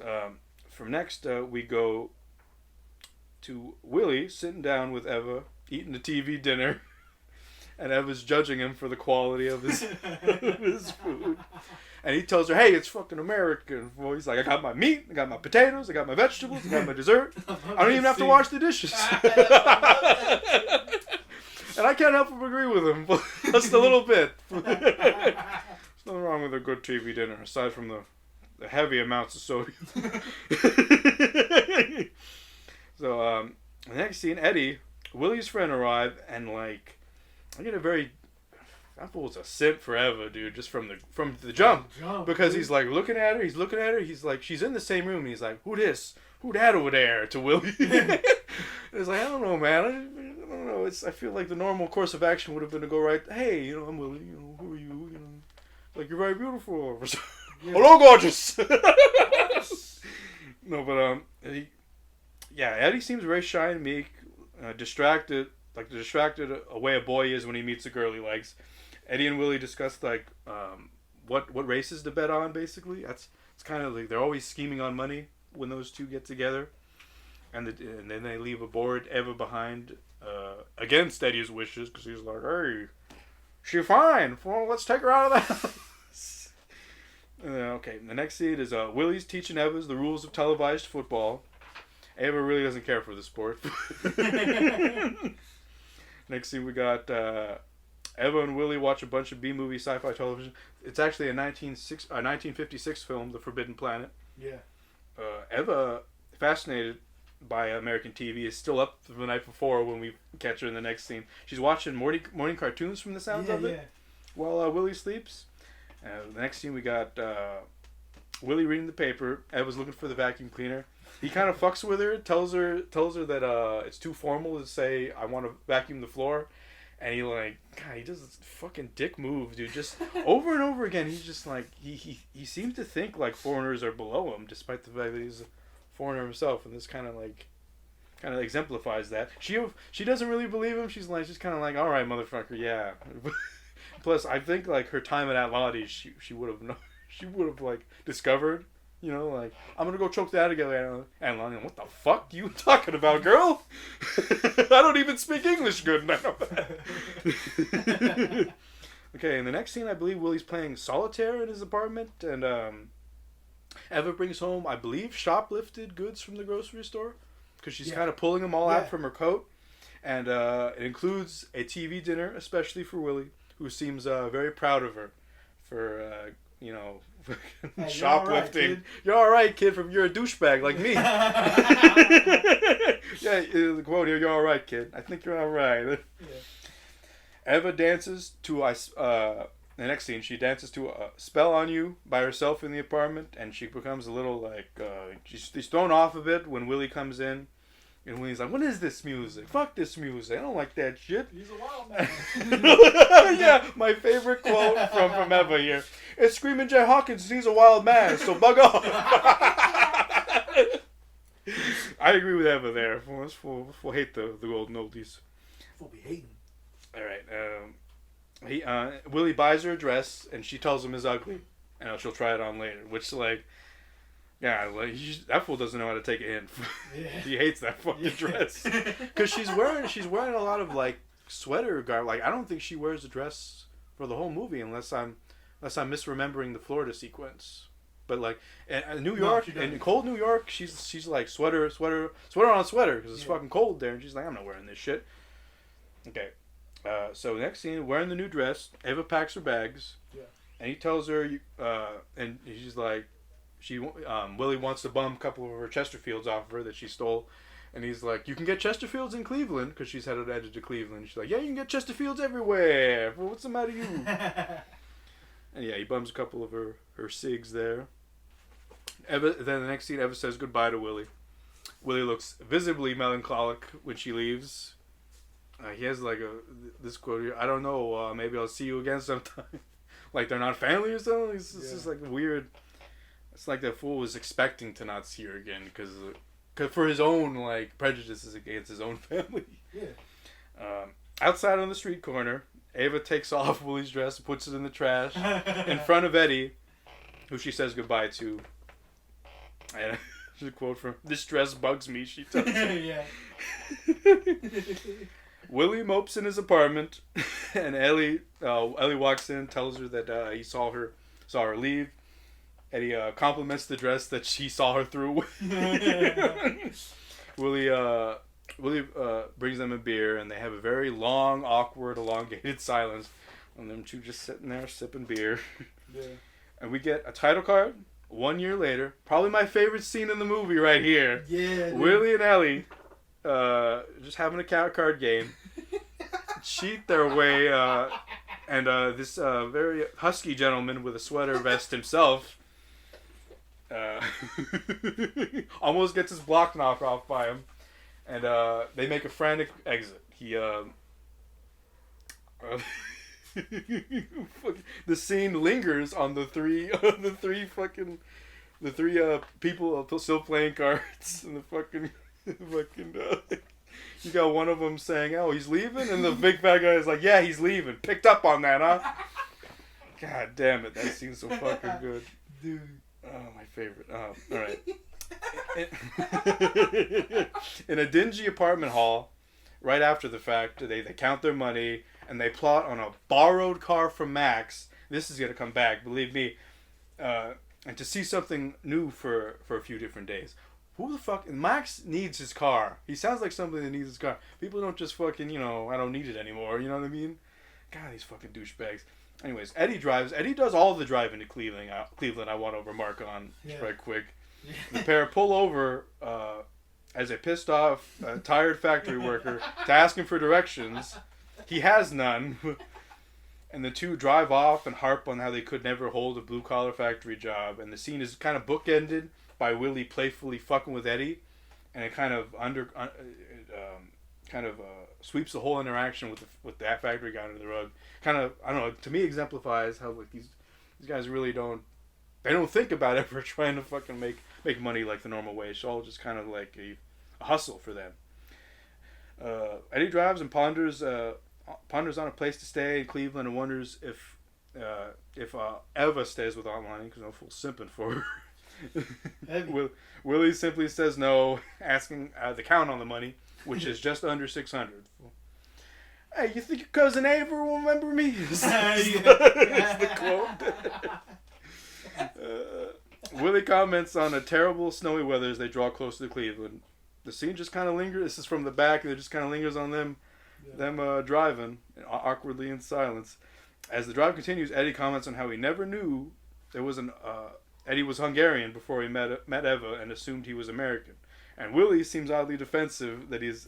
from next, we go to Willie sitting down with Eva, eating a TV dinner, and Eva's judging him for the quality of his food. And he tells her, hey, it's fucking American. Well, he's like, I got my meat, I got my potatoes, I got my vegetables, I got my dessert. I don't even have to wash the dishes. And I can't help but agree with him, just a little bit. There's nothing wrong with a good TV dinner, aside from the heavy amounts of sodium. So, the next scene, Eddie, Willie's friend, arrive, and like, I get that fool's a simp for Eva, dude, just from the jump. Because he's like looking at her, he's like, she's in the same room, and he's like, who that over there, to Willie? It's like, I don't know, man, I don't know, I feel like the normal course of action would have been to go right, hey, I'm Willie, who are you, like, you're very beautiful. Hello, gorgeous. No, but, Eddie seems very shy and meek, distracted, like the distracted away a boy is when he meets a girl he likes. Eddie and Willie discuss like what races to bet on. Basically, it's kind of like they're always scheming on money when those two get together, and then they leave a bored Eva behind against Eddie's wishes because he's like, hey, she's fine. Well, let's take her out of the house. Okay, the next scene is Willie's teaching Eva the rules of televised football. Eva really doesn't care for the sport. Next scene we got Eva and Willie watch a bunch of B-movie sci-fi television. It's actually a 1956 film, The Forbidden Planet. Yeah. Eva, fascinated by American TV, is still up the night before when we catch her in the next scene. She's watching morning cartoons from the sounds of it while Willie sleeps. The next scene we got Willie reading the paper. Eva's looking for the vacuum cleaner. He kind of fucks with her, tells her that it's too formal to say I want to vacuum the floor, and he does this fucking dick move, dude. Just over and over again, he's just like he seems to think like foreigners are below him, despite the fact that he's a foreigner himself, and this kind of exemplifies that. She doesn't really believe him. She's kind of like, all right, motherfucker, yeah. Plus, I think like her time at Atlantis, she would have like discovered. You know, like, I'm gonna go choke that together. And Lonnie, what the fuck you talking about, girl? I don't even speak English good now. Okay, in the next scene, I believe Willie's playing solitaire in his apartment, and Eva brings home, I believe, shoplifted goods from the grocery store, because she's kind of pulling them all out from her coat, and it includes a TV dinner, especially for Willie, who seems very proud of her for, hey, shoplifting. You're all right, kid. You're a douchebag like me. Yeah, the quote here. You're all right, kid. I think you're all right. Yeah. Eva dances to the next scene. She dances to a "Spell on You" by herself in the apartment, and she becomes a little she's thrown off a bit when Willie comes in. And Willie's like, what is this music? Fuck this music. I don't like that shit. He's a wild man. Yeah, my favorite quote from Eva here. It's Screaming Jay Hawkins. He's a wild man, so bug off. I agree with Eva there. We'll hate the golden oldies. We'll be hating. All right. Willie buys her a dress, and she tells him it's ugly, and she'll try it on later. Which, yeah, that fool doesn't know how to take a hint. Yeah. He hates that fucking dress. Because she's wearing a lot of sweater garb. I don't think she wears a dress for the whole movie unless I'm misremembering the Florida sequence. But in New York, in cold New York, she's like sweater on sweater because it's fucking cold there, and she's like, I'm not wearing this shit. Okay, so next scene, wearing the new dress, Eva packs her bags, and he tells her, and she's like. Willie wants to bum a couple of her Chesterfields off of her that she stole, and he's like, you can get Chesterfields in Cleveland, because she's headed to Cleveland. She's like, yeah, you can get Chesterfields everywhere. Well, what's the matter with you? And yeah, he bums a couple of her cigs there. Then the next scene, Eva says goodbye to Willie. Willie looks visibly melancholic when she leaves. He has this quote here, I don't know, maybe I'll see you again sometime. Like they're not family or something. It's just weird. It's like that fool was expecting to not see her again because for his own prejudices against his own family. Yeah. Outside on the street corner, Eva takes off Willie's dress and puts it in the trash in front of Eddie, who she says goodbye to. And there's a quote from "This dress bugs me," she tells him. Yeah. Willie mopes in his apartment, and Ellie walks in and tells her that he saw her leave. Eddie compliments the dress that she saw her through with. Willie brings them a beer, and they have a very long, awkward, elongated silence on them two just sitting there sipping beer. Yeah. And we get a title card 1 year later. Probably my favorite scene in the movie right here. Yeah. Willie and Ellie just having a card game. Cheat their way, and this very husky gentleman with a sweater vest himself almost gets his block knocked off by him, and they make a frantic exit. The scene lingers on the three people still playing cards, and you got one of them saying, "Oh, he's leaving," and the big fat guy is like, "Yeah, he's leaving. Picked up on that, huh?" God damn it, that scene's so fucking good, dude. Oh, my favorite. Oh, all right. In a dingy apartment hall, right after the fact, they count their money, and they plot on a borrowed car from Max. This is going to come back, believe me. And to see something new for a few different days. Who the fuck... Max needs his car. He sounds like somebody that needs his car. People don't just fucking, I don't need it anymore. You know what I mean? God, these fucking douchebags. Anyways, Eddie drives. Eddie does all the driving to Cleveland. I want to remark on right quick. Yeah. The pair pull over as a pissed off, tired factory worker to ask him for directions. He has none. And the two drive off and harp on how they could never hold a blue-collar factory job. And the scene is kind of bookended by Willie playfully fucking with Eddie. And it kind of sweeps the whole interaction with that factory guy under the rug. Kind of, I don't know, to me exemplifies how like these guys really don't think about ever trying to fucking make money like the normal way. It's all just kind of like a hustle for them. Eddie drives and ponders on a place to stay in Cleveland and wonders if Eva stays with Aunt Lonnie because I'm full simping for her. Willie simply says no, asking the count on the money, which is just under $600. Hey, you think your cousin Ava will remember me? Is the quote. Willie comments on a terrible snowy weather as they draw close to Cleveland. The scene just kind of lingers. This is from the back, and it just kind of lingers on them driving awkwardly in silence. As the drive continues, Eddie comments on how he never knew there was Eddie was Hungarian before he met Eva and assumed he was American. And Willie seems oddly defensive that he's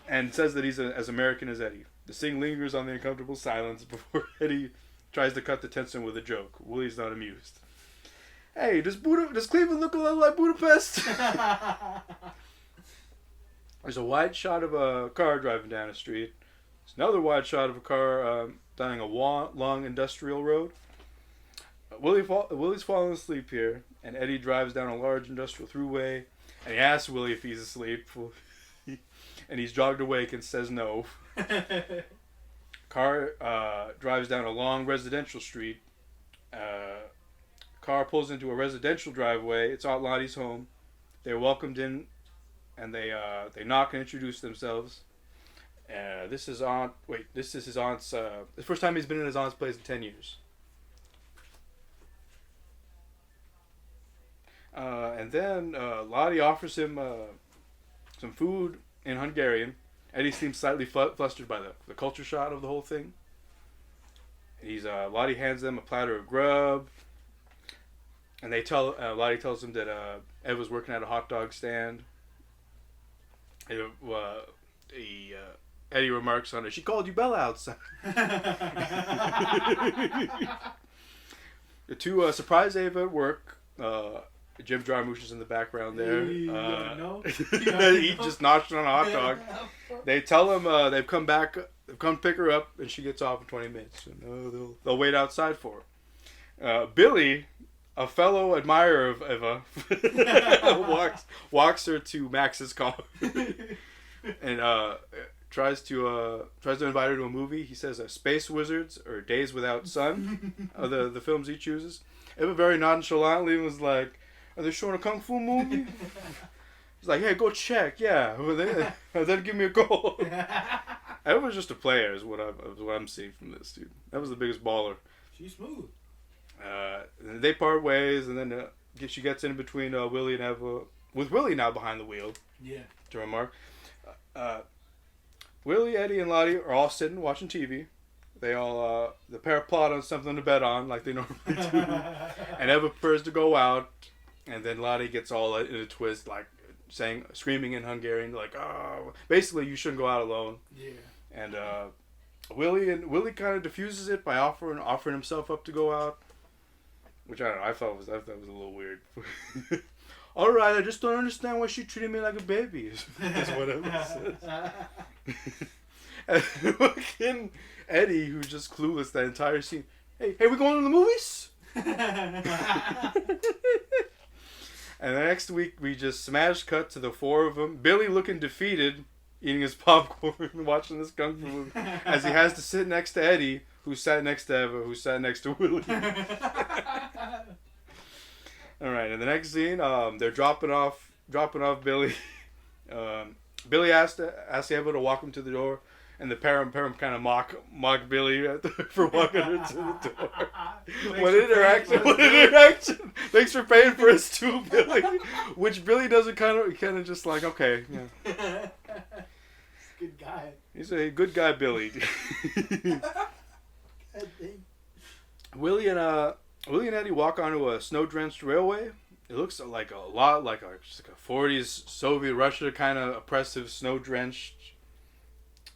and says that he's as American as Eddie. The scene lingers on the uncomfortable silence before Eddie tries to cut the tension with a joke. Willie's not amused. Hey, does Cleveland look a little like Budapest? There's a wide shot of a car driving down a street. There's another wide shot of a car down a long industrial road. Willie's falling asleep here, and Eddie drives down a large industrial throughway, and he asks Willie if he's asleep, and he's jogged awake and says no. Car drives down a long residential street. Car pulls into a residential driveway. It's Aunt Lottie's home. They're welcomed in, and they knock and introduce themselves. This is his aunt's. The first time he's been in his aunt's place in 10 years. And then Lottie offers him some food in Hungarian. Eddie seems slightly flustered by the culture shock of the whole thing. Lottie hands them a platter of grub, and Lottie tells him that Ed was working at a hot dog stand. Eddie remarks on it. She called you Bella outside. The two surprise Ava at work. Jim Jarmusch is in the background there. He just notched on a hot dog. They tell him they've come pick her up, and she gets off in 20 minutes. And, they'll wait outside for her. Billy, a fellow admirer of Eva, walks her to Max's car and tries to invite her to a movie. He says Space Wizards or Days Without Sun are the films he chooses. Eva very nonchalantly was like, "Are they showing a kung fu movie?" He's like, "Hey, go check. Yeah, then give me a call." Eva was just a player, is what I'm seeing from this dude. That was the biggest baller. She's smooth. They part ways, and then she gets in between Willie and Eva, with Willie now behind the wheel. Yeah. To remark, Willie, Eddie, and Lottie are all sitting watching TV. They all the pair plot on something to bet on, like they normally do. And Eva prefers to go out, and then Lottie gets all in a twist, like screaming in Hungarian, like, "Oh, basically you shouldn't go out alone." Yeah. And Willie kind of diffuses it by offering himself up to go out, which I don't know. I thought was a little weird. All right, I just don't understand why she treated me like a baby. Is what Eva says. And fucking Eddie, who's just clueless that entire scene. Hey, we going to the movies? And the next week, we just smash cut to the four of them. Billy looking defeated, eating his popcorn, watching this kung fu movie, as he has to sit next to Eddie, who sat next to Eva, who sat next to Willie. All right, in the next scene, they're dropping off Billy. Billy asked Eva to walk him to the door, and the pair kind of mock Billy for walking her to the door. What interaction! Thanks for paying for us too, Billy. Which Billy doesn't kind of just like, okay, yeah. Good guy. He's a good guy, Billy. Willie and Eddie walk onto a snow-drenched railway. It looks like a lot like just like a 40s Soviet Russia kind of oppressive snow-drenched,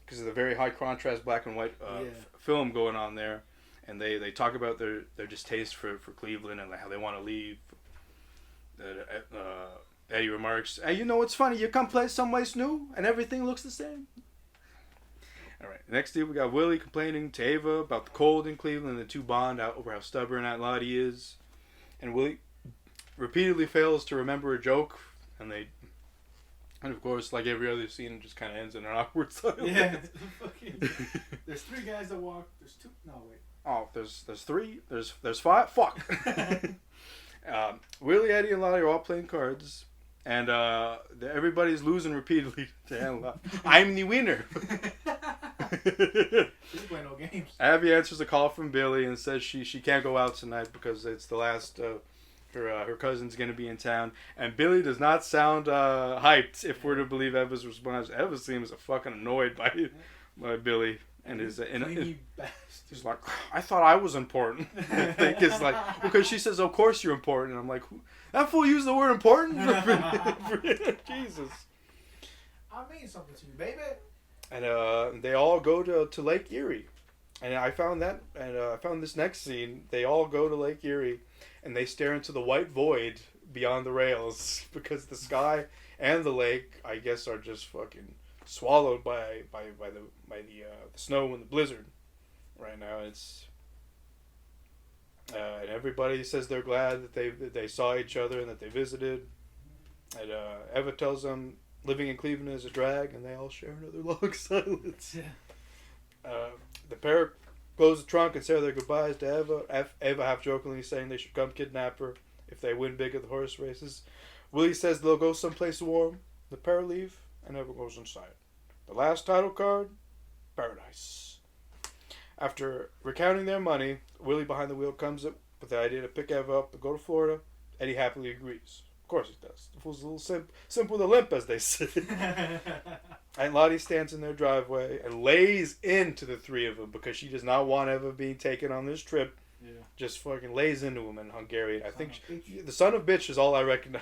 because of the very high contrast black and white film going on there. And they talk about their distaste for Cleveland and how they want to leave. Eddie remarks, "Hey, you know what's funny? You come play someplace new and everything looks the same." All right. Next day we got Willie complaining to Ava about the cold in Cleveland, and the two bond out over how stubborn Aunt Lottie is. And Willie repeatedly fails to remember a joke, and of course, like every other scene, it just kind of ends in an awkward silence. Yeah. There's 3 guys that walk. There's 2. No, wait. Oh, there's 3. There's 5. Fuck. Willie, Eddie, and Lottie are all playing cards, and everybody's losing repeatedly to Aunt Lottie. I'm the winner. She's playing no games. Abby answers a call from Billy and says she can't go out tonight because it's the last her cousin's going to be in town. And Billy does not sound hyped, if we're to believe Eva's response. Eva seems fucking annoyed by Billy. And he's he's like, "I thought I was important." I think it's like, because she says, "Of course you're important." And I'm like, that fool used the word important? Jesus. I mean something to you, baby. And they all go to Lake Erie. And I found this next scene. They all go to Lake Erie, and they stare into the white void beyond the rails, because the sky and the lake, I guess, are just fucking swallowed by the snow and the blizzard right now. It's and everybody says they're glad that they saw each other and that they visited. And Eva tells them living in Cleveland is a drag, and they all share another long silence. The pair close the trunk and say their goodbyes to Eva. Eva half jokingly saying they should come kidnap her if they win big at the horse races. Willie says they'll go someplace warm. The pair leave, and Eva goes inside. The last title card, Paradise. After recounting their money, Willie behind the wheel comes up with the idea to pick Eva up and go to Florida. Eddie happily agrees. Of course he does. The fool's a little simple with a limp, as they say. Aunt Lottie stands in their driveway and lays into the 3 of them because she does not want Eva being taken on this trip. Yeah. Just fucking lays into him in Hungarian. I think the son of bitch is all I recognize.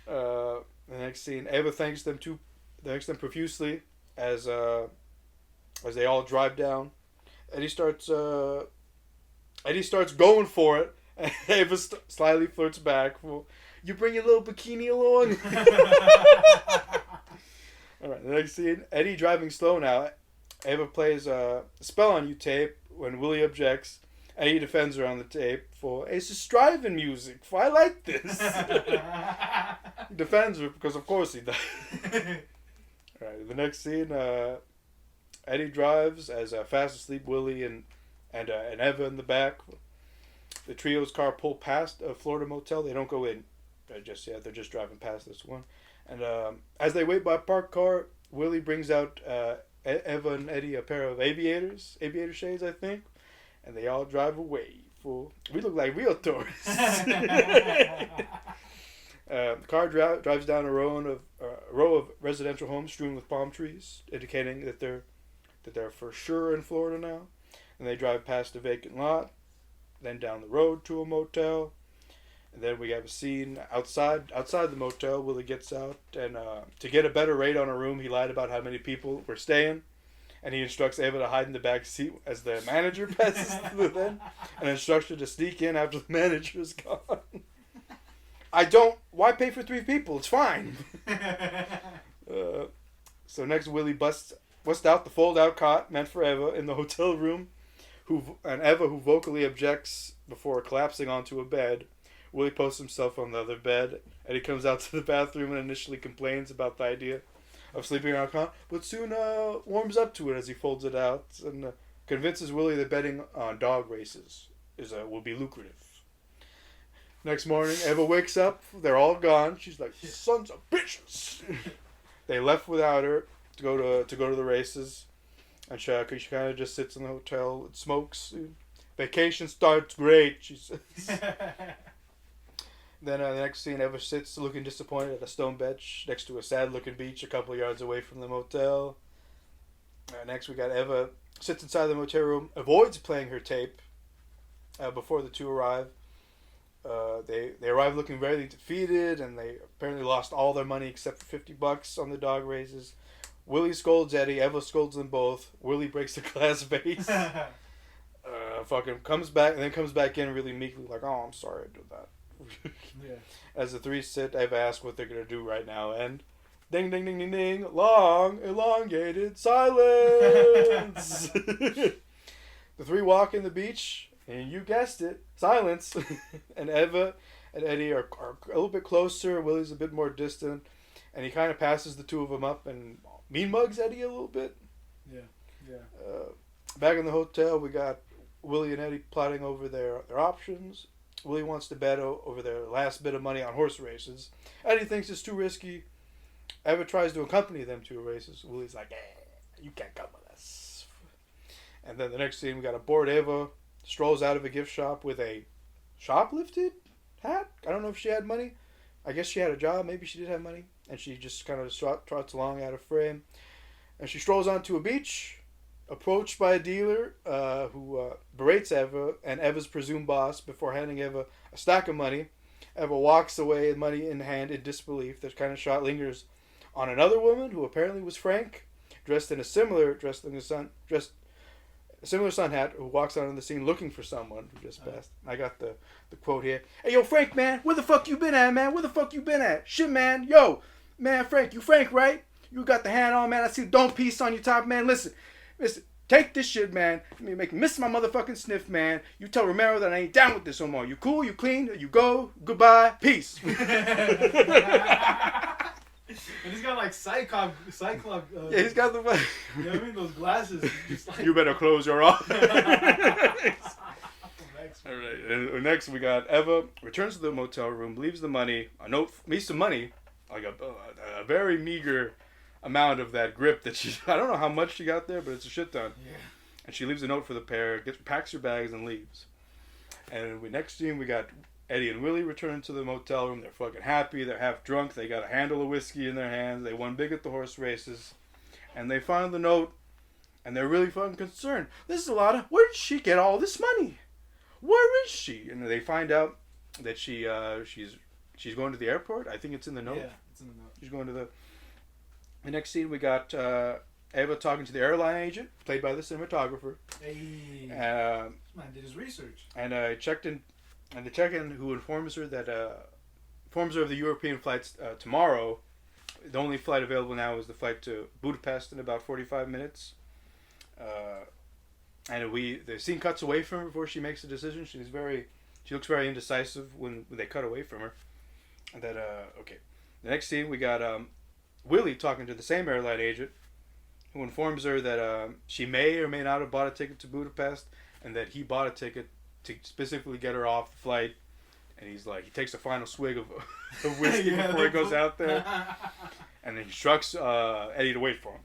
The next scene, Eva thanks them profusely as they all drive down. Eddie starts going for it, and Eva slyly flirts back. "Well, you bring your little bikini along?" All right, the next scene, Eddie driving slow now. Eva plays Spell on You tape when Willie objects. Eddie defends her on the tape for, "It's just driving music. I like this." He defends her because of course he does. Alright, the next scene, Eddie drives as fast asleep Willie and Eva in the back. The trio's car pull past a Florida motel. They don't go in just yet. They're just driving past this one. And as they wait by a parked car, Willie brings out Eva and Eddie a pair of aviator shades, I think. And they all drive away. We look like real tourists. The car drives down a row of residential homes strewn with palm trees, indicating that they're for sure in Florida now. And they drive past a vacant lot, then down the road to a motel. And then we have a scene outside the motel. Willie gets out, and to get a better rate on a room, he lied about how many people were staying. And he instructs Eva to hide in the back seat as the manager passes through them, and instructs her to sneak in after the manager is gone. Why pay for 3 people? It's fine. So next, Willie busts out the fold-out cot meant for Eva in the hotel room, Eva, who vocally objects before collapsing onto a bed. Willie posts himself on the other bed, and he comes out to the bathroom and initially complains about the idea of sleeping on a cot, but soon warms up to it as he folds it out and convinces Willie that betting on dog races will be lucrative. Next morning, Eva wakes up. They're all gone. She's like, "Sons of bitches!" They left without her to go to the races, and she kind of just sits in the hotel and smokes. "Vacation starts great," she says. Then the next scene, Eva sits looking disappointed at a stone bench next to a sad-looking beach a couple of yards away from the motel. Next, we got Eva sits inside the motel room, avoids playing her tape before the two arrive. They arrive looking very defeated, and they apparently lost all their money except for $50 on the dog races. Willie scolds Eddie. Eva scolds them both. Willie breaks the glass vase. Fucking comes back in really meekly, like, "Oh, I'm sorry I did that." Yeah. As the three sit, Eva asks what they're gonna do right now, and ding, ding, ding, ding, ding, long, elongated silence. The three walk in the beach, and you guessed it, silence. And Eva and Eddie are a little bit closer. Willie's a bit more distant, and he kind of passes the two of them up and mean mugs Eddie a little bit. Yeah. Back in the hotel, we got Willie and Eddie plotting over their options. Willie wants to bet over their last bit of money on horse races. Eddie thinks it's too risky. Eva tries to accompany them to races. Willie's like, you can't come with us. And then the next scene, we got a bored Eva strolls out of a gift shop with a shoplifted hat. I don't know if she had money. I guess she had a job. Maybe she did have money. And she just kind of trots along out of frame. And she strolls onto a beach, approached by a dealer who berates Eva and Eva's presumed boss before handing Eva a stack of money. Eva walks away, money in hand, in disbelief. This kind of shot lingers on another woman who apparently was Frank, dressed in a similar sun hat, who walks out on the scene looking for someone who just passed. I got the quote here. "Hey, yo, Frank, man, where the fuck you been at, man? Where the fuck you been at? Shit, man. Yo, man, Frank, you Frank, right? You got the hat on, man. I see the dome piece on your top, man. Listen, take this shit, man. You make me miss my motherfucking sniff, man. You tell Romero that I ain't down with this no more. You cool? You clean? You go? Goodbye. Peace." And he's got like Cyclops. Yeah, he's got the. You know what I mean? Those glasses. Just like... You better close your eyes. All right. And next we got Eva returns to the motel room, leaves the money, leaves some money, like a very meager amount of that grip that she. I don't know how much she got there, but it's a shit ton. Yeah. And she leaves a note for the pair, packs her bags, and leaves. And next scene we got Eddie and Willie return to the motel room. They're fucking happy. They're half drunk. They got a handle of whiskey in their hands. They won big at the horse races. And they find the note, and they're really fucking concerned. This is a lot of... Where did she get all this money? Where is she? And they find out that she's going to the airport. I think it's in the note. Yeah, it's in the note. She's going to the next scene, we got Eva talking to the airline agent, played by the cinematographer. Hey. Man did his research. And the check-in who informs her of the European flights tomorrow. The only flight available now is the flight to Budapest in about 45 minutes. And the scene cuts away from her before she makes a decision. She looks very indecisive when they cut away from her. And then okay, the next scene we got Willie talking to the same airline agent, who informs her that she may or may not have bought a ticket to Budapest, and that he bought a ticket to specifically get her off the flight. And he takes a final swig of whiskey before he goes out there. And then he instructs Eddie to wait for him.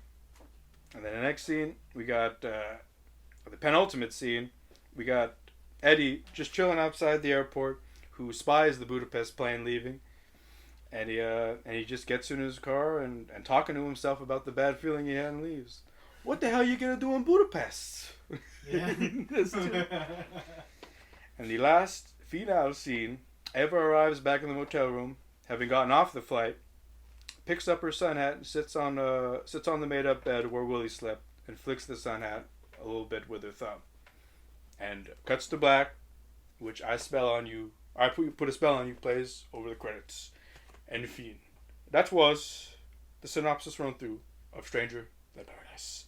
And then the next scene, we got the penultimate scene. We got Eddie just chilling outside the airport, who spies the Budapest plane leaving. And he just gets in his car and talking to himself about the bad feeling he had and leaves. What the hell are you going to do in Budapest? Yeah. And the last finale scene, Eva arrives back in the motel room, having gotten off the flight, picks up her sun hat and sits on the made-up bed where Willie slept, and flicks the sun hat a little bit with her thumb. And cuts to black, which I put a spell on you, plays over the credits. And fin. That was the synopsis run through of Stranger Than Paradise.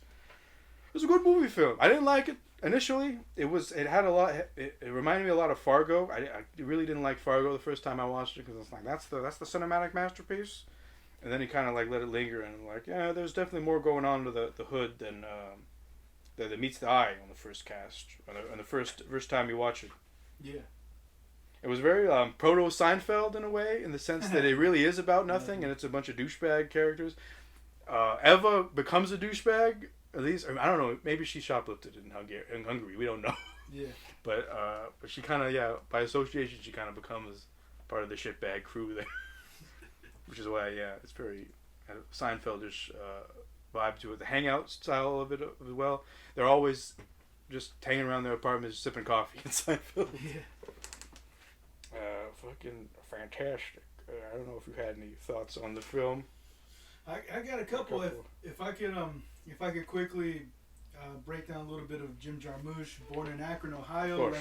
It was a good movie film. I didn't like it initially. It had a lot. It reminded me a lot of Fargo. I really didn't like Fargo the first time I watched it, because it's like that's the cinematic masterpiece. And then he kind of let it linger, and there's definitely more going on to the hood than that meets the eye on the first cast, on the first time you watch it. Yeah. It was very proto Seinfeld in a way, in the sense that it really is about nothing, and it's a bunch of douchebag characters. Eva becomes a douchebag. At least, I don't know. Maybe she shoplifted in Hungary. We don't know. Yeah. But she kind of, by association, she kind of becomes part of the shitbag crew there, which is why it's very Seinfeldish vibe to it. The hangout style of it as well. They're always just hanging around their apartments, sipping coffee in Seinfeld. Yeah. Fucking fantastic. I don't know if you had any thoughts on the film. I got a couple. If I could quickly break down a little bit of Jim Jarmusch, born in Akron, Ohio,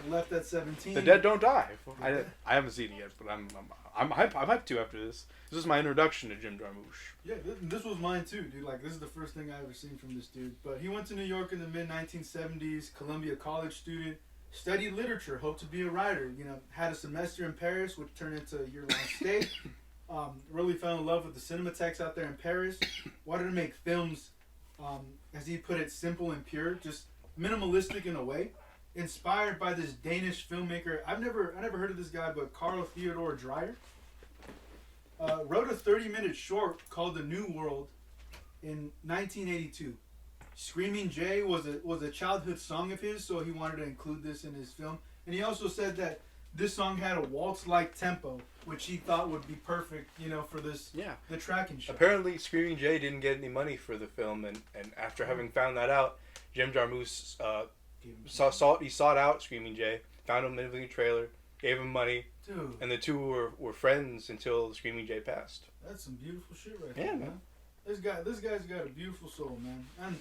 left at 17. The dead don't die. I haven't seen it yet, but I'm hyped to after this. This is my introduction to Jim Jarmusch. Yeah, this was mine too, dude. Like, this is the first thing I ever seen from this dude. But he went to New York in the mid 1970s, Columbia College student, studied literature, hoped to be a writer. You know, had a semester in Paris, which turned into a year-long stay. Really fell in love with the Cinematheques out there in Paris. Wanted to make films, as he put it, simple and pure, just minimalistic in a way. Inspired by this Danish filmmaker, I never heard of this guy, but Carl Theodor Dreyer. Wrote a 30-minute short called The New World in 1982. Screaming Jay was a childhood song of his, so he wanted to include this in his film. And he also said that this song had a waltz-like tempo, which he thought would be perfect, you know, for this the tracking shot. Apparently, Screaming Jay didn't get any money for the film, and after having found that out, Jim Jarmusch sought out Screaming Jay, found him in the trailer, gave him money, dude, and the two were friends until Screaming Jay passed. That's some beautiful shit right there, man. This guy's got a beautiful soul, man. And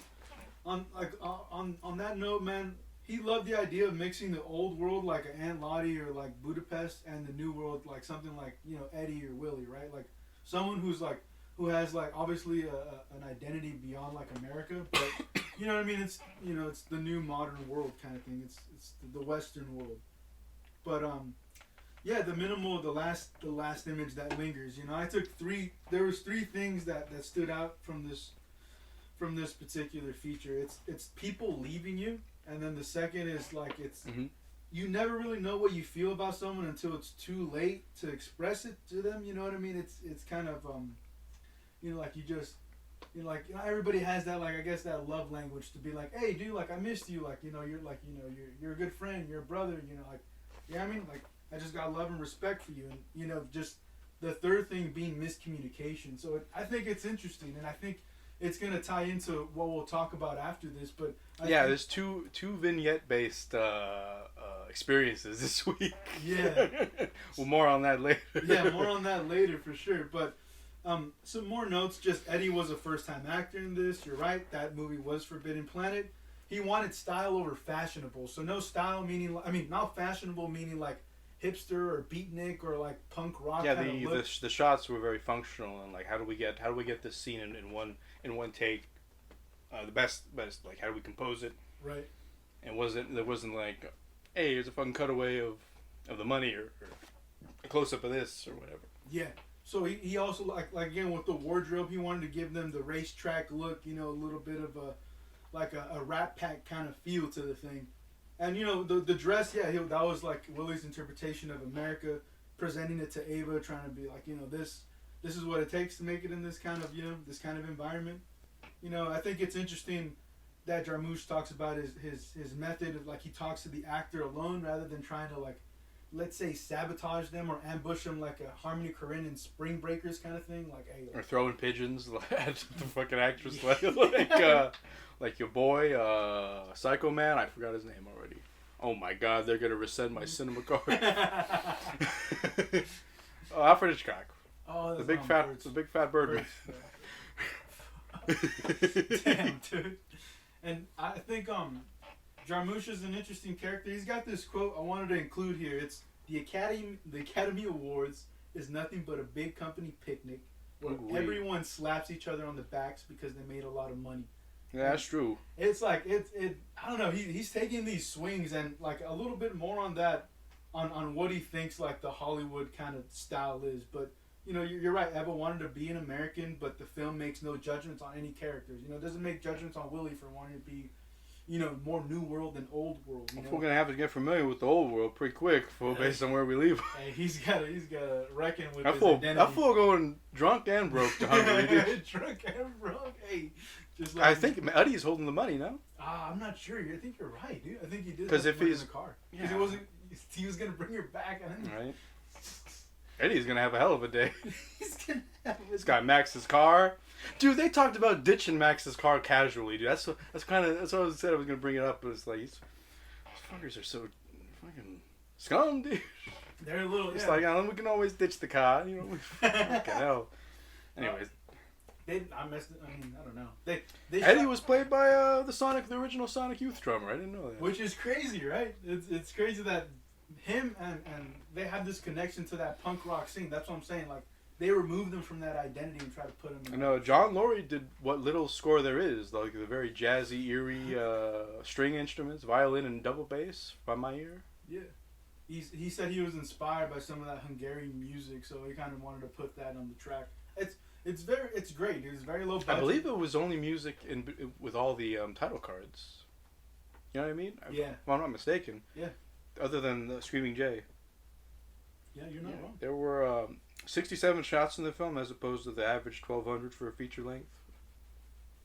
on that note, man, he loved the idea of mixing the old world like an Aunt Lottie or like Budapest, and the new world like something like, you know, Eddie or Willie, right? Like someone who has like obviously an identity beyond like America, but you know what I mean? It's, you know, it's the new modern world kind of thing. It's the Western world. But the last image that lingers. You know, I took there was three things that stood out from this particular feature. It's people leaving you, and then the second is like you never really know what you feel about someone until it's too late to express it to them. You know what I mean? It's kind of you know, like you just, you know, like, you know, everybody has that, like, I guess that love language to be like, hey, dude, like, I missed you, like, you know, you're like, you know, you're a good friend, you're a brother, you know, like, you know what I mean? Like, I just got love and respect for you, and, you know, just the third thing being miscommunication. So I think it's interesting, and I think it's going to tie into what we'll talk about after this, but there's two vignette based experiences this week. Yeah. Well, more on that later. Yeah, more on that later for sure. But some more notes. Just Eddie was a first-time actor in this. You're right. That movie was Forbidden Planet. He wanted style over fashionable. So no style meaning, I mean, not fashionable meaning like hipster or beatnik or like punk rock. Yeah, the shots were very functional, and like how do we get this scene in one take, the best like how do we compose it? Right. And there wasn't like, hey, here's a fucking cutaway of the money or a close up of this or whatever. Yeah. So he also like again with the wardrobe, he wanted to give them the racetrack look, you know, a little bit of a Rat Pack kind of feel to the thing. And you know the dress, that was like Willie's interpretation of America, presenting it to Ava, trying to be like, you know, this is what it takes to make it in this kind of, you know, this kind of environment. You know, I think it's interesting that Jarmusch talks about his method of like he talks to the actor alone rather than trying to like, let's say, sabotage them or ambush them like a Harmony Korine in Spring Breakers kind of thing, like, hey, or throwing pigeons at the fucking actress, like your boy, Psycho Man. I forgot his name already. Oh my God, they're gonna rescind my cinema card. Alfred Hitchcock. Oh, the big fat bird. Damn, dude. And I think Jarmusch is an interesting character. He's got this quote I wanted to include here. It's the Academy Awards is nothing but a big company picnic where everyone slaps each other on the backs because they made a lot of money. Yeah, that's true. It's like I don't know. He's taking these swings and like a little bit more on that, on what he thinks like the Hollywood kind of style is. But you know, you're right. Eva wanted to be an American, but the film makes no judgments on any characters. You know, it doesn't make judgments on Willie for wanting to be, you know, more new world than old world. You know? We're gonna have to get familiar with the old world pretty quick, based on where we leave. Hey, he's got to reckon with his identity. I feel going drunk and broke to Hungary, dude. Drunk and broke. Hey, just like I think Eddie's holding the money now. I'm not sure. I think you're right, dude. I think he did. Because if he's in the car, because he was gonna bring her back. Right. Eddie's gonna have a hell of a day. He's gonna have This guy Max's car. Dude, they talked about ditching Max's car casually, dude. That's what I said I was gonna bring it up, but it's like these fuckers are so fucking scum, dude. They're a little. It's Yeah. like we can always ditch the car, you know. Fucking hell. Anyways, I don't know. They Eddie was played by the original Sonic Youth drummer. I didn't know that. which is crazy, right? It's crazy that him and they have this connection to that punk rock scene. That's what I'm saying. Like they removed them from that identity and try to put him. I know John Laurie did what little score there is, like the very jazzy, eerie string instruments, violin and double bass by my ear. Yeah. He said he was inspired by some of that Hungarian music, so he kind of wanted to put that on the track. It's great. It was very low budget. I believe it was only music with all the title cards. You know what I mean? Yeah. If I'm not mistaken. Yeah. Other than Screaming Jay. Yeah, you're not wrong. There were 67 shots in the film as opposed to the average 1,200 for a feature length.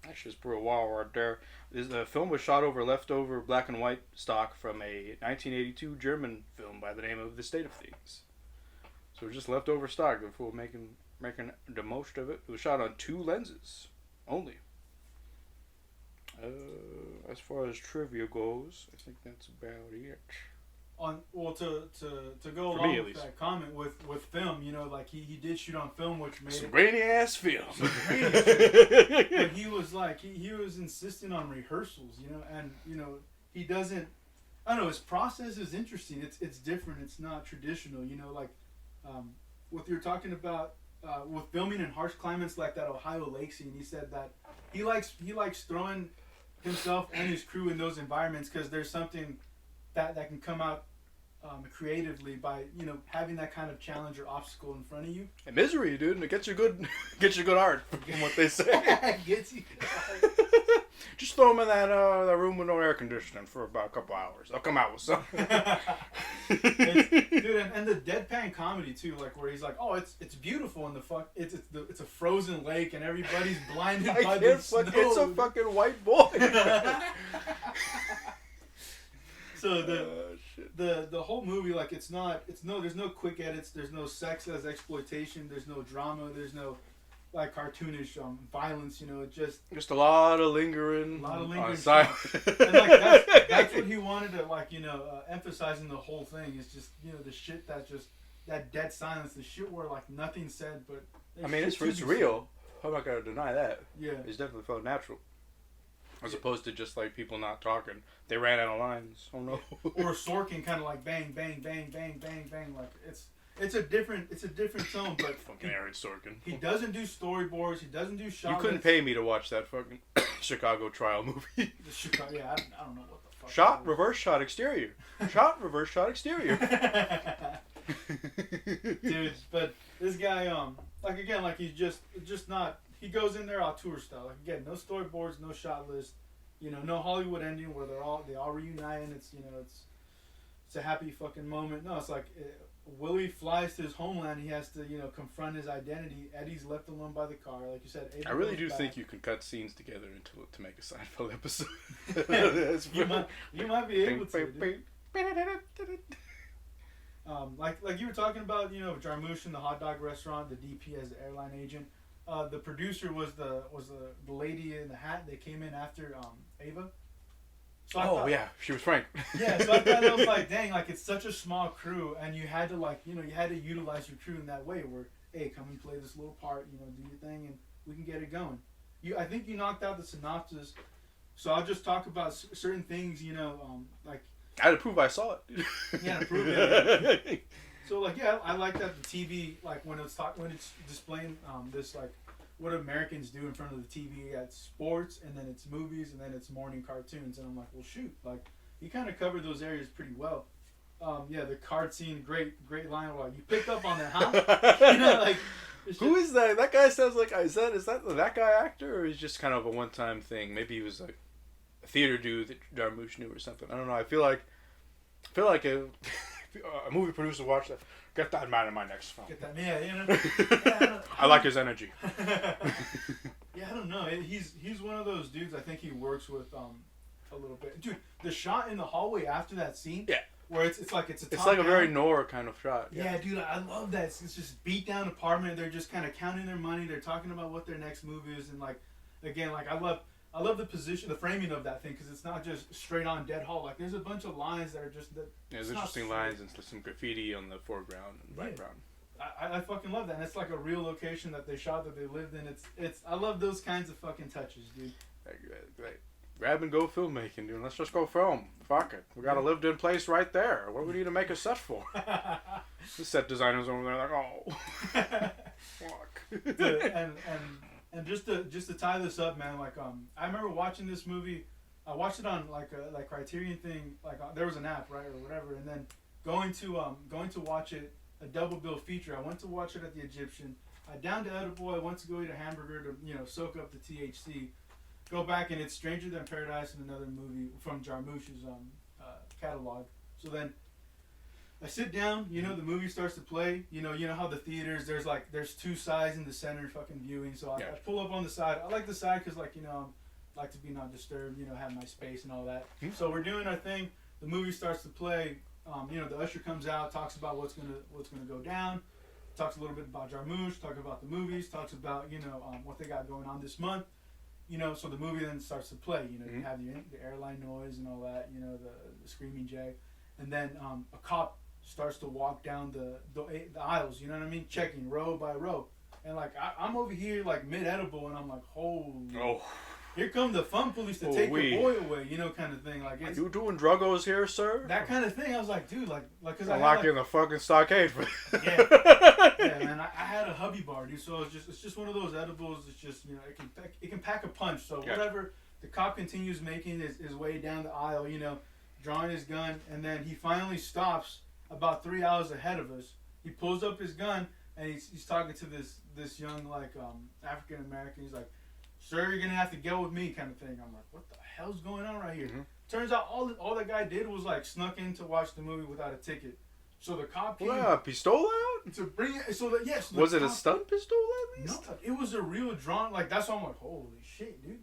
That's just pretty wild right there. The film was shot over leftover black and white stock from a 1982 German film by the name of The State of Things. So it was just leftover stock before making the most of it. It was shot on 2 lenses only. As far as trivia goes, I think that's about it. To go along with that comment with film, you know, like he did shoot on film, which made some grainy ass film. But he was like he was insistent on rehearsals, you know, and you know he doesn't. I don't know, his process is interesting. It's different. It's not traditional, you know, like what you're talking about with filming in harsh climates like that Ohio lake scene. He said that he likes throwing himself and his crew in those environments because there's something that can come out creatively by, you know, having that kind of challenge or obstacle in front of you. And misery, dude, and it gets you good art from what they say. Gets you good art. Just throw them in that room with no air conditioning for about a couple hours. They'll come out with something. Dude, and the deadpan comedy too, like where he's like, "Oh, it's beautiful in the fuck. It's a frozen lake and everybody's blinded by the snow." It's a fucking white boy. So the whole movie, like there's no quick edits, there's no sex as exploitation, there's no drama, there's no like cartoonish violence, you know, it just a lot of lingering. And like that's what he wanted to, like, you know, emphasize in the whole thing is just, you know, the shit that dead silence, the shit where like nothing's said, but I mean it's real. I'm not gonna deny that. Yeah, it's definitely felt natural. As opposed to just like people not talking. They ran out of lines. Oh no. Or Sorkin kind of like bang, bang, bang, bang, bang, bang. Like it's a different tone, but fucking Aaron Sorkin. He doesn't do storyboards. He doesn't do shot. You couldn't pay me to watch that fucking Chicago trial movie. The Chicago, yeah, I don't know what the fuck. Shot, reverse shot, exterior. Shot, reverse shot, exterior. Dude, but this guy, like again, like he's just not. He goes in there auteur style. Like again, no storyboards, no shot list. You know, no Hollywood ending where they all reunite and it's, you know, it's a happy fucking moment. No, it's like Willie flies to his homeland. He has to, you know, confront his identity. Eddie's left alone by the car, like you said. I really do think you can cut scenes together to make a Seinfeld episode. you might be able to. Like you were talking about, you know, Jarmusch in the hot dog restaurant, the DP as the airline agent. The producer was the lady in the hat that came in after Ava. So thought, yeah, she was Frank. Yeah, so I thought it was like, dang, like it's such a small crew, and you had to utilize your crew in that way, where hey, come and play this little part, you know, do your thing, and we can get it going. I think you knocked out the synopsis, so I'll just talk about certain things, you know, like. I had to prove I saw it. Yeah, to prove it. So like, yeah, I like that the TV, like when it's displaying this, like what Americans do in front of the TV. It's sports, and then it's movies, and then it's morning cartoons, and I'm like, well, shoot, like you kind of covered those areas pretty well. Yeah, the card scene, great line. Like you picked up on that, huh? You know, like who is that? That guy sounds like is that guy actor, or is just kind of a one-time thing? Maybe he was like a theater dude that Jarmusch knew or something. I don't know. I feel like a movie producer watched that. Get that man in my next film. Get that, yeah, you know. Yeah, I like his energy. Yeah, I don't know. He's one of those dudes. I think he works with a little bit. Dude, the shot in the hallway after that scene. Yeah. where it's like it's a It's top like a down. very noir kind of shot. Yeah, dude, I love that. It's just beat down apartment. They're just kind of counting their money. They're talking about what their next move is, and like, again, like I love the position, the framing of that thing, because it's not just straight on dead hall. Like there's a bunch of lines that are just that. Yeah, there's interesting lines and some graffiti on the foreground and background. I fucking love that, and it's like a real location that they shot, that they lived in. It's I love those kinds of fucking touches, dude. Like, grab and go filmmaking, dude. Let's just go film. Fuck it. We got a lived in place right there. What do we need to make a set for? The set designers over there like, oh, fuck. Dude, and just to tie this up, man. Like I remember watching this movie. I watched it on like a Criterion thing. Like there was an app, right, or whatever, and then going to watch it, a double bill feature. I went to watch it at the Egyptian. I downed to Edible. I went to go eat a hamburger to soak up the THC. Go back and it's Stranger Than Paradise and another movie from Jarmusch's catalog. So then I sit down. The movie starts to play. You know how the theaters there's two sides in the center fucking viewing. So I pull up on the side. I like the side because I like to be not disturbed. Have my space and all that. Mm-hmm. So we're doing our thing. The movie starts to play. The usher comes out, talks about what's gonna go down. Talks a little bit about Jarmusch. Talks about the movies. Talks about what they got going on this month. So the movie then starts to play. Mm-hmm. You have the airline noise and all that. The screaming jag, and then a cop starts to walk down the aisles. You know what I mean? Checking row by row, and like I'm over here like mid edible, and I'm like, holy. Oh. Here come the fun police to take your boy away, kind of thing. Like, are you doing druggos here, sir? That kind of thing. I was like, dude, because I lock you in the fucking stockade for yeah, man. I had a hubby bar, dude. So it's just one of those edibles. It's just it can pack a punch. So whatever. The cop continues making his way down the aisle, drawing his gun, and then he finally stops about 3 hours ahead of us. He pulls up his gun and he's talking to this young African American. He's like, sir, you're gonna have to go with me, kind of thing. I'm like, what the hell's going on right here? Mm-hmm. Turns out all that guy did was snuck in to watch the movie without a ticket. So the cop came. What, a pistol out? To bring it. So that yes. Was it a stun pistol at least? No, it was a real drawn. That's why I'm like, holy shit, dude.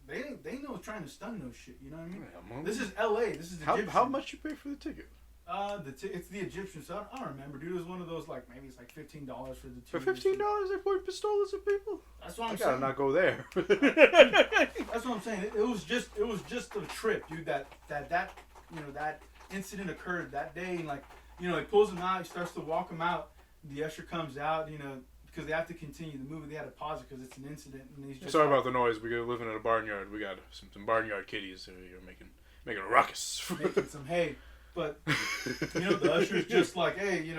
They know trying to stun no shit. You know what I mean? Yeah, this is L.A. This is Egyptian. How much you pay for the ticket? It's the Egyptian, so I don't remember, dude. It was one of those maybe it's $15 for the two. For $15, they point pistols at people. That's what I'm saying. I gotta not go there. That's what I'm saying. It was just a trip, dude. That incident occurred that day, and he pulls him out. He starts to walk him out. The usher comes out, because they have to continue the movie. They had to pause it because it's an incident, and he's just sorry about the noise. We live in a barnyard. We got some barnyard kitties here making a ruckus, making some hay. But, the usher's just like, hey,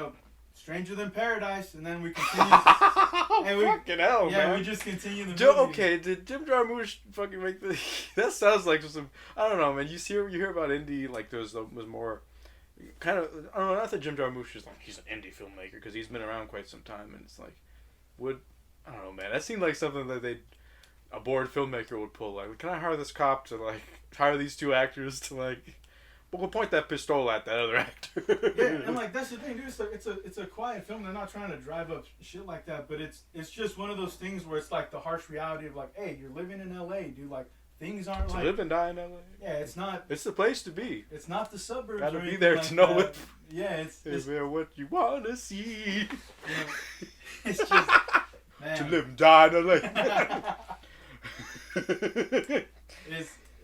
Stranger Than Paradise, and then we continue. Fucking hell, man. Yeah, we just continue the movie. Okay, did Jim Jarmusch fucking make the... That sounds like some... I don't know, man. You hear about indie, was more... Kind of... I don't know, not that Jim Jarmusch is he's an indie filmmaker, because he's been around quite some time, and it's I don't know, man. That seemed like something that a bored filmmaker would pull. Can I hire this cop to, hire these two actors to, But we'll point that pistol at that other actor. Yeah, and that's the thing, dude. It's a quiet film. They're not trying to drive up shit like that, but it's just one of those things where it's the harsh reality of hey, you're living in L.A., dude. Things aren't to live and die in L.A. Yeah, it's not. It's the place to be. It's not the suburbs. Gotta be there to know it. Yeah, it's what you wanna see. It's just man. To live and die in L.A.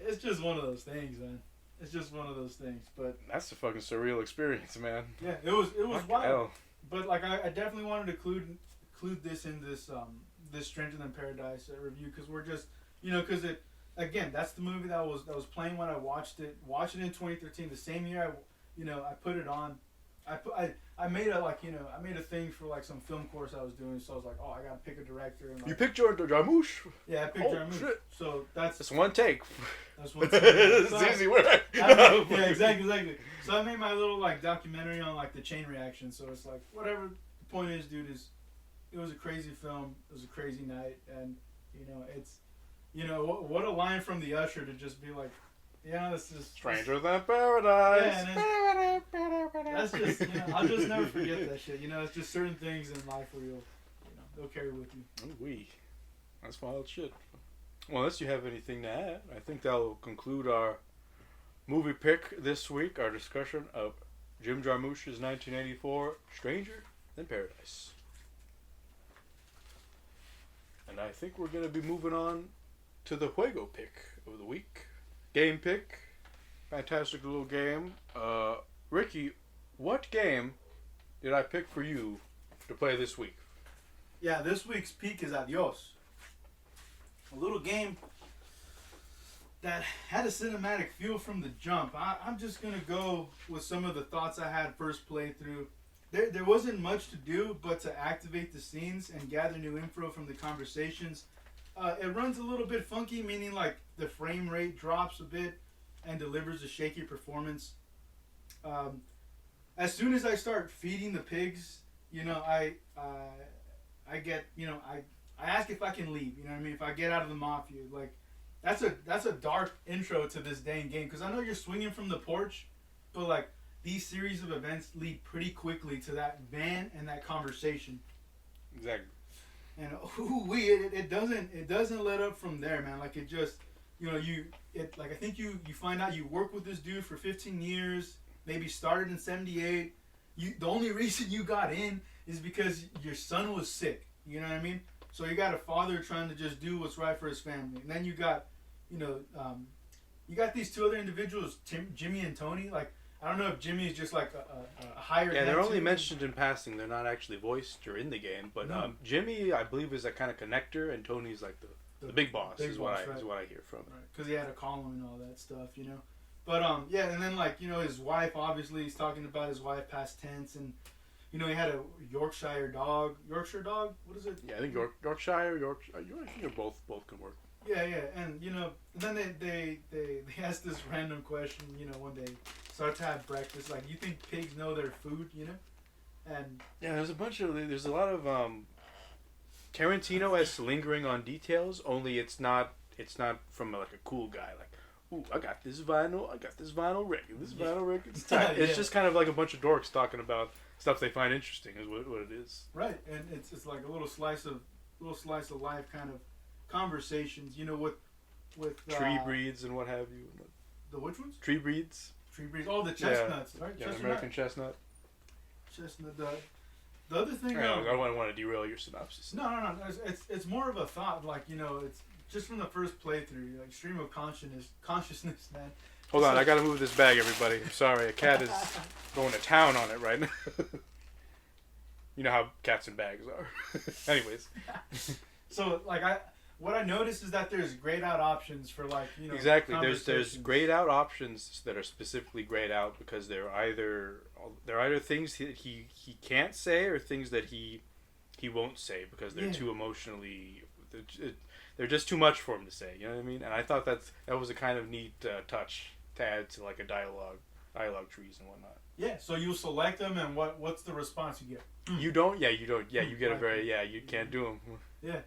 It's just one of those things, man. It's just one of those things, but that's a fucking surreal experience, man. Yeah, it was wild. Hell. But I definitely wanted to include this in this Stranger Than Paradise review because we're just because that's the movie that was playing when I watched it. Watched it in 2013, the same year I put it on. I made a thing for some film course I was doing, so I was like, oh, I gotta pick a director. And you picked Jarmusch? Yeah, I picked Jarmusch. Shit. So that's one take. That's one take. It's easy work. Yeah, exactly. So I made my little documentary on the chain reaction. So it's whatever. The point is, dude, it was a crazy film. It was a crazy night, and it's what a line from the usher to just be like. Yeah, this is Stranger Than Paradise. Yeah, that's just I'll just never forget that shit. It's just certain things in life where they'll carry with you. Oh, that's wild shit. Well, unless you have anything to add, I think that'll conclude our movie pick this week. Our discussion of Jim Jarmusch's 1984 Stranger Than Paradise. And I think we're going to be moving on to the Juego pick of the week. Game pick. Fantastic little game. Ricky, what game did I pick for you to play this week? Yeah, this week's pick is Adios. A little game that had a cinematic feel from the jump. I'm just going to go with some of the thoughts I had first playthrough. There wasn't much to do but to activate the scenes and gather new info from the conversations. It runs a little bit funky, meaning like the frame rate drops a bit and delivers a shaky performance. As soon as I start feeding the pigs, I get, I ask if I can leave. You know what I mean? If I get out of the mafia, like that's a dark intro to this dang game, because I know you're swinging from the porch, but like these series of events lead pretty quickly to that van and that conversation. Exactly. And it doesn't let up from there, man. Like it just, I think you find out you work with this dude for 15 years, maybe started in 78. The only reason you got in is because your son was sick. You know what I mean? So you got a father trying to just do what's right for his family, and then you got, you got these two other individuals, Jimmy and Tony. Like I don't know if Jimmy is just like a higher. Yeah, they're only mentioned in passing. They're not actually voiced or in the game. But no. Jimmy, I believe, is a kind of connector, and Tony's like the big boss. Is what I hear from it. Right, because he had a column and all that stuff, But yeah, and then his wife. Obviously, he's talking about his wife past tense, and he had a Yorkshire dog. What is it? Yeah, I think Yorkshire. I think both can work. Yeah, and and then they ask this random question. When they start to have breakfast, like, you think pigs know their food? And yeah, there's a lot of Tarantino-esque lingering on details. Only it's not from like a cool guy like, ooh, I got this vinyl record. It's tight. It's just kind of like a bunch of dorks talking about stuff they find interesting is what it is. Right, and it's like a little slice of life kind of conversations, with tree breeds and what have you. The which ones? Tree breeds. Oh, the chestnuts, right? Yeah, American chestnut. Chestnut. The other thing. I don't want to derail your synopsis. No. It's more of a thought, like it's just from the first playthrough, like stream of consciousness, man. Hold on, I gotta move this bag, everybody. I'm sorry, a cat is going to town on it right now. You know how cats and bags are. Anyways. So what I noticed is that there's grayed out options for exactly. There's grayed out options that are specifically grayed out because they're either things that he can't say or things that he won't say because they're too emotionally. They're just too much for him to say. You know what I mean? And I thought that was a kind of neat touch to add to like a dialogue trees and whatnot. Yeah. So you select them, and what's the response you get? You don't. Yeah, you don't. Yeah, you get a very. Yeah, you can't do them. Yeah.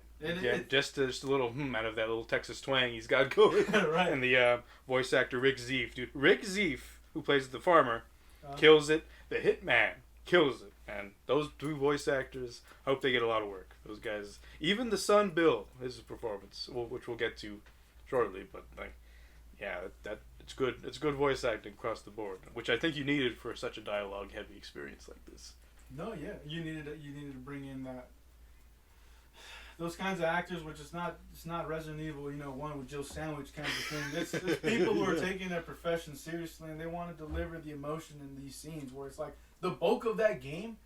Just a little out of that little Texas twang he's got going. Right. And the voice actor Rick Zeef, dude. Rick Zeef, who plays the farmer, kills it. The hitman kills it. And those two voice actors, I hope they get a lot of work. Those guys, even the son Bill, his performance, which we'll get to shortly, but it's good. It's good voice acting across the board, which I think you needed for such a dialogue-heavy experience like this. No, yeah, you needed to bring in those kinds of actors, which it's not Resident Evil, one with Jill Sandwich kind of thing. It's people who are taking their profession seriously, and they want to deliver the emotion in these scenes where it's like the bulk of that game,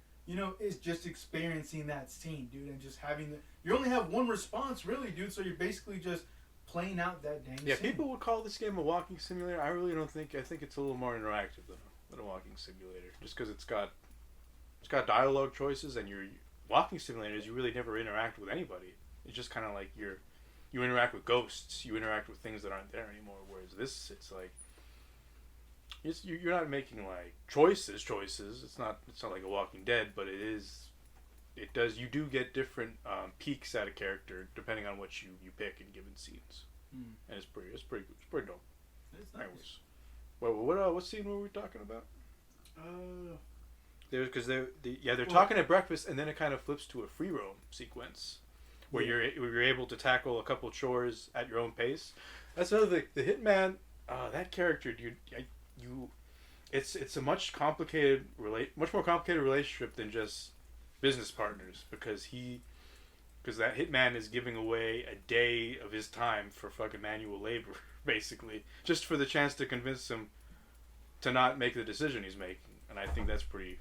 is just experiencing that scene, dude, and just having you only have one response, really, dude. So you're basically just playing out that dang scene. Yeah, people would call this game a walking simulator. I really don't think. I think it's a little more interactive than a walking simulator, just because it's got dialogue choices, and your walking simulators, you really never interact with anybody. It's just kind of like you interact with ghosts, you interact with things that aren't there anymore. Whereas this, it's like you're not making like choices. It's not like a Walking Dead, but you do get different peaks at a character depending on what you pick in given scenes, and it's pretty dope. It's nice. Anyways, what scene were we talking about? They're talking at breakfast, and then it kind of flips to a free roam sequence where you're able to tackle a couple chores at your own pace. That's another thing. The hitman, that character, dude, it's a much much more complicated relationship than just business partners, because that hitman is giving away a day of his time for fucking manual labor, basically, just for the chance to convince him to not make the decision he's making. And I think that's pretty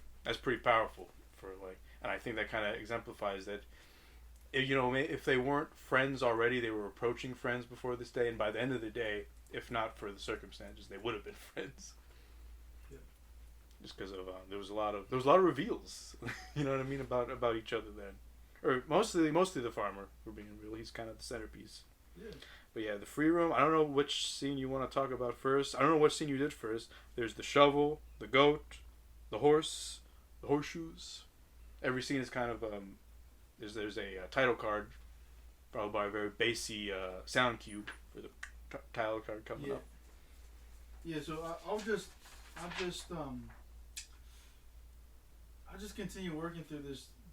powerful for like, and I think that kind of exemplifies that. If they weren't friends already, they were approaching friends before this day, and by the end of the day, if not for the circumstances, they would have been friends. Yeah. Just because of there was a lot of reveals, you know what I mean, about each other then, or mostly the farmer, for being real. He's kind of the centerpiece. Yeah. But yeah, the free room. I don't know which scene you want to talk about first. I don't know what scene you did first. There's the shovel, the goat, the horse, the horseshoes. Every scene is kind of There's a title card, followed by a very bassy sound cue for the title card coming up. Yeah. So I'll just continue working through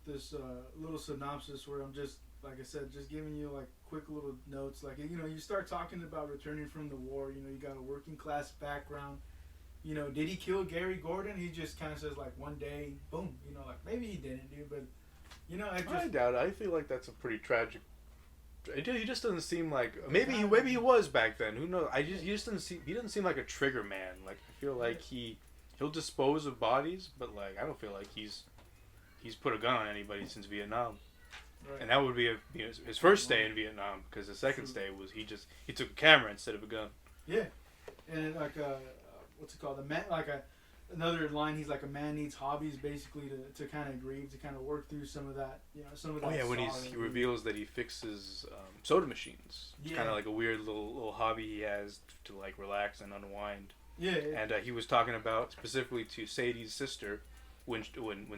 this little synopsis where I'm just, like I said, just giving you like quick little notes. Like, you start talking about returning from the war. You got a working class background. Did he kill Gary Gordon? He just kind of says like one day, boom. Like maybe he didn't, dude, but. I doubt it. I feel like that's a pretty tragic. He just doesn't seem like maybe he was back then. Who knows? He doesn't seem like a trigger man. Like I feel like he'll dispose of bodies, but like I don't feel like he's put a gun on anybody since Vietnam. Right. And that would be his first stay in Vietnam, because the second stay was he took a camera instead of a gun. Yeah, and like what's it called? Another line, he's like, a man needs hobbies, basically, to kind of grieve, to kind of work through some of that, some of that. Oh yeah, when he reveals that he fixes soda machines. It's kind of like a weird little hobby he has to like relax and unwind. Yeah. And he was talking about specifically to Sadie's sister, when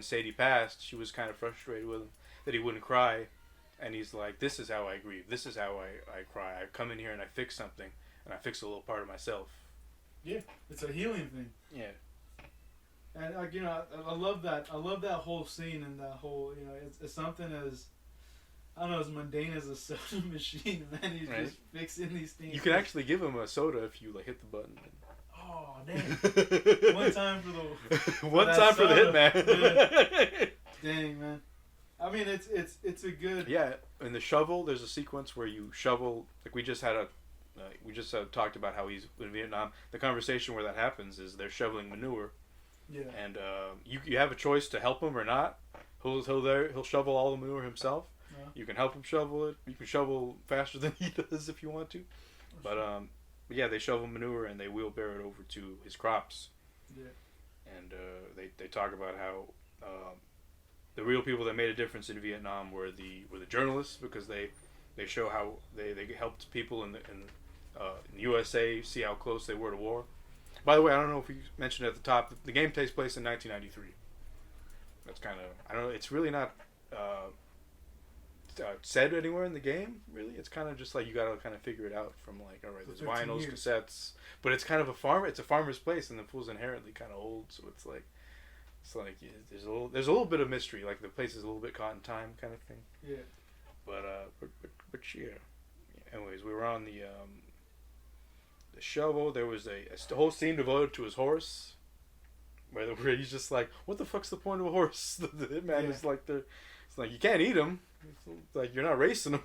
Sadie passed, she was kind of frustrated with him that he wouldn't cry, and he's like, "This is how I grieve. This is how I cry. I come in here and I fix something, and I fix a little part of myself." Yeah, it's a healing thing. Yeah. And like I love that. I love that whole scene, and that whole it's something as I don't know, as mundane as a soda machine. Man, he's just fixing these things. You can actually give him a soda if you like hit the button. Oh damn! One time for the hitman. Yeah. Dang, man. I mean, it's a good. Yeah, in the shovel, there's a sequence where you shovel. Like we just talked about how he's in Vietnam. The conversation where that happens is they're shoveling manure. Yeah. And you have a choice to help him or not. He'll shovel all the manure himself. Yeah. You can help him shovel it. You can shovel faster than he does if you want to. But yeah, they shovel manure and they wheelbarrow it over to his crops. Yeah. And they talk about how the real people that made a difference in Vietnam were the journalists, because they show how they helped people in the USA see how close they were to war. By the way, I don't know if you mentioned at the top, the game takes place in 1993. That's kind of, I don't know, it's really not said anywhere in the game, really. It's kind of just like you gotta kind of figure it out from like, alright, there's vinyls, cassettes, but it's kind of it's a farmer's place, and the fool's inherently kind of old, so it's like there's a little bit of mystery, like the place is a little bit caught in time kind of thing. Yeah. But yeah. Anyways, we were on the shovel. There was a whole scene devoted to his horse, where he's just like, "What the fuck's the point of a horse?" The hitman is like, it's like you can't eat him. It's like you're not racing them.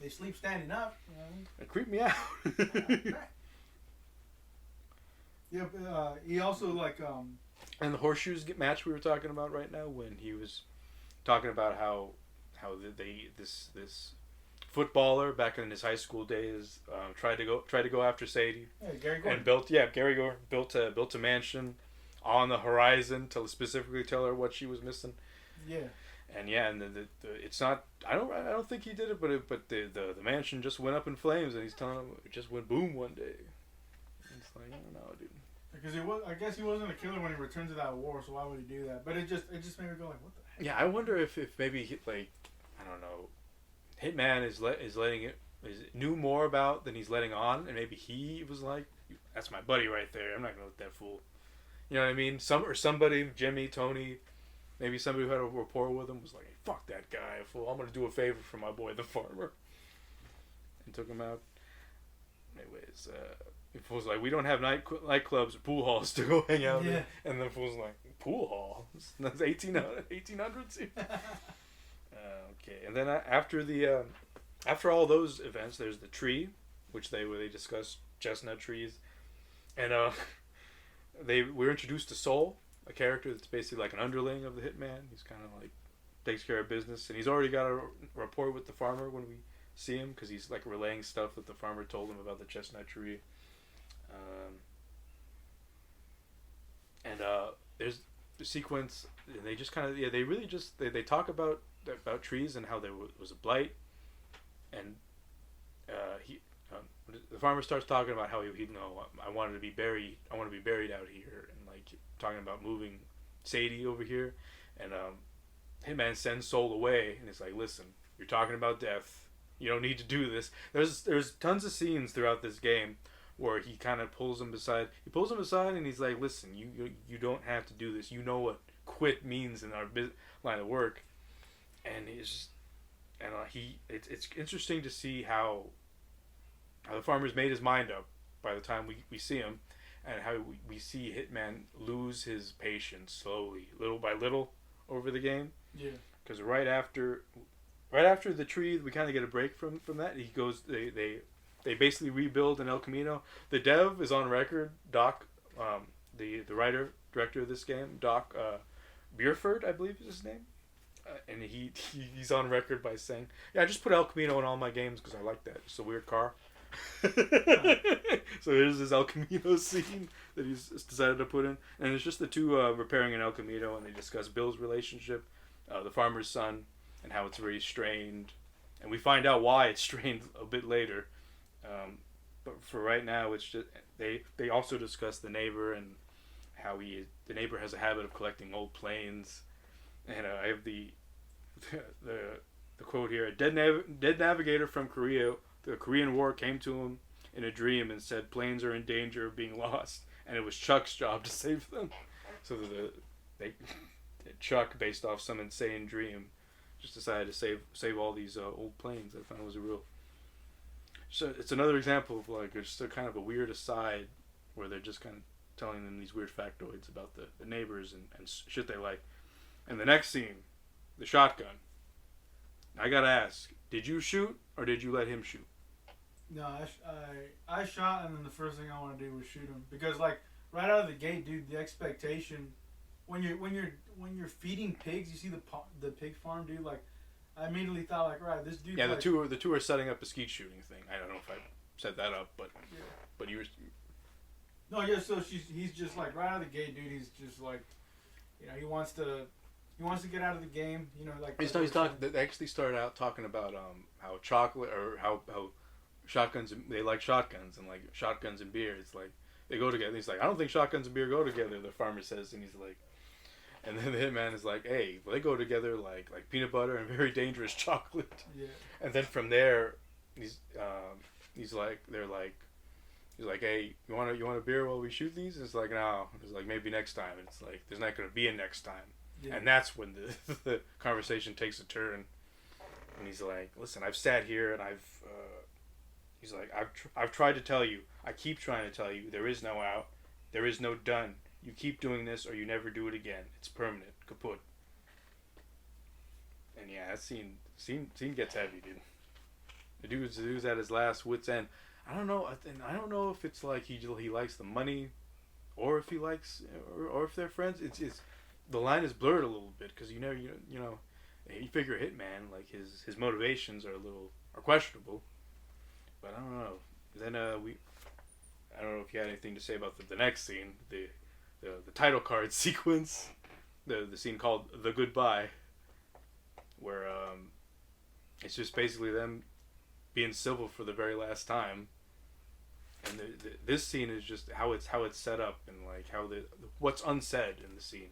They sleep standing up. It creeped me out. Yeah, he also like And the horseshoes match we were talking about right now, when he was talking about how this footballer back in his high school days tried to go after Sadie. Yeah, Gary Gordon. And Gary Gordon built a mansion on the horizon to specifically tell her what she was missing. Yeah. And it's not. I don't think he did it, but the mansion just went up in flames, and he's telling him it just went boom one day. And it's like, I don't know, dude. Because I guess he wasn't a killer when he returned to that war, so why would he do that? But it just made me go like, what the heck? Yeah, I wonder if maybe like, I don't know, Hitman knew more about than he's letting on, and maybe he was like, that's my buddy right there. I'm not gonna let that fool. You know what I mean? Somebody, Jimmy, Tony, maybe somebody who had a rapport with him was like, hey, fuck that guy, fool. I'm gonna do a favor for my boy, the farmer, and took him out. Anyways, Because the fool's like, we don't have nightclubs or pool halls to go hang out in. And the fool's like, pool hall? That's 1800s? Okay. And then after all those events, there's the tree, which where they discuss chestnut trees. And we're introduced to Soul, a character that's basically like an underling of the hitman. He's kind of like takes care of business, and he's already got a rapport with the farmer when we see him, because he's like relaying stuff that the farmer told him about the chestnut tree. There's the sequence, and they just kind of they really just they talk about trees and how there was a blight, and the farmer starts talking about how he I wanted to be buried. I want to be buried out here, and like talking about moving Sadie over here, and Hitman sends Soul away, and it's like, listen, you're talking about death. You don't need to do this. There's tons of scenes throughout this game where he kind of pulls him aside. He pulls him aside, and he's like, listen, you don't have to do this. You know what quit means in our line of work, and it's interesting to see how the farmer's made his mind up by the time we see him, and how we see Hitman lose his patience slowly, little by little, over the game. Yeah. Because right after the tree, we kind of get a break from that. He goes, they basically rebuild in El Camino. The dev is on record, Doc, the writer director of this game, Doc Bierford, I believe is his name, and he's on record by saying, yeah, I just put El Camino in all my games because I like that. It's a weird car. So here's this El Camino scene that he's decided to put in, and it's just the two repairing an El Camino, and they discuss Bill's relationship, the farmer's son, and how it's very strained, and we find out why it's strained a bit later. But for right now, it's just they also discuss the neighbor and how the neighbor has a habit of collecting old planes, and I have the quote here: dead navigator from Korea. The Korean War came to him in a dream and said planes are in danger of being lost, and it was Chuck's job to save them. So Chuck, based off some insane dream, just decided to save all these old planes. I found it was a real. So it's another example of like just a kind of a weird aside where they're just kind of telling them these weird factoids about the neighbors and shit they like. And the next scene, the shotgun. I gotta ask, did you shoot or did you let him shoot? No, I shot, and then the first thing I want to do was shoot him, because like right out of the gate, dude, the expectation when you're feeding pigs, you see the pig farm, dude. Like I immediately thought, like, right, this dude. Yeah, like, the two are setting up a skeet shooting thing. I don't know if I set that up, but yeah. But you were. No, yeah. So he's just like right out of the gate, dude. He's just like, he wants to get out of the game. Like He's talking. They actually started out talking about how chocolate or how shotguns, they like shotguns, and like shotguns and beer, it's like they go together. He's like, I don't think shotguns and beer go together, the farmer says, and he's like, and then the hitman is like, hey, well, they go together like peanut butter and very dangerous chocolate. Yeah. And then from there, he's like, hey, you want a beer while we shoot these? And it's like, no. It's like, maybe next time. And it's like, there's not going to be a next time. Yeah. And that's when the conversation takes a turn. And he's like, listen, I've sat here and he's like, I've tried to tell you. I keep trying to tell you. There is no out. There is no done. You keep doing this or you never do it again. It's permanent. Kaput. And yeah, that scene gets heavy, dude. The dude's at his last wit's end. I don't know if it's like he likes the money, or if he likes, or if they're friends. It's the line is blurred a little bit, because you figure a hitman, like his motivations are questionable. But I don't know. Then I don't know if you had anything to say about the next scene, the title card sequence, the scene called The Goodbye, where it's just basically them being civil for the very last time. And this scene is just how it's set up, and like how what's unsaid in the scene.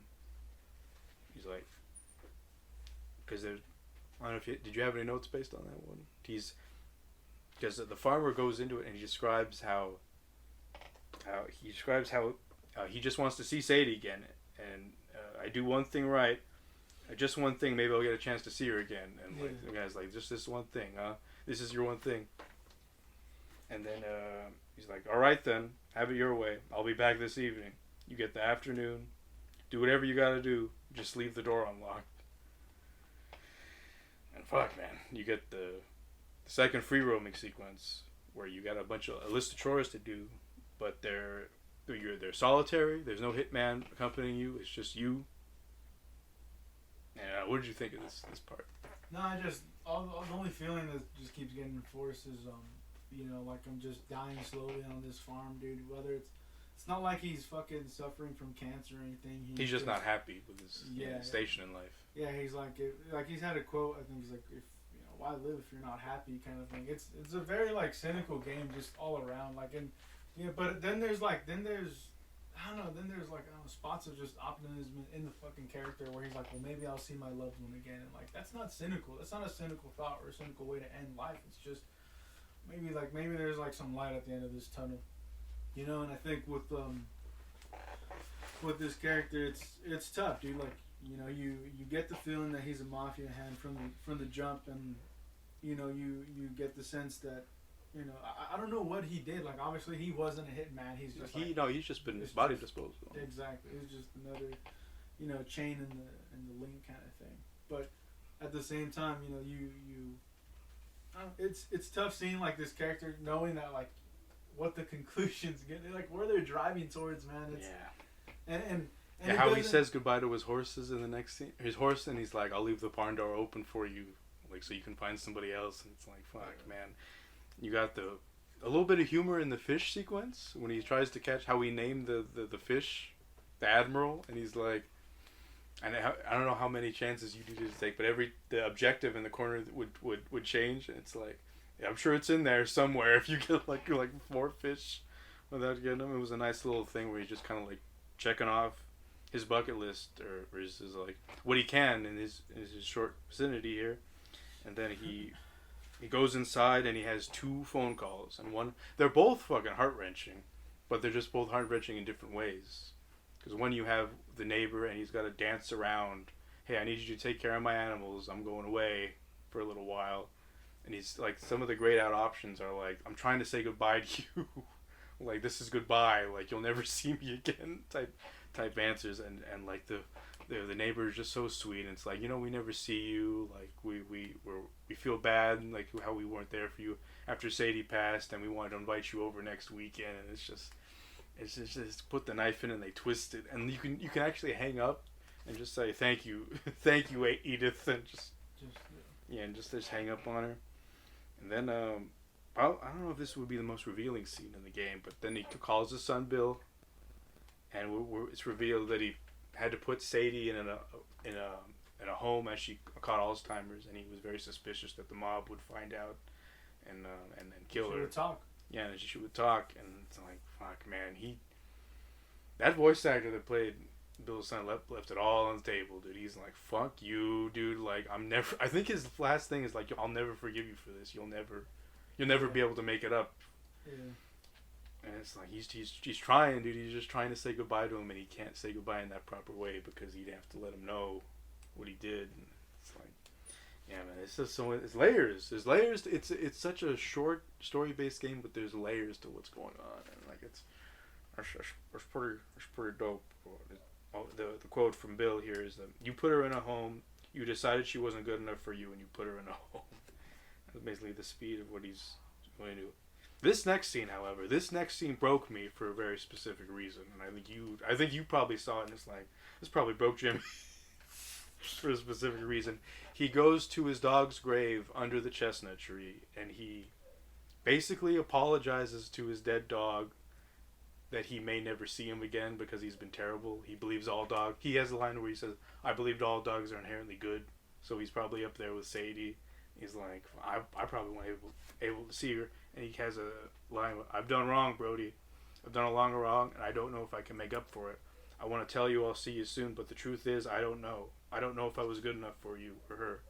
He's like, because I don't know if did you have any notes based on that one? Because the farmer goes into it and he describes how he just wants to see Sadie again, and I do one thing right, just one thing, maybe I'll get a chance to see her again, and like the guy's like, just this one thing, this is your one thing. And then He's like, all right then, have it your way. I'll be back this evening. You get the afternoon. Do whatever you gotta do. Just leave the door unlocked. And fuck, man, you get the second free roaming sequence where you got a list of chores to do, but they're solitary. There's no hitman accompanying you. It's just you. And what did you think of this part? No, the only feeling that just keeps getting enforced is like I'm just dying slowly on this farm, dude. Whether it's not like he's fucking suffering from cancer or anything. He's just not happy with his station in life. Yeah, he's like he's had a quote. I think he's like, if why live if you're not happy, kind of thing. It's a very like cynical game just all around. Like but then there's spots of just optimism in the fucking character where he's like, well, maybe I'll see my loved one again, and like that's not cynical. That's not a cynical thought or a cynical way to end life. It's just maybe there's like some light at the end of this tunnel, And I think with this character, it's tough, dude. Like you get the feeling that he's a mafia hand from the jump, and you get the sense that. I don't know what he did. Like, obviously, he wasn't a hitman. He's just he's just been body disposal. Exactly. It's just another, chain in the link kind of thing. But at the same time, it's tough seeing like this character knowing that like what the conclusions get, like where they're driving towards, man. It's, and how he says goodbye to his horses in the next scene. His horse, and he's like, "I'll leave the barn door open for you, like so you can find somebody else." And it's like, fuck, man. You got a little bit of humor in the fish sequence when he tries to catch how he named the fish, the admiral, and he's like, I don't know how many chances you do to take, but the objective in the corner would change, and it's like, yeah, I'm sure it's in there somewhere if you get like 4 fish without getting them. It was a nice little thing where he's just kind of like checking off his bucket list or his like what he can in his short vicinity here, and then he goes inside and he has 2 phone calls, and they're both fucking heart-wrenching, but they're just both heart-wrenching in different ways. Because one, you have the neighbor and he's got to dance around, hey, I need you to take care of my animals, I'm going away for a little while. And he's like, some of the grayed out options are like, I'm trying to say goodbye to you. Like, this is goodbye, like you'll never see me again type answers. And like the neighbor is just so sweet, and it's like, we never see you, like we feel bad, like how we weren't there for you after Sadie passed, and we wanted to invite you over next weekend. And it's just put the knife in and they twist it, and you can actually hang up and just say thank you Edith, and just hang up on her. And then I don't know if this would be the most revealing scene in the game, but then he calls his son Bill, and it's revealed that he had to put Sadie in a home as she caught Alzheimer's, and he was very suspicious that the mob would find out and kill her. She would talk. Yeah, and she would talk, and it's like, fuck, man, that voice actor that played Bill's son left it all on the table, dude. He's like, fuck you, dude. Like, I think his last thing is like, I'll never forgive you for this. You'll never be able to make it up. Yeah. And it's like he's trying, dude. He's just trying to say goodbye to him, and he can't say goodbye in that proper way because he'd have to let him know what he did. And it's like, yeah, man. It's just it's layers. There's layers. It's such a short story-based game, but there's layers to what's going on, and like it's pretty dope. The quote from Bill here is that you put her in a home. You decided she wasn't good enough for you, and you put her in a home. That's basically the speed of what he's going to do. This next scene, however, broke me for a very specific reason, and I think you probably saw it, and it's like, this probably broke Jimmy for a specific reason. He goes to his dog's grave under the chestnut tree, and he basically apologizes to his dead dog that he may never see him again because he's been terrible. He believes all dogs. He has a line where he says, I believed all dogs are inherently good, so he's probably up there with Sadie. He's like, I probably won't able to see her. And he has a line, I've done wrong, Brody. I've done a long wrong, and I don't know if I can make up for it. I want to tell you I'll see you soon, but the truth is, I don't know. I don't know if I was good enough for you or her.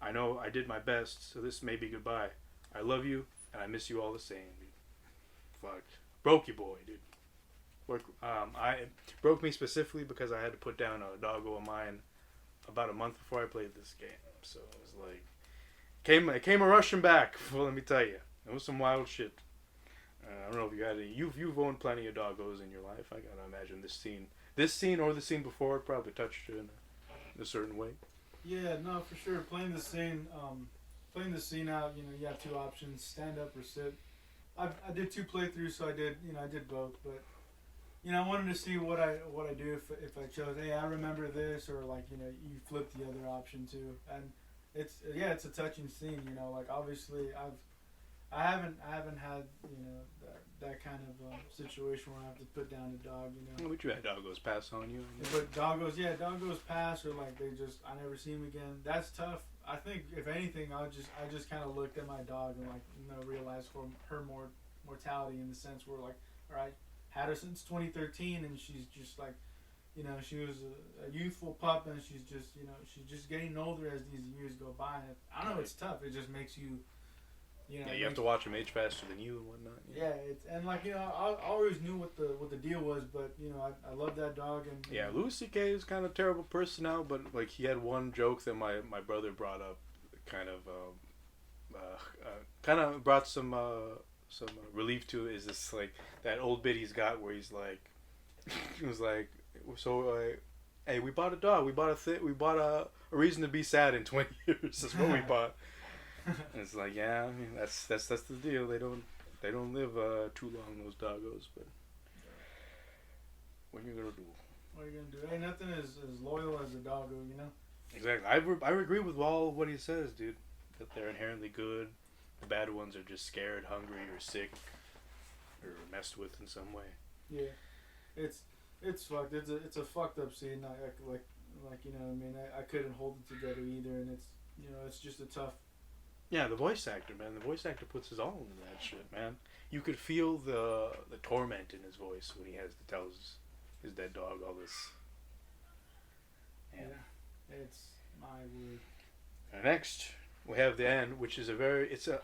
I know I did my best, so this may be goodbye. I love you, and I miss you all the same, dude. Fuck. Broke you, boy, dude. It broke me specifically because I had to put down a doggo of mine about a month before I played this game. So it was like, it came a rushing back. Well, let me tell you, it was some wild shit. I don't know if you had any. You've owned plenty of doggos in your life. I gotta imagine this scene or the scene before it probably touched you in a certain way. Yeah, no, for sure. Playing the scene out. You know, you have two options: stand up or sit. I did 2 playthroughs, so I did both. But you know, I wanted to see what I do if I chose. Hey, I remember this, or like, you know, you flip the other option too, and it's a touching scene. You know, like obviously I haven't had, you know, that kind of situation where I have to put down a dog, you know. But you had doggos pass on you. But doggos pass, or like I never see him again. That's tough. I think if anything, I just kind of looked at my dog and, like, you know, realized for her mortality, in the sense where, like, all right, had her since 2013, and she's just like, you know, she was a youthful pup, and she's just getting older as these years go by. And I know it's tough. It just makes you. You know, yeah, you have to watch them age faster than you and whatnot. Yeah, and like, you know, I always knew what the deal was, but you know, I love that dog. And yeah, Louis C.K. is kind of a terrible person now, but like he had one joke that my brother brought up, kind of brought some relief to it. Is this like that old bit he's got where he's like, he was like, so hey, we bought a dog, we bought a reason to be sad in 20 years. That's what we bought. And it's like, yeah, I mean, that's the deal. They don't live too long, those doggos. But what are you gonna do? What are you gonna do? Ain't nothing as loyal as a doggo, you know. Exactly. I agree with all what he says, dude. That they're inherently good. The bad ones are just scared, hungry, or sick, or messed with in some way. Yeah, it's fucked. It's a fucked up scene. Like you know what I mean. I couldn't hold it together either, and it's, you know, it's just a tough. Yeah, the voice actor, man. The voice actor puts his all into that shit, man. You could feel the torment in his voice when he has to tell his dead dog all this. Yeah, it's my word. And next, we have the end, which is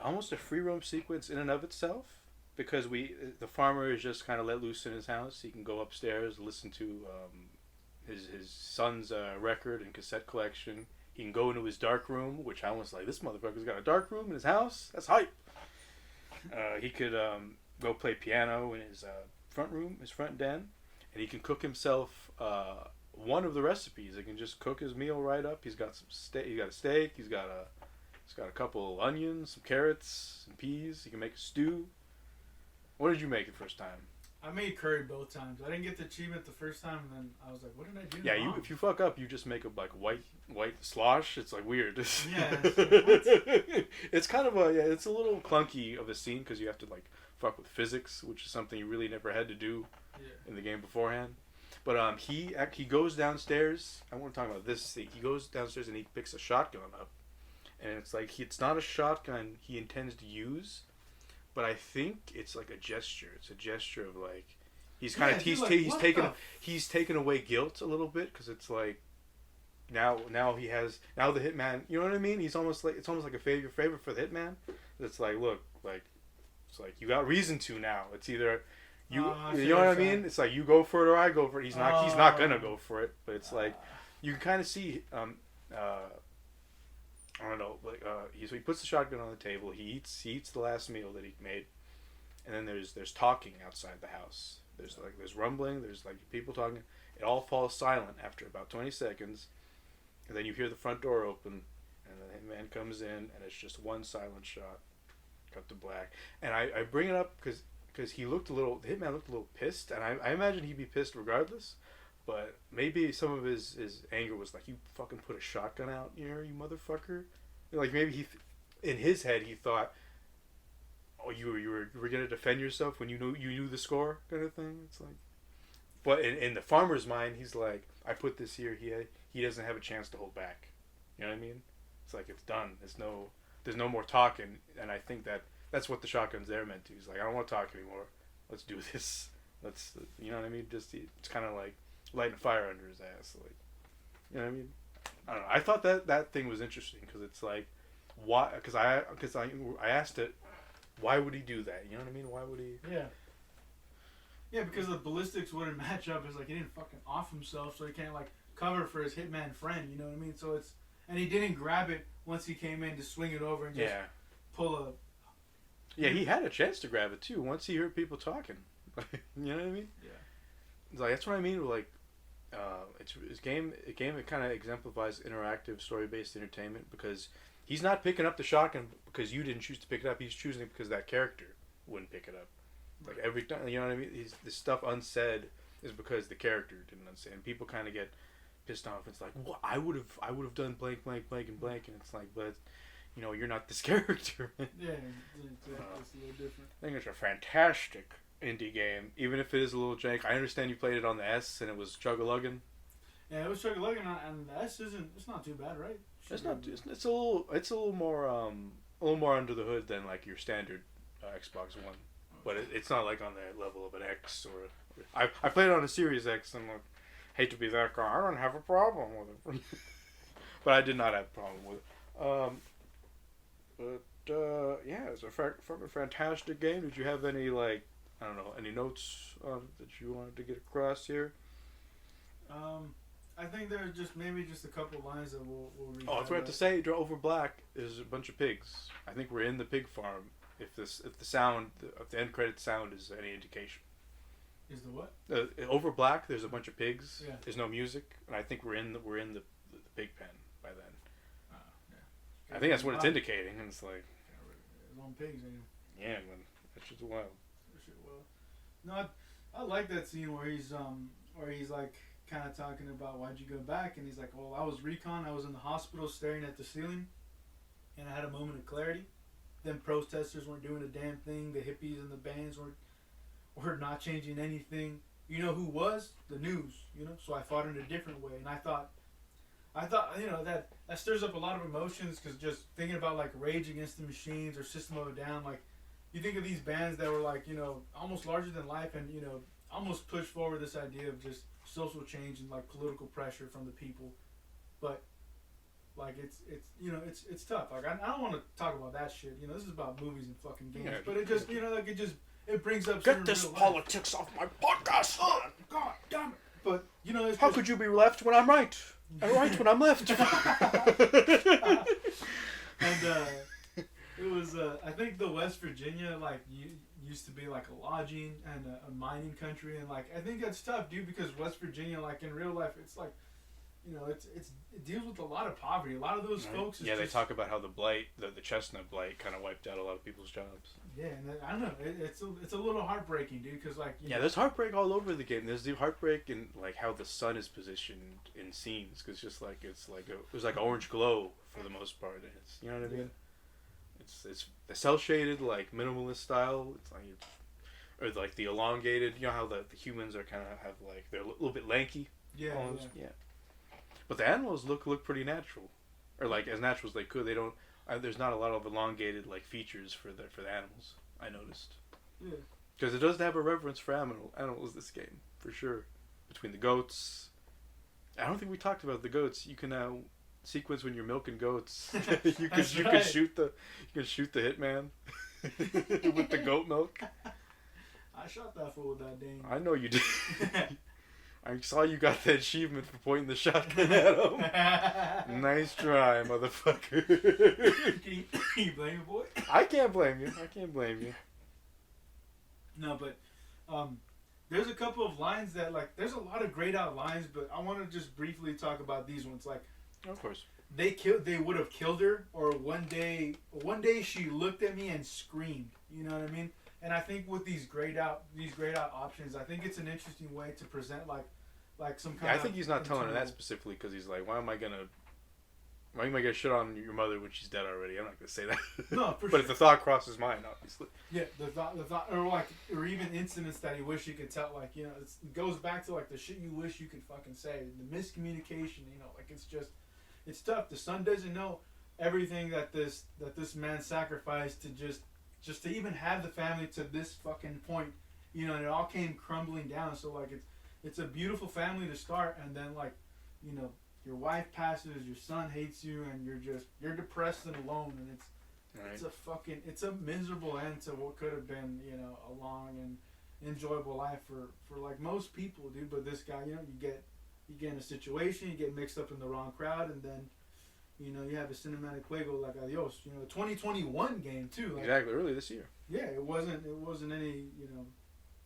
almost a free roam sequence in and of itself, because the farmer is just kind of let loose in his house. He can go upstairs, listen to his son's record and cassette collection. He can go into his dark room, which I was like, this motherfucker's got a dark room in his house? That's hype. He could go play piano in his front room, his front den, and he can cook himself one of the recipes. He can just cook his meal right up. He's got he got a steak. He's got a couple of onions, some carrots, some peas. He can make a stew. What did you make the first time? I made curry both times. I didn't get the achievement the first time, and then I was like, what did I do? Yeah, if you fuck up, you just make a like white slosh. It's like weird. Yeah. It's kind of it's a little clunky of a scene because you have to like fuck with physics, which is something you really never had to do in the game beforehand. But he goes downstairs. I want to talk about this scene. He goes downstairs and he picks a shotgun up, and it's like it's not a shotgun he intends to use. But I think it's like a gesture. It's a gesture of like he's taken away guilt a little bit, because it's like now the hitman. You know what I mean? It's almost like a favor for the hitman. It's like, look, like it's like you got reason to now. It's either you know what I mean? It's like you go for it or I go for it. He's not gonna go for it. But it's like you can kind of see. I don't know, like he puts the shotgun on the table. He eats the last meal that he made, and then there's talking outside the house. There's rumbling. There's like people talking. It all falls silent after about 20 seconds, and then you hear the front door open, and the man comes in, and it's just one silent shot, cut to black. And I bring it up because the hitman looked a little pissed, and I imagine he'd be pissed regardless. But maybe some of his anger was like, you fucking put a shotgun out here, you motherfucker. Like maybe in his head he thought, oh, you were gonna defend yourself when you knew the score, kind of thing. It's like, but in the farmer's mind, he's like, I put this here. He doesn't have a chance to hold back. You know what I mean? It's like it's done. There's no more talking. And I think that's what the shotgun's there meant to. He's like, I don't want to talk anymore. Let's do this. You know what I mean? It's kind of like lighting a fire under his ass, like, you know what I mean? I don't know. I thought that thing was interesting because it's like, why? Because I asked it, why would he do that? You know what I mean? Why would he? Yeah. Yeah, because the ballistics wouldn't match up. It's like he didn't fucking off himself, so he can't like cover for his hitman friend. You know what I mean? So and he didn't grab it once he came in to swing it over and just pull a. Yeah, he had a chance to grab it too once he heard people talking. You know what I mean? Yeah. It's like that's what I mean with like, it's a game that kind of exemplifies interactive story based entertainment because he's not picking up the shotgun because you didn't choose to pick it up. He's choosing it because that character wouldn't pick it up. Like every time, you know what I mean? This stuff unsaid is because the character didn't unsay, and people kind of get pissed off. It's like, well, I would have done blank, blank, blank, and blank, and it's like, but you know, you're not this character. Yeah, exactly. It's a little different. I think it's a fantastic indie game, even if it is a little jank. I understand you played it on the S and it was chug-a-lugging. Yeah, it was chug-a-lugging, and the S isn't. It's not too bad, right? It's not. It's a little more under the hood than like your standard Xbox One, but it's not like on the level of an X or. I played it on a Series X and like, hate to be that guy. I don't have a problem with it, but I did not have a problem with it. Yeah, it's a fantastic game. Did you have any like I don't know any notes that you wanted to get across here? I think there's just a couple lines that we'll read. Oh, I forgot to say, over black is a bunch of pigs. I think we're in the pig farm. If the end credit sound is any indication. Is the what? Over black, there's a bunch of pigs. Yeah. There's no music, and I think we're in the pig pen by then. Yeah. I think that's what it's indicating, and it's like. It's on pigs, ain't it? Yeah, man, that shit's wild. No, I like that scene where he's like kind of talking about why'd you go back, and he's like, well, I was recon. I was in the hospital staring at the ceiling, and I had a moment of clarity. Then protesters weren't doing a damn thing. The hippies and the bands were not changing anything. You know who was? The news. You know, so I fought in a different way, and I thought, you know, that stirs up a lot of emotions because just thinking about like Rage Against the Machines or System of a Down, like you think of these bands that were like, you know, almost larger than life, and you know, almost push forward this idea of just social change and like political pressure from the people, but like it's you know it's tough. Like I don't want to talk about that shit. You know, this is about movies and fucking games, yeah, but it just you know like it brings up. Get this politics off my podcast. Oh, God damn it! But you know, how could you be left when I'm right? I'm right when I'm left. And it was I think the West Virginia like used to be like a lodging and a mining country, and like I think that's tough, dude, because West Virginia, like in real life, it's like, you know, it deals with a lot of poverty. A lot of those folks. Yeah, they talk about how the blight, the chestnut blight, kind of wiped out a lot of people's jobs. Yeah, and I don't know, it's a little heartbreaking, dude, because like you know, there's heartbreak all over the game. There's the heartbreak in like how the sun is positioned in scenes, because just like it's like orange glow for the most part. It's, you know what I mean. It's the cell shaded like minimalist style. It's like or like the elongated. You know how the humans are kind of have like they're a little bit lanky. Yeah. But the animals look pretty natural, or like as natural as they could. They don't. There's not a lot of elongated like features for the animals. I noticed. Yeah. Because it does have a reverence for animals. This game for sure. Between the goats, I don't think we talked about the goats. You can now sequence when you're milking goats. you can shoot the hitman with the goat milk. I shot that fool with that dang. I know you did. I saw you got the achievement for pointing the shotgun at him. Nice try, motherfucker. Can you blame me, boy? I can't blame you. No, but there's a couple of lines that like there's a lot of grayed out lines, but I want to just briefly talk about these ones. Like, of course, they would have killed her, or one day she looked at me and screamed. You know what I mean? And I think with these grayed out options, I think it's an interesting way to present like some kind of. I think he's not telling her that specifically because he's like, why am I gonna shit on your mother when she's dead already? I'm not gonna say that. No, for sure. But if the thought crosses mind, obviously. Yeah, the thought, or even incidents that he wish he could tell. Like, you know, it goes back to like the shit you wish you could fucking say, the miscommunication. You know, like it's tough. The son doesn't know everything that this man sacrificed to just to even have the family to this fucking point, you know, and it all came crumbling down. So like it's a beautiful family to start, and then like, you know, your wife passes, your son hates you, and you're depressed and alone, and it's a miserable end to what could have been, you know, a long and enjoyable life for like most people, dude. But this guy, you know, you get in a situation, you get mixed up in the wrong crowd, and then You know, you have a cinematic juego like Adios. You know, a 2021 game too. Like, Exactly, early this year. yeah, it wasn't any. You know,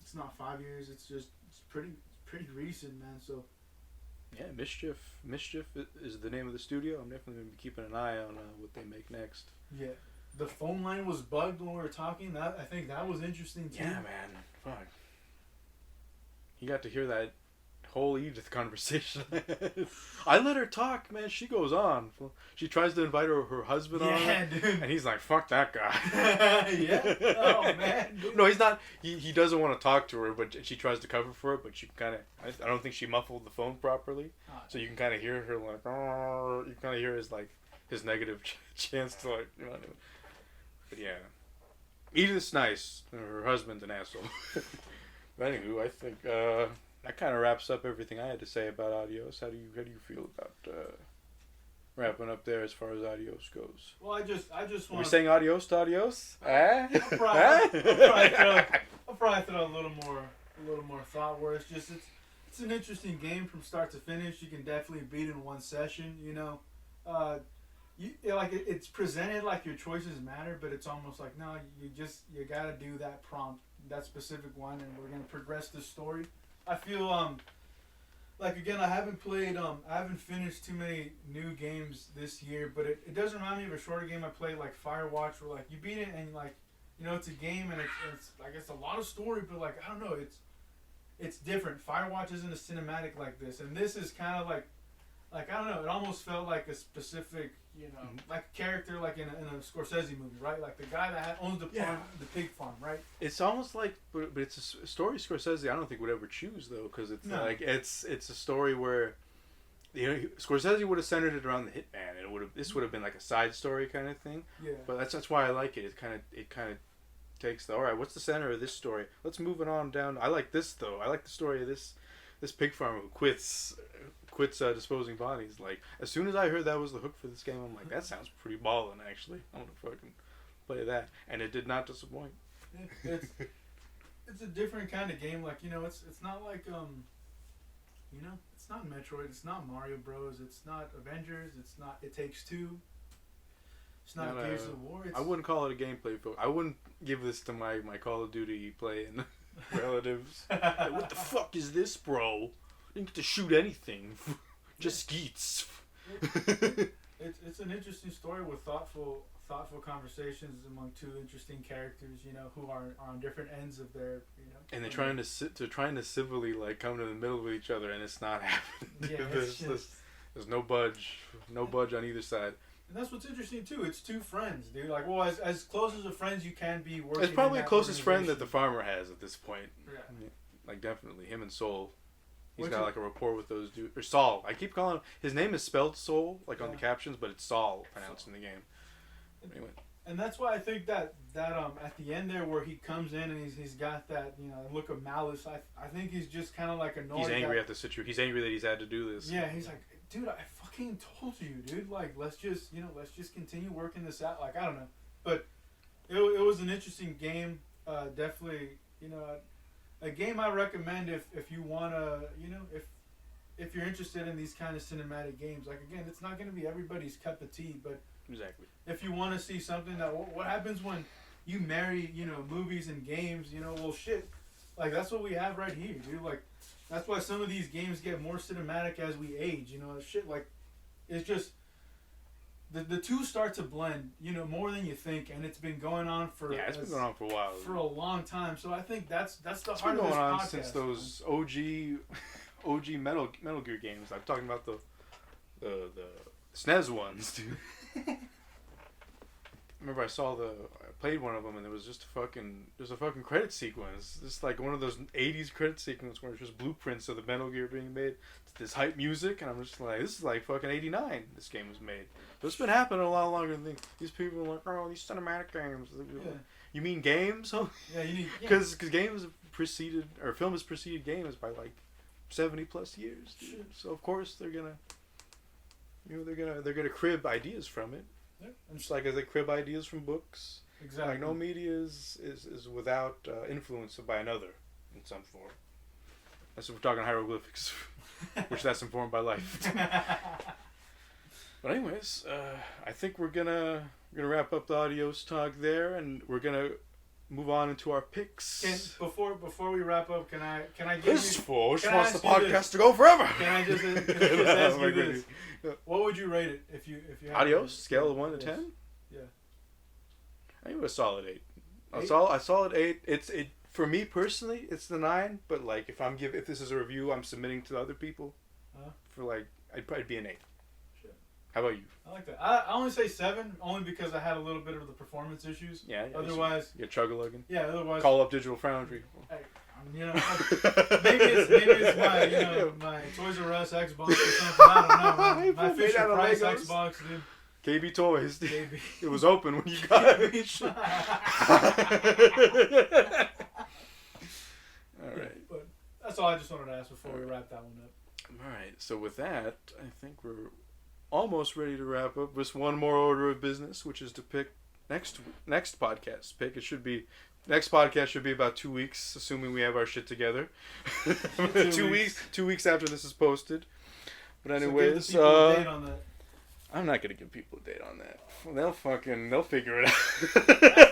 it's not 5 years. It's pretty recent, man. So. Yeah, Mischief is the name of the studio. I'm definitely gonna be keeping an eye on what they make next. Yeah, the phone line was bugged when we were talking. I think that was interesting too. Yeah, man. Fuck. You got to hear that whole Edith conversation. I let her talk, man. She goes on. She tries to invite her husband on. Yeah, dude. And he's like, fuck that guy. Yeah. Oh, man. Dude. No, he's not. He doesn't want to talk to her, but she tries to cover for it. But she kind of, I don't think she muffled the phone properly. So you can kind of hear her like, oh, you kind of hear his negative chance to like, you know. But yeah. Edith's nice. Her husband's an asshole. But anywho, I think that kind of wraps up everything I had to say about Adios. How do you feel about wrapping up there as far as Adios goes? Well, I just want. Are we saying adios to adios? I'll probably throw a little more thought where it's an interesting game from start to finish. You can definitely beat in one session. You know, it's presented like your choices matter, but it's almost like no, you gotta do that prompt, that specific one, and we're gonna progress the story. I feel like again, I haven't finished too many new games this year, but it does remind me of a shorter game I played like Firewatch, where like you beat it and like, you know, it's a game and it's like it's a lot of story, but like I don't know, it's different. Firewatch isn't a cinematic like this, and this is kind of like I don't know, it almost felt like a specific, you know, like a character like in a Scorsese movie, right? Like the guy that owns the farm, the pig farm, right? It's almost like, but it's a story Scorsese I don't think would ever choose though, because it's like it's a story where, you know, Scorsese would have centered it around the hitman, and this would have been like a side story kind of thing. Yeah. But that's why I like it. It kind of takes the, all right, what's the center of this story? Let's move it on down. I like this though. I like the story of this pig farmer who quits disposing bodies. Like, as soon as I heard that was the hook for this game, I'm like, that sounds pretty ballin', actually. I'm gonna fucking play that. And it did not disappoint. It's a different kind of game. Like, you know, it's not like, you know, it's not Metroid, it's not Mario Bros, it's not Avengers, it's not It Takes Two, it's not Gears of War. I wouldn't call it a gameplay focus. I wouldn't give this to my Call of Duty playing relatives. Like, what the fuck is this, bro? Didn't get to shoot anything. Just skeets. It's an interesting story with thoughtful conversations among two interesting characters, you know, who are on different ends of their, you know. And they're trying to civilly like come to the middle with each other, and it's not happening. Yeah, there's no budge on either side. And that's what's interesting too. It's two friends, dude. Like, well, as close as a friends you can be working. It's probably the closest friend that the farmer has at this point. Yeah. Like, definitely him and Soul. He's got like a rapport with those dudes. Or Saul. I keep calling him. His name is spelled Soul, like on the captions, but it's Saul pronounced in the game. Anyway. And that's why I think that at the end there where he comes in and he's got that, you know, look of malice. I think he's just kind of like annoyed. He's angry at the situation. He's angry that he's had to do this. Yeah, he's like, dude, I fucking told you, dude. Like, let's just continue working this out. Like, I don't know, but it was an interesting game. Definitely, you know. A game I recommend if you wanna, you know, if you're interested in these kind of cinematic games. Like, again, it's not gonna be everybody's cup of tea, but exactly. If you want to see something that what happens when you marry, you know, movies and games, you know, well, shit, like that's what we have right here, dude. Like that's why some of these games get more cinematic as we age, you know, shit. Like it's just the two start to blend, you know, more than you think, and it's been going on for been going on for a while, for a long time. So I think that's the it's heart been of going this on podcast, since those OG Metal Gear games. I'm talking about the SNES ones, dude. Remember, I played one of them, and there was just there's a fucking credit sequence. Just like one of those 80s credit sequences where it's just blueprints of the Metal Gear being made. It's this hype music, and I'm just like, this is like fucking 89 this game was made. So it's been happening a lot longer than these people are like, oh, these cinematic games. Yeah. You mean games? Huh? Yeah, you need... Because games have preceded, or film has preceded games by like 70 plus years. Dude. So of course they're gonna crib ideas from it. Yeah. Just like as they crib ideas from books. Exactly. Like no media is without influence by another in some form. That's if we're talking hieroglyphics, which that's informed by life. But anyways, I think we're gonna wrap up the Adios talk there, and we're gonna move on into our picks. Before we wrap up, can I give This you? fool can wants I the ask you podcast this? to go forever. Can I just ask Oh, you my this? What would you rate it if you had Adios, to- scale of 1 to Yes. 10? Yeah. I give it a solid 8. A 8? solid 8. It for me personally, it's the 9. But like, if this is a review I'm submitting to other people, for like, I'd probably be an 8. Shit. How about you? I like that. I only say 7, only because I had a little bit of the performance issues. Yeah. Otherwise, you're chug-a-lugging. yeah. Otherwise, Call up Digital Foundry. Hey, you know, maybe it's my Toys R Us Xbox or something. I don't know. My Fisher Price Xbox, dude. KB Toys. KB. It was open when you got it. All right. But that's all I just wanted to ask before we wrap that one up. All right. So with that, I think we're almost ready to wrap up. Just one more order of business, which is to pick next podcast pick. Next podcast should be about 2 weeks, assuming we have our shit together. 2 weeks. 2 weeks after this is posted. But anyways, so give the people a date on that. I'm not gonna give people a date on that. They'll figure it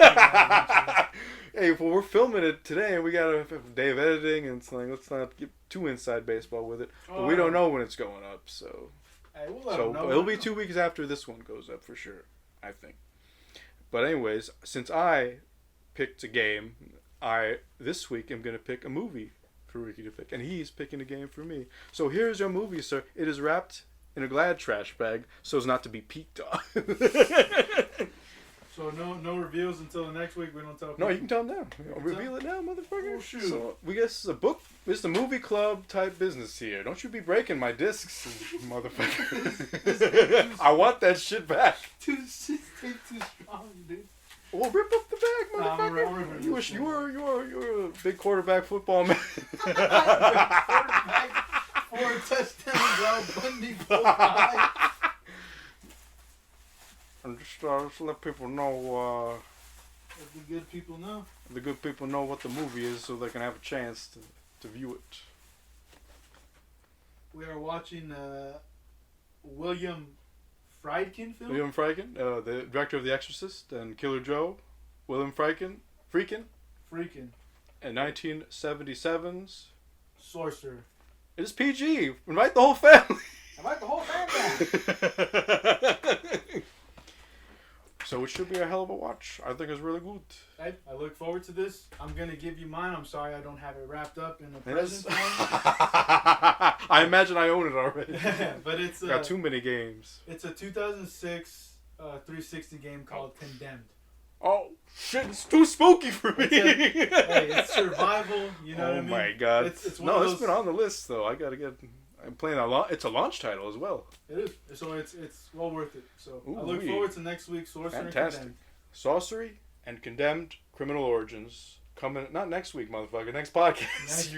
out. Hey, well, we're filming it today, and we got a day of editing, and so let's not get too inside baseball with it. But we don't know when it's going up, so. Hey, we'll let them know. It'll be 2 weeks after this one goes up for sure, I think. But anyways, since I picked a game, this week am gonna pick a movie for Ricky to pick, and he's picking a game for me. So here's your movie, sir. It is wrapped in a Glad trash bag, so as not to be peeked on. So no reveals until the next week. We don't tell people. No, you can tell them now. Reveal it now, motherfucker. Oh, shoot. So we guess it's a book. It's a movie club type business here. Don't you be breaking my discs, motherfucker. I want that shit back. Too strong, dude. Well, rip up the bag, motherfucker. Nah, You wish you were a big quarterback football man. Quarterback, 4 touchdowns, Al Bundy, 4 high. And just let people know. Let the good people know. The good people know what the movie is, so they can have a chance to view it. We are watching William Friedkin film. William Friedkin, the director of The Exorcist and Killer Joe. William Friedkin. And 1977's Sorcerer. It is PG. Invite the whole family. Invite the whole family. So it should be a hell of a watch. I think it's really good. I look forward to this. I'm going to give you mine. I'm sorry I don't have it wrapped up in the present form. I imagine I own it already. But it's got too many games. It's a 2006 360 game called Condemned. Oh, shit. It's too spooky for me. It's survival. You know what I mean? Oh, my God. It's been on the list, though. I got to get... I'm playing it's a launch title as well. It is. So it's well worth it. So I look Ooh-wee. forward to next week. Sorcerer Fantastic. and Condemned. Sorcery and Condemned Criminal Origins. Coming, not next week, motherfucker. Next podcast.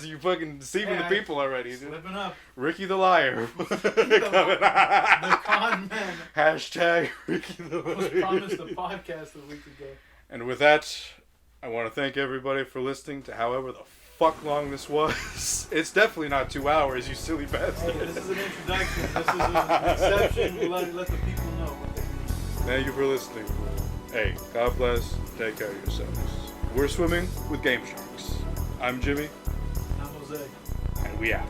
You fucking deceiving the people already, dude. Slipping up. Ricky the Liar. The con man. Hashtag Ricky the Liar. Was promised a podcast a week ago. And with that, I want to thank everybody for listening to however the fuck long this was. It's definitely not 2 hours, you silly bastard. Hey, this is an introduction. This is an exception. We'll let the people know what they need. Thank you for listening. Hey, God bless. Take care of yourselves. We're swimming with Game Sharks. I'm Jimmy. I'm José. And we out.